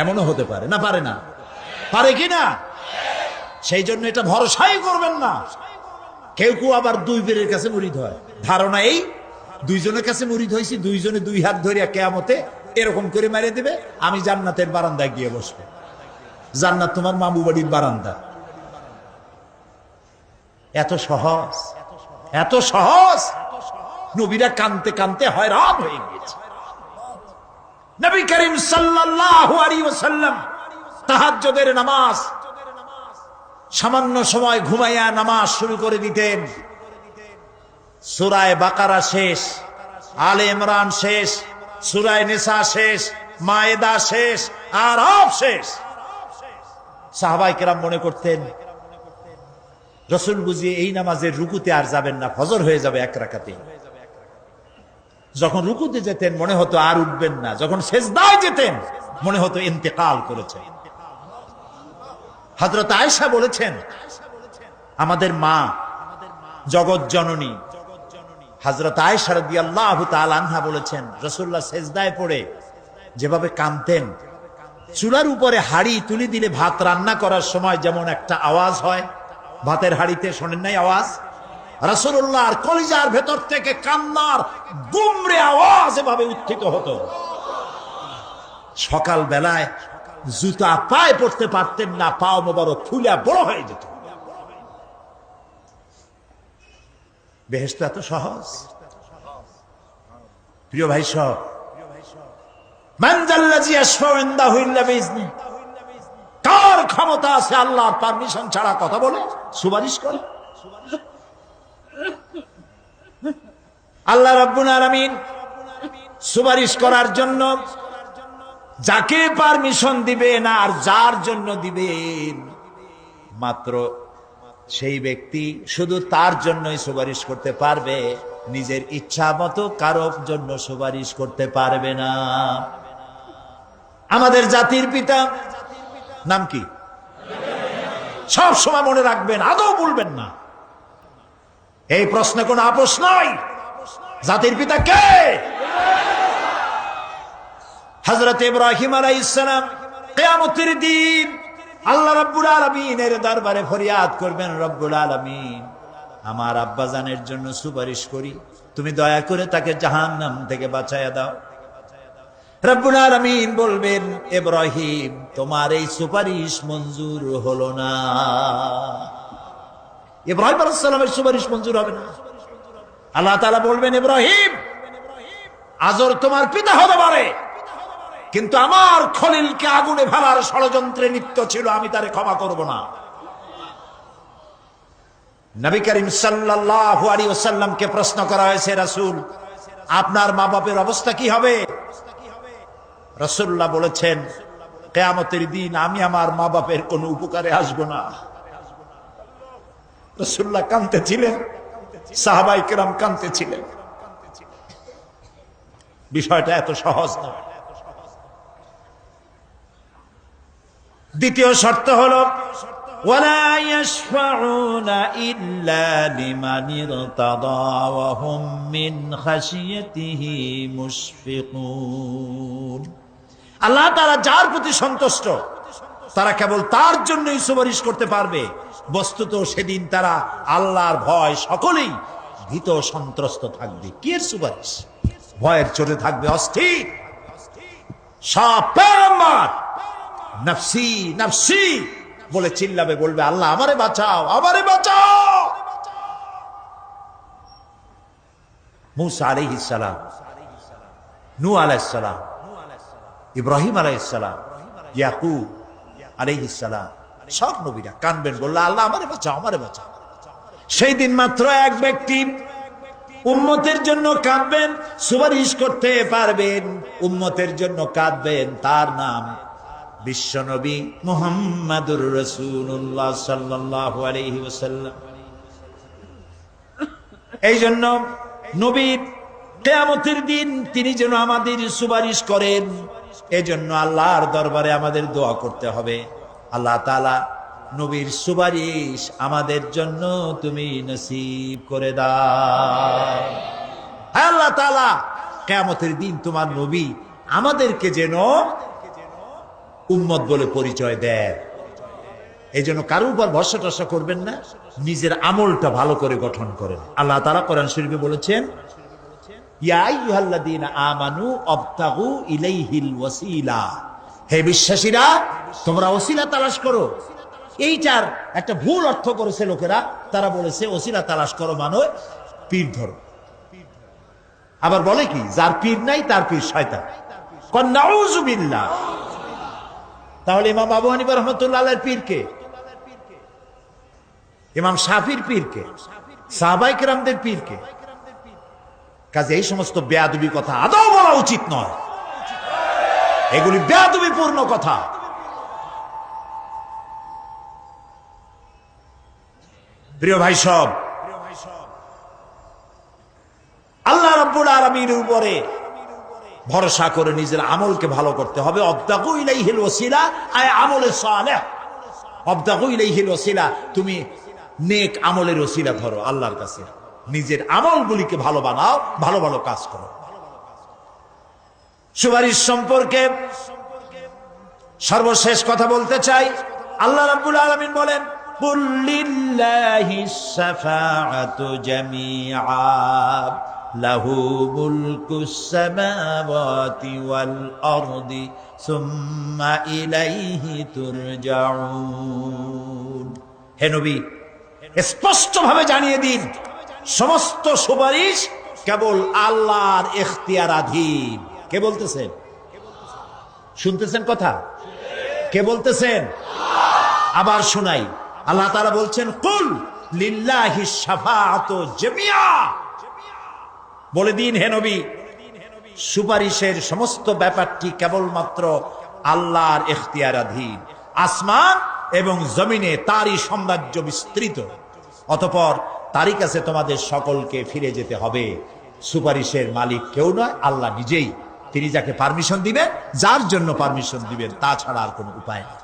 Speaker 2: এমনও হতে পারে, না পারে না? পারে কি না? সেই জন্য এটা ভরসাই করবেন না। কেউ কেউ আবার দুই পীরের কাছে মুরিদ হয়, ধারণা এই দুইজনের কাছে মুরিদ হয়েছি, দুইজনে দুই হাত ধরিয়া কিয়ামতে এরকম করে মেরে দিবে, আমি জান্নাতের বারান্দায় গিয়ে বসবো। জান্নাত তোমার মামু বাড়ির বারান্দা। এত সহজ, এত সহজ। নবীরা কানতে কানতে হয়রান হয়ে গিয়েছে। নবী করিম সাল্লাল্লাহু আলাইহি ওয়াসাল্লাম তাহাজ্জুদের নামাজ সামান্য সময় ঘুমাইয়া নামাজ শুরু করে দিতেন। সূরা বাকারা শেষ, আলে ইমরান শেষ, সূরা নিসা শেষ, মায়েদা শেষ, আরাফ শেষ। সাহাবায়ে কেরাম মনে করতেন রাসূল বুঝি এই নামাজের রুকুতে আর যাবেন না, ফজর হয়ে যাবে এক রাকাতে। যখন রুকুতে যেতেন মনে হতো আর উঠবেন না, যখন সেজদায় যেতেন মনে হতো ইন্তেকাল করেছেন। হযরত আয়েশা বলেছেন, আমাদের মা জগৎ জননী হযরত আয়েশা রাদিয়াল্লাহু তাআলা আনহা বলেছেন, রাসূলুল্লাহ সেজদায় পড়ে যেভাবে কাঁদতেন, চুলার উপরে হাড়ি তুলে দিলে ভাত রান্না করার সময় যেমন একটা আওয়াজ হয়, ভাতের হাড়িতে শোনেন নাই আওয়াজ, রাসূলুল্লাহর কলিজার ভেতর থেকে কান্নার গুমরে আওয়াজ এভাবে উত্থিত হতো। সকাল বেলায় জুতা পায়ে পড়তে পারতেন না, পাও মোবারক ফুলে বড় হয়ে যেত। বেহেশত এত সহজ? প্রিয় ভাই সব, মান যাল্লাযী ইয়াশফাউ ইনদাহু ইল্লা বিইজনি, কার ক্ষমতা আছে আল্লাহর পারমিশন ছাড়া কথা বলে, সুপারিশ করে? আল্লাহ রাব্বুল আলামিন সুপারিশ করার জন্য যাকে পারমিশন দিবেন আর যার জন্য দিবেন, মাত্র সেই ব্যক্তি শুধু তার জন্যই সুপারিশ করতে পারবে, নিজের ইচ্ছা মতো কারোর জন্য সুপারিশ করতে পারবে না। আমাদের জাতির পিতা নাম কি? সব সময় মনে রাখবেন, আদৌ বলবেন না। এই প্রশ্নে কোনো আপোষ নয়। জাতির পিতা কে? হযরত ইব্রাহিম আলাইহিস সালাম কিয়ামতের দিন আল্লাহ রাব্বুল আলামিনের দরবারে ফরিয়াদ করবেন, রব্বুল আলামিন, আমার আব্বাজানের জন্য সুপারিশ করি, তুমি দয়া করে তাকে জাহান্নাম থেকে বাঁচায়া দাও। রব্বুল আলামিন বলবেন, ইব্রাহিম, তোমার এই সুপারিশ মঞ্জুর হলো না। ইব্রাহিম আলাইহিস সালামের সুপারিশ মঞ্জুর হবে না। আল্লাহ তাআলা বলবেন, ইব্রাহিম, আজর তোমার পিতা হতে পারে, কিন্তু আমার খলিলকে আগুনে ফেলার ষড়যন্ত্রে লিপ্ত ছিল, আমি তারে ক্ষমা করব না। নবী করিম সাল্লাল্লাহু আলাইহি ওয়াসাল্লামকে প্রশ্ন করা হয়েছে, রাসূল, আপনার মা বাপের অবস্থা কি হবে? রাসূলুল্লাহ বলেছেন, কিয়ামতের দিন আমি আমার মা বাপের কোনো উপকারে আসব না। রাসূলুল্লাহ কাঁদতেছিলেন, সাহাবায়ে কেরাম কাঁদতেছিলেন। বিষয়টা এত সহজ না। দ্বিতীয় শর্ত হলো, ওয়ালা ইয়াশফাউনা ইল্লা লিমান ইরতাদা ওয়া হুম মিন খাশিয়াতিহি মুশফিকুন। আল্লাহ তাআলা যার প্রতি সন্তুষ্ট, তারা কেবল তার জন্যই সুপারিশ করতে পারবে। বস্তুত সেদিন তারা আল্লাহর ভয় সকলেই ভীত সন্ত্রস্ত থাকবে। কি এর সুপারিশ? ভয়ের চোটে থাকবে অস্থির। সব পয়গম্বর নফসি নফসি বলে চিল্লাবে, বলবে, আল্লাহ আমারে বাঁচাও, আমারে বাঁচাও। মুসা আলাইহিস সালাম, নূহ আলাইহিস সালাম, ইব্রাহিম আলাইহিস সালাম, ইয়াকুব আলাইহিস সালাম, সব নবীরা কানবেন, বললে, আল্লাহ আমারে বাঁচাও, আমারে বাঁচাও। সেই দিন মাত্র এক ব্যক্তি উম্মতের জন্য কাঁদবেন, সুপারিশ করতে পারবেন, উম্মতের জন্য কাঁদবেন, তার নাম বিশ্বনবী মুহাম্মাদুর রাসূলুল্লাহ সাল্লাল্লাহু আলাইহি ওয়াসাল্লাম। এই জন্য নবীর কিয়ামতের দিন তিনি যেন আমাদের সুপারিশ করেন, এজন্য আল্লাহর দরবারে আমাদের দোয়া করতে হবে, আল্লাহ তাআলা নবীর সুপারিশ আমাদের জন্য তুমি নসিব করে দাও। হে আল্লাহ তাআলা, কিয়ামতের দিন তোমার নবী আমাদেরকে যেন উম্মত বলে পরিচয় দেয়। এই জন্য কারো উপর ভরসা টরসা করবেন না, নিজের আমলটা ভালো করে গঠন করেন। আল্লাহ তাআলা কোরআন শরীফে বলেছেন, ইয়া আইয়ুহাল্লাযীনা আমানু আবতাগু ইলাইহিল ওয়াসিলা, হে বিশ্বাসীরা, তোমরা ওসিলা তালাশ করো। এইটার একটা ভুল অর্থ করেছে লোকেরা, তারা বলেছে ওসিলা তালাশ করো মানে পীর ধরো। আবার বলে কি, যার পীর নাই তার পীর শয়তান। নাউযু বিল্লাহ। তাহলে ইমাম আবু হানিফা রাহমাতুল্লাহ আলাইহির পীর কে? ইমাম শাফির পীর কে? সাহাবায়ে কেরামদের পীর কে? কাজে এই সমস্ত বেয়াদবি কথা আদৌ বলা উচিত নয়। এগুলি বেয়াদবিপূর্ণ কথা। প্রিয় ভাই সব, আল্লাহ রাব্বুল আলামিনের উপরে ভরসা করে নিজের আমলকে ভালো করতে হবে। অবতাগু ইলাইহিল ওয়াসিলা আয় আমলে সালেহ। অবতাগু ইলাইহিল ওয়াসিলা, তুমি নেক আমলের ওসিলা ধরো আল্লাহর কাছে, নিজের আমলগুলিকে ভালো বানাও, ভালো ভালো কাজ করো। সুপারিশ সম্পর্কে সর্বশেষ কথা বলতে চাই। আল্লাহ রাব্বুল আলামিন বলেন, কুল লিল্লাহিস শাফাআতু জামিআ লাহু মুলকুস সামাওয়াতি ওয়াল আরদি সুম্মা ইলাইহি তুরজাউন। হে নবী, স্পষ্টভাবে জানিয়ে দিন সমস্ত সুপারিশ কেবল আল্লাহর ইখতিয়ারাধীন। কে বলতেছেন? শুনতেছেন কথা? কে বলতেছেন? আবার শুনাই। আল্লাহ তাআলা বলছেন কুল লিল্লাহিস শাফাআতু জামিআ। বলে দিন হে নবী, সুপারিশের সমস্ত ব্যাপারটি কেবলমাত্র আল্লাহর ইখতিয়ারাধীন। আসমান এবং জমিনে তারই সাম্রাজ্য বিস্তৃত, অতঃপর তারই কাছে তোমাদের সকলকে ফিরে যেতে হবে। সুপারিশের মালিক কেউ নয়, আল্লাহ নিজেই। তিনি যাকে পারমিশন দিবেন, যার জন্য পারমিশন দিবেন, তাছাড়া আর কোনো উপায় নেই।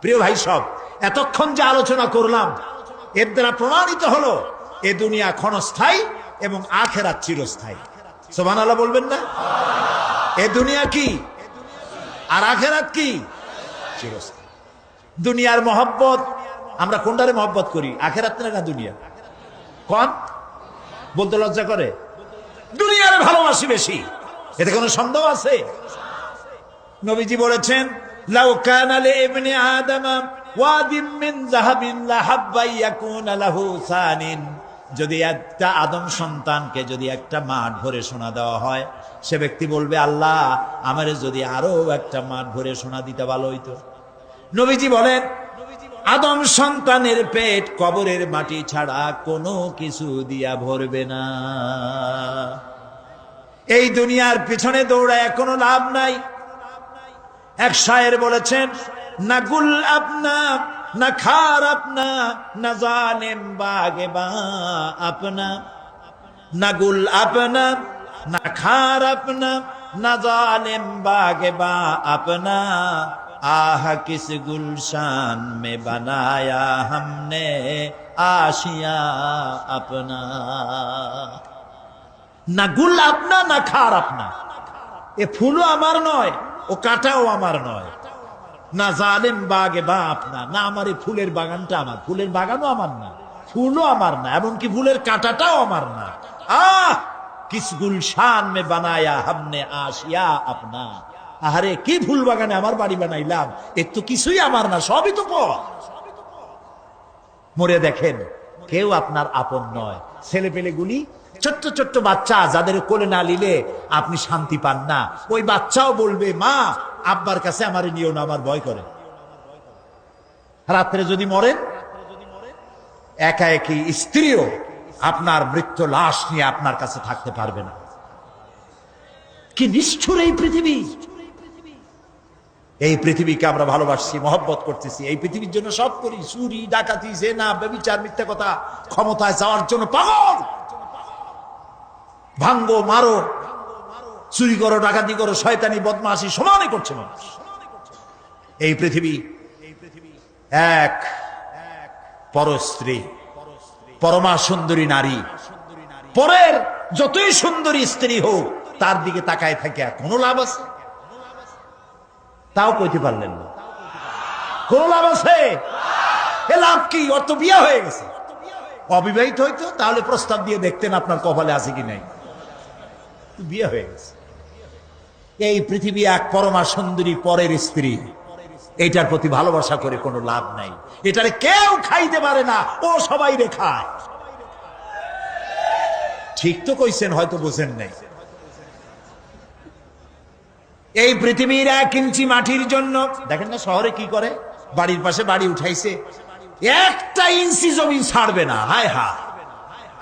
Speaker 2: প্রিয় ভাই সব, এতক্ষণ যে আলোচনা করলাম এর দ্বারা প্রমাণিত হলো এ দুনিয়া ক্ষণস্থায়ী এবং আখিরাত চিরস্থায়ী। সুবহানাল্লাহ বলবেন না? এ দুনিয়া কি আর আখিরাত কি? চিরস্থায়ী। দুনিয়ার মহব্বত আমরা কোনটারে মহব্বত করি, আখিরাত না দুনিয়া? কোন বলতে লজ্জা করে? দুনিয়ার ভালোবাসি বেশি, এতে কোনো সন্দেহ আছে? নবীজি বলেছেন লাউ কানা লিইবনি আদম ওয়াদিম মিন যাহাবিন লাহাব্বা ইয়াকুনা লাহু সানিন। যদি একটা আদম সন্তানকে যদি একটা মাঠ ভরে সোনা দেওয়া হয়, সে ব্যক্তি বলবে আল্লাহ আমারে যদি আরো একটা মাঠ ভরে সোনা দিতে ভালো হইতো। নবীজি বলেন আদম সন্তানের পেট কবরের মাটি ছাড়া কোনো কিছু দিয়া ভরবে না। এই দুনিয়ার পিছনে দৌড়ায় কোনো লাভ নাই। এক শায়ের বলেছেন না গুল আপনা না খার আপনা না জালেম বাগে বা আপনা, না গুল আপনা না খার আপনা না জালেম বাগে বা আপনা, आह किस गुलशान में बनाया हमने आशिया अपना। না গুল আপনা না খার আপনা, এ ফুলও আমার নয়, ও কাটাও আমার নয়। না জালেম বাগে বা আপনা, না আমার এই ফুলের বাগানটা আমার, ফুলের বাগানও আমার না, ফুলও আমার না, এমনকি ফুলের কাঁটাটাও আমার না। আহ কিস গুলশান মে বানায়া হামনে আশিয়া আপনা। আহারে কি ফুল বাগানে আমার বাড়ি বানাইলাম, এর তো কিছুই আমার না, সবই তো পর। মরে দেখেন কেউ আপনার আপন নয়। ছেলে পেলে গুলি ছোট্ট ছোট্ট বাচ্চা যাদের কোলে না নিলে আপনি শান্তি পান না, ওই বাচ্চাও বলবে মা আব্বার কাছে আমার নিও না, আমার ভয় করে। রাত্রে যদি মরেন একা একই স্ত্রীও আপনার মৃত্যু লাশ নিয়ে আপনার কাছে থাকতে পারবে না। কি নিষ্ঠুর এই পৃথিবী! এই পৃথিবীকে আমরা ভালোবাসছি, মহব্বত করতেছি, এই পৃথিবীর জন্য সব করি। চুরি ডাকাতি জেনা ব্যভিচার মিথ্যা কথা, ক্ষমতায় যাওয়ার জন্য পাগল। ভাঙ্গো মারো, চুরি করো, ডাকাতি করো, শয়তানি বদমাশি সমানে করছে মানুষ। এই পৃথিবী এক পরস্ত্রী, পরমা সুন্দরী নারী, পরের যতই সুন্দরী স্ত্রী হোক তার দিকে তাকায় থাকে কোনো লাভ আছে? তাও কইতে পারলেন না। কোন লাভ আছে? এ লাভ কি? ওর তো বিয়ে হয়ে গেছে। অবিবাহিত হইতো তাহলে প্রস্তাব দিয়ে দেখতেন আপনার কপালে আছে কি নাই। বিয়ে হয়ে গেছে। এই পৃথিবী এক পরমা সুন্দরী পরের স্ত্রী, এইটার প্রতি ভালোবাসা করে কোনো লাভ নাই। এটারে কেউ খাইতে পারে না, ও সবাই রে খায়। ঠিক তো কইছেন, হয়তো বোঝেন নাই। এই পৃথিবীর 1 ইঞ্চি মাটির জন্য দেখেন না শহরে কি করে, বাড়ির পাশে বাড়ি উঠাইছে, 1 ইঞ্চি জমি ছাড়বে না। হায় হা,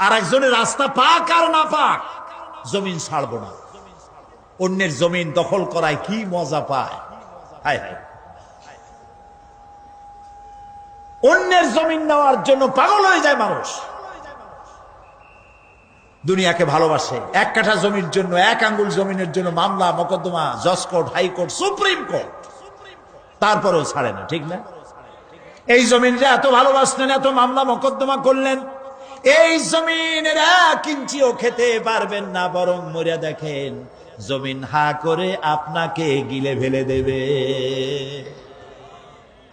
Speaker 2: আর একজনের রাস্তা পাক আর না পাক, জমিন ছাড়বো না। অন্যের জমিন দখল করায় কি মজা পায়। হায় হায়, অন্যের জমিন নেওয়ার জন্য পাগল হয়ে যায় মানুষ। দুনিয়াকে ভালোবাসে, 1 কাঠা জমির জন্য, 1 আঙ্গুল জমিনের জন্য মামলা মোকদ্দমা, জজ কোর্ট, হাইকোর্ট, সুপ্রিম কোর্ট, তারপরেও ছাড়ে না। ঠিক না? এই জমিনটা এত ভালোবাসলেন, এত মামলা মোকদ্দমা করলেন, এই জমিনের 1 ইঞ্চিও খেতে পারবেন না, বরং মরিয়া দেখেন জমিন হা করে আপনাকে গিলে ফেলে দেবে।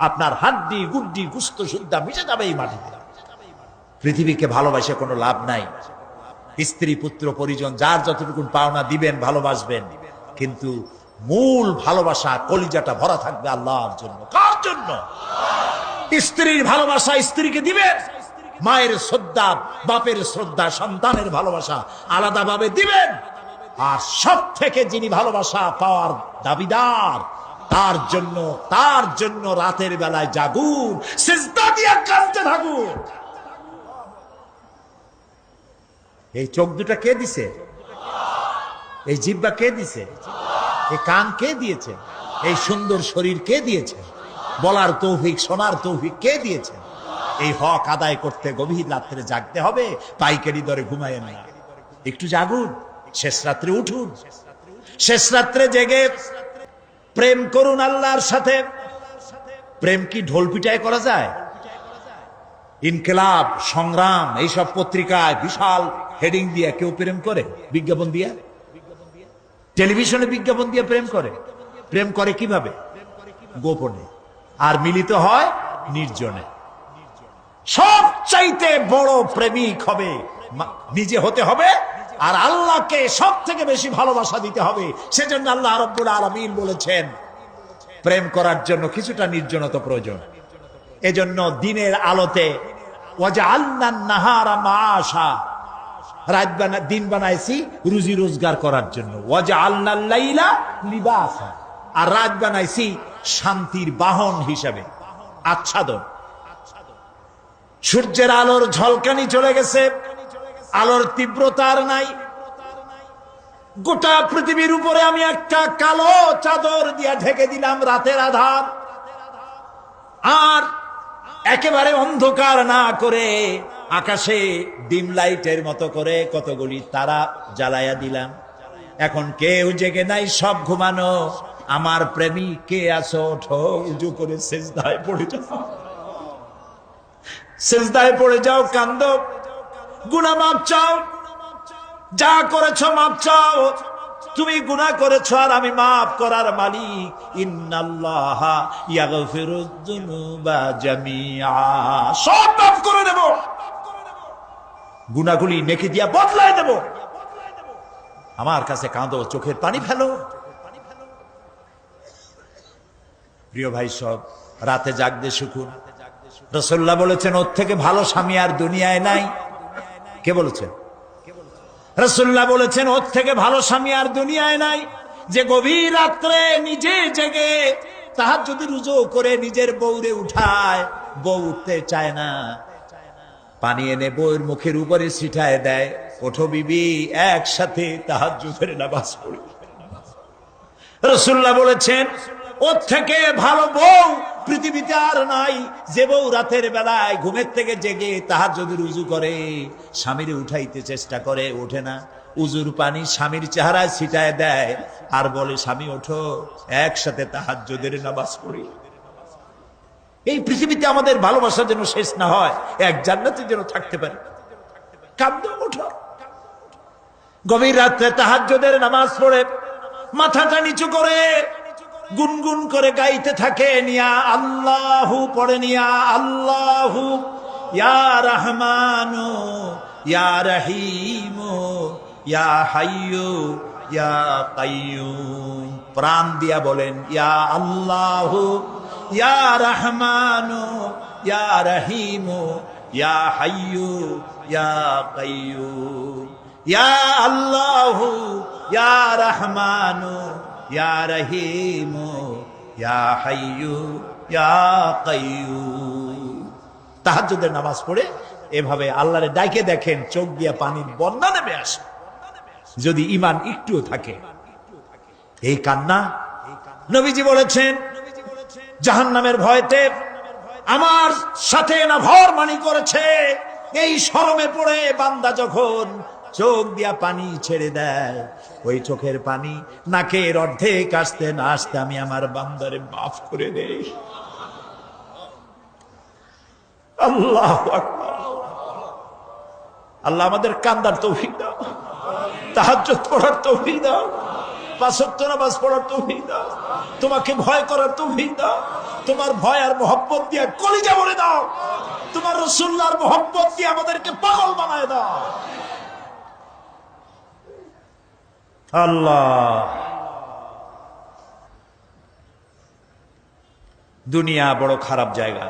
Speaker 2: আপনার হাড্ডি গুড্ডি গুস্ত সুদ্ধা মিশে যাবে এই মাটিতে। পৃথিবীকে ভালোবাসে কোনো লাভ নাই। স্ত্রী পুত্র পরিজন যার যতটুকু পাওনা দিবেন, ভালোবাসবেন, কিন্তু মূল ভালোবাসা কলিজাটা ভরা থাকবে আল্লাহর জন্য। কার জন্য? স্ত্রীর ভালোবাসা স্ত্রীকে দিবেন, মায়ের শ্রদ্ধা, বাপের শ্রদ্ধা, সন্তানের ভালোবাসা আলাদাভাবে দিবেন। আর সব থেকে যিনি ভালোবাসা পাওয়ার দাবিদার, তার জন্য রাতের বেলায় জাগুন, সিজদা দিয়ে কাঁদতে থাকুন। এই চোখ দুটা কে দিছে? এই জিহ্বা কে দিছে? এই কান কে দিয়েছে? এই সুন্দর শরীর কে দিয়েছে? বলার তৌফিক, শোনার তৌফিক কে দিয়েছে? এই হক আদায় করতে গভীর রাত্রে জাগতে হবে, পাইকারি দরে ঘুমায়েন না, একটু জাগুন, শেষ রাত্রে উঠুন, শেষ রাত্রে জেগে প্রেম করুন আল্লাহর সাথে। প্রেম কি ঢোল পিটায় করা যায়? ইনকিলাব, সংগ্রাম, এইসব পত্রিকায় বিশাল হেডিং দিয়ে কেউ প্রেম করে? বিজ্ঞাপন দিয়ে, টেলিভিশনে বিজ্ঞাপন দিয়ে প্রেম করে। প্রেম করে কিভাবে? গোপনে, আর মিলিত হয় নির্জনে। সবচাইতে বড় প্রেমিক হবে নিজে হতে হবে, আর আল্লাহকে সব থেকে বেশি ভালোবাসা দিতে হবে। সেজন্য আল্লাহ রাব্বুল আলামিন বলেছেন প্রেম করার জন্য কিছুটা নির্জনতা প্রয়োজন। এজন্য দিনের আলোতে ওয়াজআলনান নাহারা মাআশা, দিন বানাইছি রুজি রোজগার করার জন্য। ওয়াজআলনাল লাইলা লিবাসা, আর রাত বানাইছি শান্তির বাহন হিসাবে, আচ্ছাদন। সূর্যের আলোর ঝলকানি চলে গেছে, আলোর তীব্রতার নাই। গোটা পৃথিবীর উপরে আমি একটা কালো চাদর দিয়ে ঢেকে দিলাম রাতের আধার, আর একেবারে অন্ধকার না করে আকাশে ডিম লাইটের মতো করে কতগুলি তারা জ্বালায়া দিলাম। এখন কেউ জেগে নাই, সব ঘুমানো। আমার প্রেমিক কে আছো? ওঠো, উজু করে সিজদায় পড়ে যাও, সিজদায় পড়ে যাও, কান্দো, গুনাহ মাপ চাও, যা করেছো মাপ চাও। তুমি গুনাহ করেছো আর আমি মাফ করার মালিক। ইন্নাল্লাহা ইয়াগফিরুয যুনুবা জামিআ, সব মাফ করে দেব, গুনাহগুলি নেকি দিয়া বদলায় দেব। আমার কাছে কাঁদো, চোখের পানি ফেলো। প্রিয় ভাই, সব রাতে জাগতে শিখুন। রাসূলুল্লাহ বলেছেন ওর থেকে ভালো স্বামী আর দুনিয়ায় নাই। কে বলেছেন? রাসূলুল্লাহ বলেছেন ওর থেকে ভালো স্বামী আর দুনিয়ায় নাই, যে গভীর রাত্রে নিজে জেগে তাহাজ্জুদের রুজু করে নিজের বউরে উঠায়। বউ উঠতে চায় না, পানি এনে বউয়ের মুখের উপরে ছিটায় দেয়, ওঠো বিবি, একসাথে তাহাজ্জুদের নামাজ পড়ি। রাসূলুল্লাহ বলেছেন ওর থেকে ভালো বউ পৃথিবীতে আর নাই, যে বউ রাতের বেলায় ঘুমের থেকে জেগে তাহাজ্জুদের উযু করে, স্বামীরে উঠাইতে চেষ্টা করে, ওঠে না, উযুর পানি স্বামীর চেহারায় ছিটায় দেয় আর বলে স্বামী ওঠো, একসাথে তাহাজ্জুদের নামাজ পড়ি। এই পৃথিবীতে আমাদের ভালোবাসা যেন শেষ না হয়, এক জান্নাতে যেন থাকতে পারে। কাঁদো, ওঠো। গভীর রাত্রে তাহাজ্জুদের নামাজ পড়ে মাথাটা নিচু করে গুনগুন করে গাইতে থাকে, নিয়া আল্লাহু পড়ে, নিয়া আল্লাহু ইয়া রহমানু ইয়া রহিমু ইয়া হাইয়ু ইয়া কাইয়ুম। প্রাণ দিয়া বলেন ইয়া আল্লাহু ইয়া রহমানু ইয়া রহিমু ইয়া হাইয়ু ইয়া কাইয়ুম। ইয়া আল্লাহু ইয়া রহমানু ইয়া রহিমু ইয়া হাইয়ু ইয়া কাইয়ুম। তাহাজ্জুদের নামাজ পড়ে এভাবে আল্লাহরে ডাকে দেখেন, চোখ দিয়া পানির বন্যা নেমে আসে যদি ঈমান একটুও থাকে। এই কান্না নবীজি বলেছেন জাহান্নামের ভয়তে আমার সাথে না ভরমানি করেছে। এই শরমে পড়ে বান্দা যখন চোখ দিয়া পানি ছেড়ে দেয়, ওই চোখের পানি নাকের অর্ধেক আসতে না আসতে আমি আমার বান্দারে মাফ করে দেই। আল্লাহু আকবার। আল্লাহ আমাদের কান্দার তৌফিক দাও, তাহাজ্জুদ পড়ার তৌফিক দাও, পাঁচ ওয়াক্ত নামাজ পড়ার তৌফিক দাও, তোমাকে ভয় করার তৌফিক দাও। তোমার ভয় আর মোহব্বত দিয়ে কলিজা ভরে দাও, তোমার রাসূলুল্লাহর মোহব্বত দিয়ে আমাদেরকে পাগল বানায় দাও। আল্লাহ, দুনিয়া বড় খারাপ জায়গা।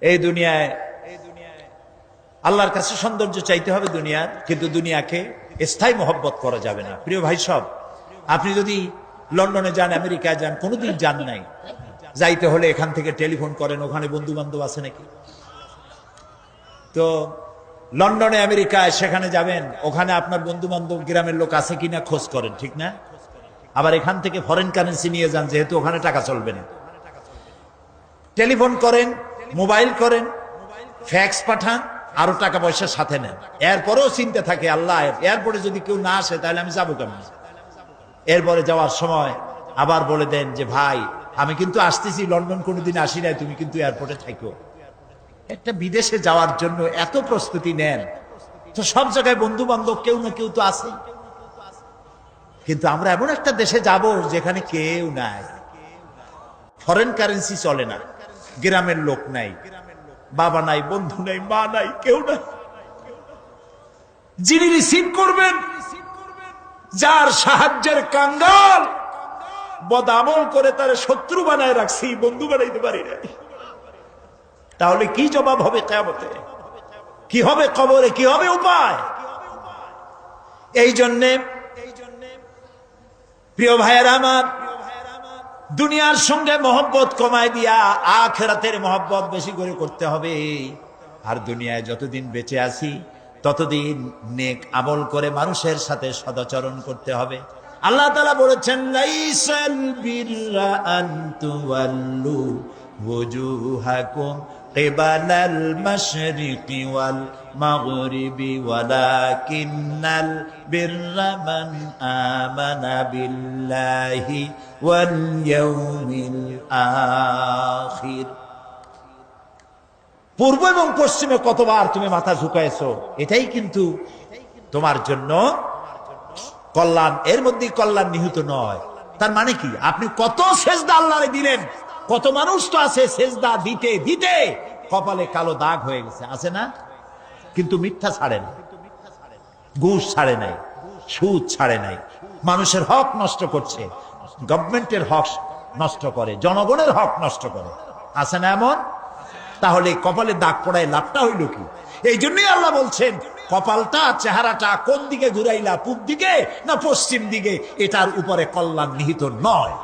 Speaker 2: এই দুনিয়ায় আল্লাহর কাছে সৌন্দর্য চাইতে হবে দুনিয়ার, কিন্তু দুনিয়াকে স্থায়ী মহব্বত করা যাবে না। প্রিয় ভাই সব, আপনি যদি লন্ডনে যান, আমেরিকায় যান, কোনোদিন যান নাই, যাইতে হলে এখান থেকে টেলিফোন করেন, ওখানে বন্ধু বান্ধব আছে নাকি? তো লন্ডনে আমেরিকায় সেখানে যাবেন, ওখানে আপনার বন্ধু বান্ধব গ্রামের লোক আছে কিনা খোঁজ করেন, ঠিক না? আবার এখান থেকে ফরেন কারেন্সি নিয়ে যান, যেহেতু ওখানে টাকা চলবে না। টেলিফোন করেন, মোবাইল করেন, ফ্যাক্স পাঠান, আরো টাকা পয়সা সাথে নেন। এরপরেও চিন্তা থাকে, আল্লাহ এরপরে যদি কেউ না আসে তাহলে আমি যাবো কেমন? এরপরে যাওয়ার সময় আবার বলে দেন যে ভাই আমি কিন্তু আসতেছি, লন্ডন কোনোদিন আসি নাই, তুমি কিন্তু এয়ারপোর্টে থাকো। একটা বিদেশে যাওয়ার জন্য এত প্রস্তুতি নেন, তো সব জায়গায় বন্ধু বান্ধব কেউ না কেউ তো আছে, কিন্তু আমরা এমন একটা দেশে যাব যেখানে কেউ নাই, ফরেন কারেন্সি চলে না, গ্রামের লোক নাই, বাবা নাই, বন্ধু নাই, মা নাই, কেউ নাই। যিনি রিসিভ করবেন, যার সাহায্যের কাঙ্গাল, বদামল করে তার শত্রু বানায় রাখছি, বন্ধু বানাইতে পারি না। তাহলে কি জবাব হবে কিয়ামতে? কি হবে কবরে? কি হবে উপায়? এই জন্যে প্রিয় ভাইয়েরা আমার, দুনিয়ার সঙ্গে মহব্বত কমায় দিয়া আখিরাতের মহব্বত বেশি করে করতে হবে। আর দুনিয়ায় যতদিন বেঁচে আছি ততদিন নেক আমল করে মানুষের সাথে সদাচরণ করতে হবে। আল্লাহ তাআলা বলেছেন, লাইসাল বিররা আন তুওয়াল্লু ওয়ুজুহাকুম কিবালাল মাশরিকি ওয়াল মাগরিবি ওয়ালাকিন্নাল বিররা মান আমানা বিল্লাহি ওয়াল ইয়াউমিল আখির। পূর্ব এবং পশ্চিমে কতবার তুমি মাথা ঝুঁকাইছো, এটাই কিন্তু তোমার জন্য কল্যাণ। এর মধ্যে কল্যাণ নিহিত নয়। তার মানে কি? আপনি কত সেজদা আল্লাহরে দিলেন, কত মানুষ তো আছে সেজদা দিতে দিতে কপালে কালো দাগ হয়ে গেছে, আছে না? কিন্তু মিথ্যা ছাড়ে না, ঘুষ ছাড়ে নাই, সুদ ছাড়ে নাই, মানুষের হক নষ্ট করছে, গভর্নমেন্টের হক নষ্ট করে, জনগণের হক নষ্ট করে, আছে না এমন? তাহলে কপালে দাগ পড়ায় লাভটা হইল কি? এই জন্যই আল্লাহ বলছেন, কপালটা, চেহারাটা কোন দিকে ঘুরাইলা, পূব দিকে না পশ্চিম দিকে, এটার উপরে কল্যাণ নিহিত নয়।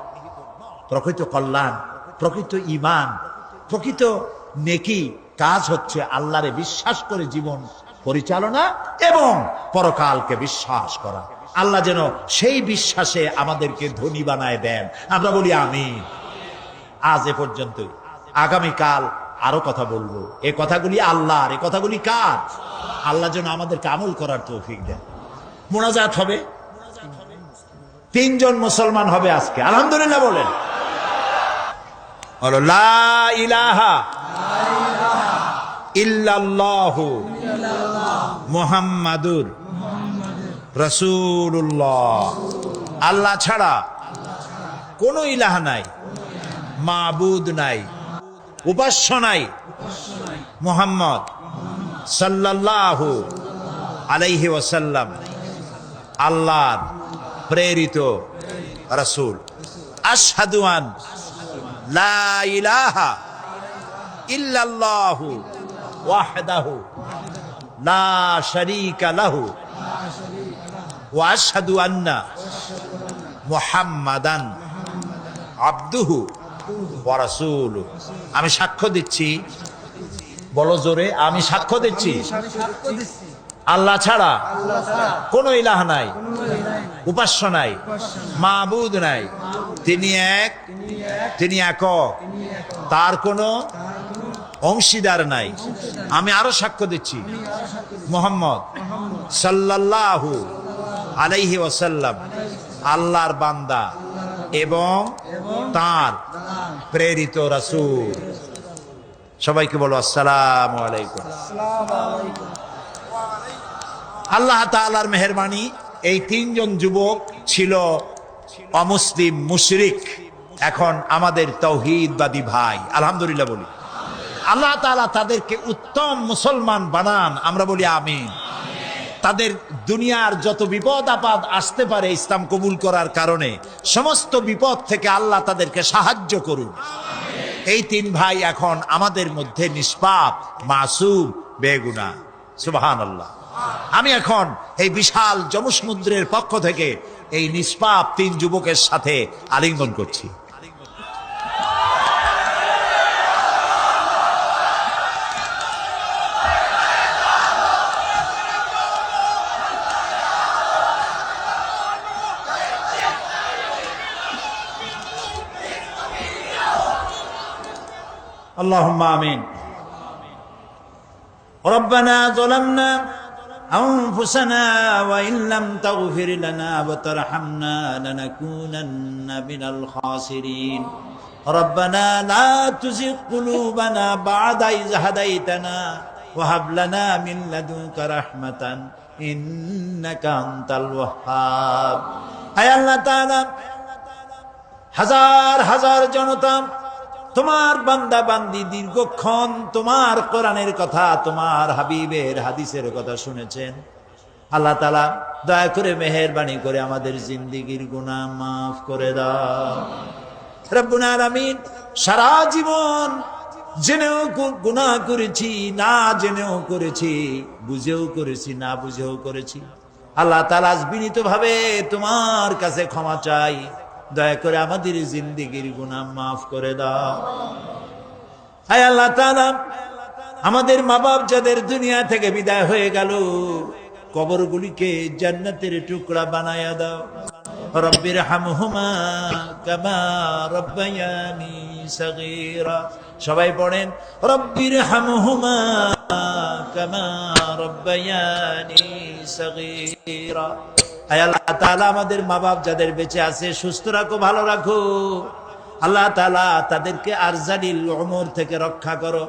Speaker 2: প্রকৃত কল্যাণ, প্রকৃত ঈমান, প্রকৃত নেকি কাজ হচ্ছে আল্লাহরে বিশ্বাস করে জীবন পরিচালনা এবং পরকালকে বিশ্বাস করা। আল্লাহ যেন সেই বিশ্বাসে আমাদেরকে ধনী বানায় দেন, আমরা বলি আমিন। আজ এ পর্যন্তই, আগামীকাল আরো কথা বলবো। এই কথাগুলি আল্লাহর, এই কথাগুলি কার? আল্লাহ যেন আমাদেরকে আমল করার তৌফিক দেন। মোনাজাত হবে, 3 জন মুসলমান হবে আজকে, আলহামদুলিল্লাহ বলেন। লা ইলাহা ইল্লাল্লাহু মুহাম্মাদুর রাসূলুল্লাহ। আল্লাহ ছাড়া কোনো ইলাহ নাই, মাবুদ নাই, উপাস্য নাই, মুহাম্মদ সাল্লাল্লাহু আলাইহি ওয়াসাল্লাম আল্লাহর প্রেরিত রাসূল। আশহাদু আন লা ইলাহা ইল্লাল্লাহু ওয়াহদাহু লা শারীকা লাহু ওয়া আশহাদু আন্না মুহাম্মাদান আবদুহু ওয়া রাসূলুহু। আমি সাক্ষ্য দিচ্ছি, বলো জোরে, আমি সাক্ষ্য দিচ্ছি আল্লাহ ছাড়া কোনো ইলাহ নাই, উপাস্য নাই, মাবুদ নাই, তিনি এক, তিনি একক, তার কোনো অংশীদার নাই। আমি আরো সাক্ষ্য দিচ্ছি মুহাম্মদ সাল্লাল্লাহু আলাইহি ওয়াসাল্লাম আল্লাহর বান্দা এবং তার প্রেরিত রাসূল। সবাইকে বলো আসসালামু আলাইকুম। আল্লাহ তাআলার মেহেরবানি, এই 3 জন যুবক ছিল অমুসলিম মুশরিক, এখন আমাদের তাওহীদবাদী ভাই, আলহামদুলিল্লাহ বলি। আল্লাহ তাআলা তাদেরকে উত্তম মুসলমান বানান, আমরা বলি আমিন। তাদের দুনিয়ার যত বিপদ আপদ আসতে পারে ইসলাম কবুল করার কারণে, সমস্ত বিপদ থেকে আল্লাহ তাদেরকে সাহায্য করুন। এই তিন ভাই এখন আমাদের মধ্যে নিষ্পাপ, মাসুম, বেগুনাহ। সুবহানাল্লাহ। আমি এখন এই বিশাল জনসমুদ্রের পক্ষ থেকে এই নিষ্পাপ তিন যুবকের সাথে আলিঙ্গন করছি। اللهم آمين. ربنا ظلمنا أنفسنا وإن لم تغفر لنا وترحمنا لنكونن من الخاسرين. ربنا لا تزغ قلوبنا بعد إذ هديتنا وهب لنا من لدنك رحمة إنك أنت الوهاب. أي الله تعالى হাজার হাজার জনতা তোমার বান্দা বান্দি দীর্ঘক্ষণ তোমার কোরআনের কথা, তোমার হাবিবের হাদিসের কথা শুনেছেন। আল্লাহ তাআলা দয়া করে মেহেরবানি করে আমাদের জিন্দেগীর গুনাহ মাফ করে দাও রব্বুল আলামিন। সারা জীবন জেনেও গুনাহ করেছি, না জেনেও করেছি, বুঝেও করেছি, না বুঝেও করেছি। আল্লাহ তাআলা বিনীতভাবে তোমার কাছে ক্ষমা চাই, দয়া করে আমাদের জিন্দেগীর গুনাহ মাফ করে দাও। হায় আল্লাহ তাআলা, আমাদের মা বাপ যাদের দুনিয়া থেকে বিদায় হয়ে গেল, কবরগুলিকে জান্নাতের টুকরা বানায়া দাও। রব্বির হামহুমা কামা রব্বায়ানি সগীরা। সবাই পড়েন, রব্বির হামহুমা কামা রব্বায়ানি সগীরা। আয় আল্লাহ তাআলা, আমাদের মা বাপ যাদের বেঁচে আছে সুস্থ রাখো, ভালো রাখো। আল্লাহ তাআলা তাদেরকে আরজালিল উমর থেকে রক্ষা করো,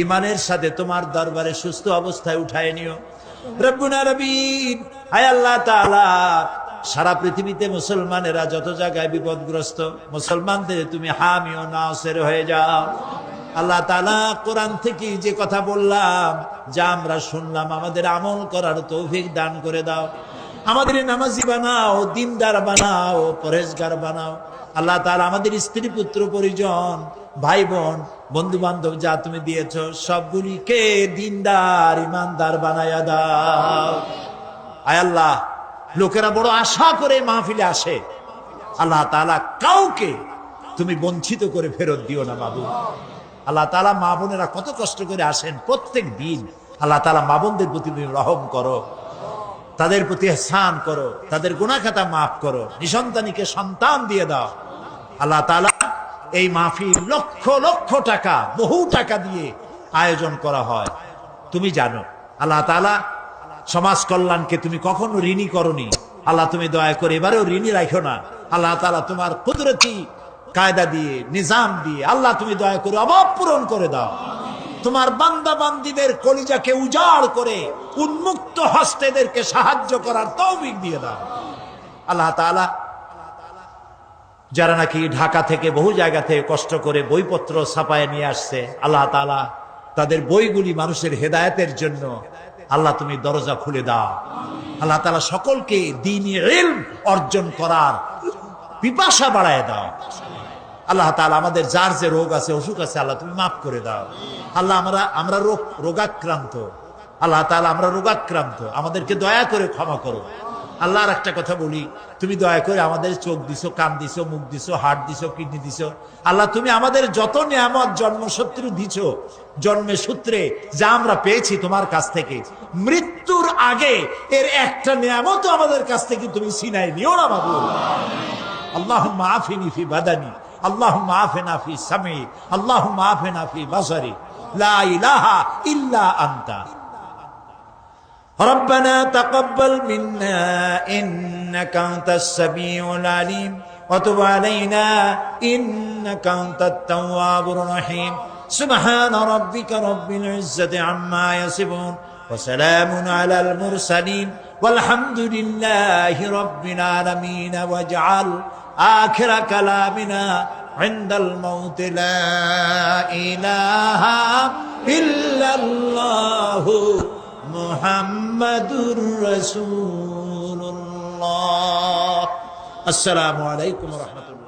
Speaker 2: ইমানের সাথে তোমার দরবারে সুস্থ অবস্থায় উঠায় নিও রব্বুল আলামিন। আয় আল্লাহ তাআলা, সারা পৃথিবীতে মুসলমানেরা যত জায়গায় বিপদগ্রস্ত, মুসলমানদের তুমি হামি ও নাসির হয়ে যাও। আল্লাহ তাআলা, কোরআন থেকে যে কথা বললাম, যা আমরা শুনলাম, আমাদের আমল করার তৌফিক দান করে দাও। আমাদের নামাজি বানাও, দিনদার বানাও, পরেজগার বানাও। আল্লাহ তাআলা, আমাদের স্ত্রী পুত্র পরিজন, ভাই বোন, বন্ধু বান্ধব যা তুমি দিয়েছ, সবগুলিকে দিনদার ইমানদার বানায়া দাও। আয় আল্লাহ, লোকেরা বড় আশা করে মাহফিলে আসে, আল্লাহ তাআলা কাউকে তুমি বঞ্চিত করে ফেরত দিও না মাবুদ। আল্লাহ তাআলা, মা বোনেরা কত কষ্ট করে আসেন প্রত্যেক দিন। আল্লাহ তাআলা, মা বোনদের প্রতি তুমি রহম করো, তাদের প্রতি ইহসান করো, তাদের গুনাহ খাতা মাফ করো, নিসন্তানীকে সন্তান দিয়ে দাও। আল্লাহ তাআলা, এই মাহফিল লক্ষ লক্ষ টাকা, বহু টাকা দিয়ে আয়োজন করা হয়, তুমি জানো। আল্লাহ তাআলা, সমাজ কল্যাণকে তুমি কখনো ঋণী করনি। আল্লাহ, তুমি দয়া করে এবারেও ঋণী রাখো না। আল্লাহ তাআলা, তোমার কুদরতি কায়দা দিয়ে, নিজাম দিয়ে আল্লাহ তুমি দয়া করে অভাব পূরণ করে দাও। তোমার বান্দা বান্দীদের কলিজাকে উজাড় করে উন্মুক্ত হস্তেদেরকে সাহায্য করার তৌফিক দিয়ে দাও। আল্লাহ তাআলা, যারা নাকি ঢাকা থেকে বহু জায়গা থেকে কষ্ট করে বইপত্র ছাপায় নিয়ে আসছে, আল্লাহ তাআলা, তাদের বইগুলি মানুষের হেদায়েতের জন্য আল্লাহ তুমি দরজা খুলে দাও। আল্লাহ তাআলা, সকলকে দ্বীনি ইলম অর্জন করার পিপাসা বাড়ায় দাও। আল্লাহ তাআলা, আমাদের যার যে রোগ আছে, অসুখ আছে, আল্লাহ তুমি মাফ করে দাও। আল্লাহ, আমরা রোগাক্রান্ত। আল্লাহ তাআলা, আমরা রোগাক্রান্ত, আমাদেরকে দয়া করে ক্ষমা করো। আল্লাহর একটা কথা বলি, তুমি দয়া করে আমাদের চোখ দিছো, কান দিছো, মুখ দিছো, হার্ট দিছো, কিডনি দিছো। আল্লাহ, তুমি আমাদের যত নিয়ামত জন্মসূত্রে দিছো, জন্মের সূত্রে যা আমরা পেয়েছি তোমার কাছ থেকে, মৃত্যুর আগে এর একটা নিয়ামতও আমাদের কাছ থেকে তুমি ছিনাই নিও না মাবুদ। আল্লাহুম্মা আফিনি ফি বাদানি, আল্লাহুম্মা আফিনা ফি সামি, আল্লাহুম্মা আফিনা ফি বাসারি, লা ইলাহা ইল্লা আনতা। ربنا تقبل منا إنك أنت السميع العليم وتب علينا إنك أنت التواب الرحيم. سبحان ربك رب العزة عما يصفون وسلام على المرسلين ওয়ালহামদুলিল্লাহি রাব্বিল আলামিন ওয়াজআল আখিরা কালামিনা ইনদাল মাউত লা ইলাহা ইল্লাল্লাহু মুহাম্মাদুর রাসূলুল্লাহ। আসসালামু আলাইকুম ওয়া রাহমাতুল্লাহ।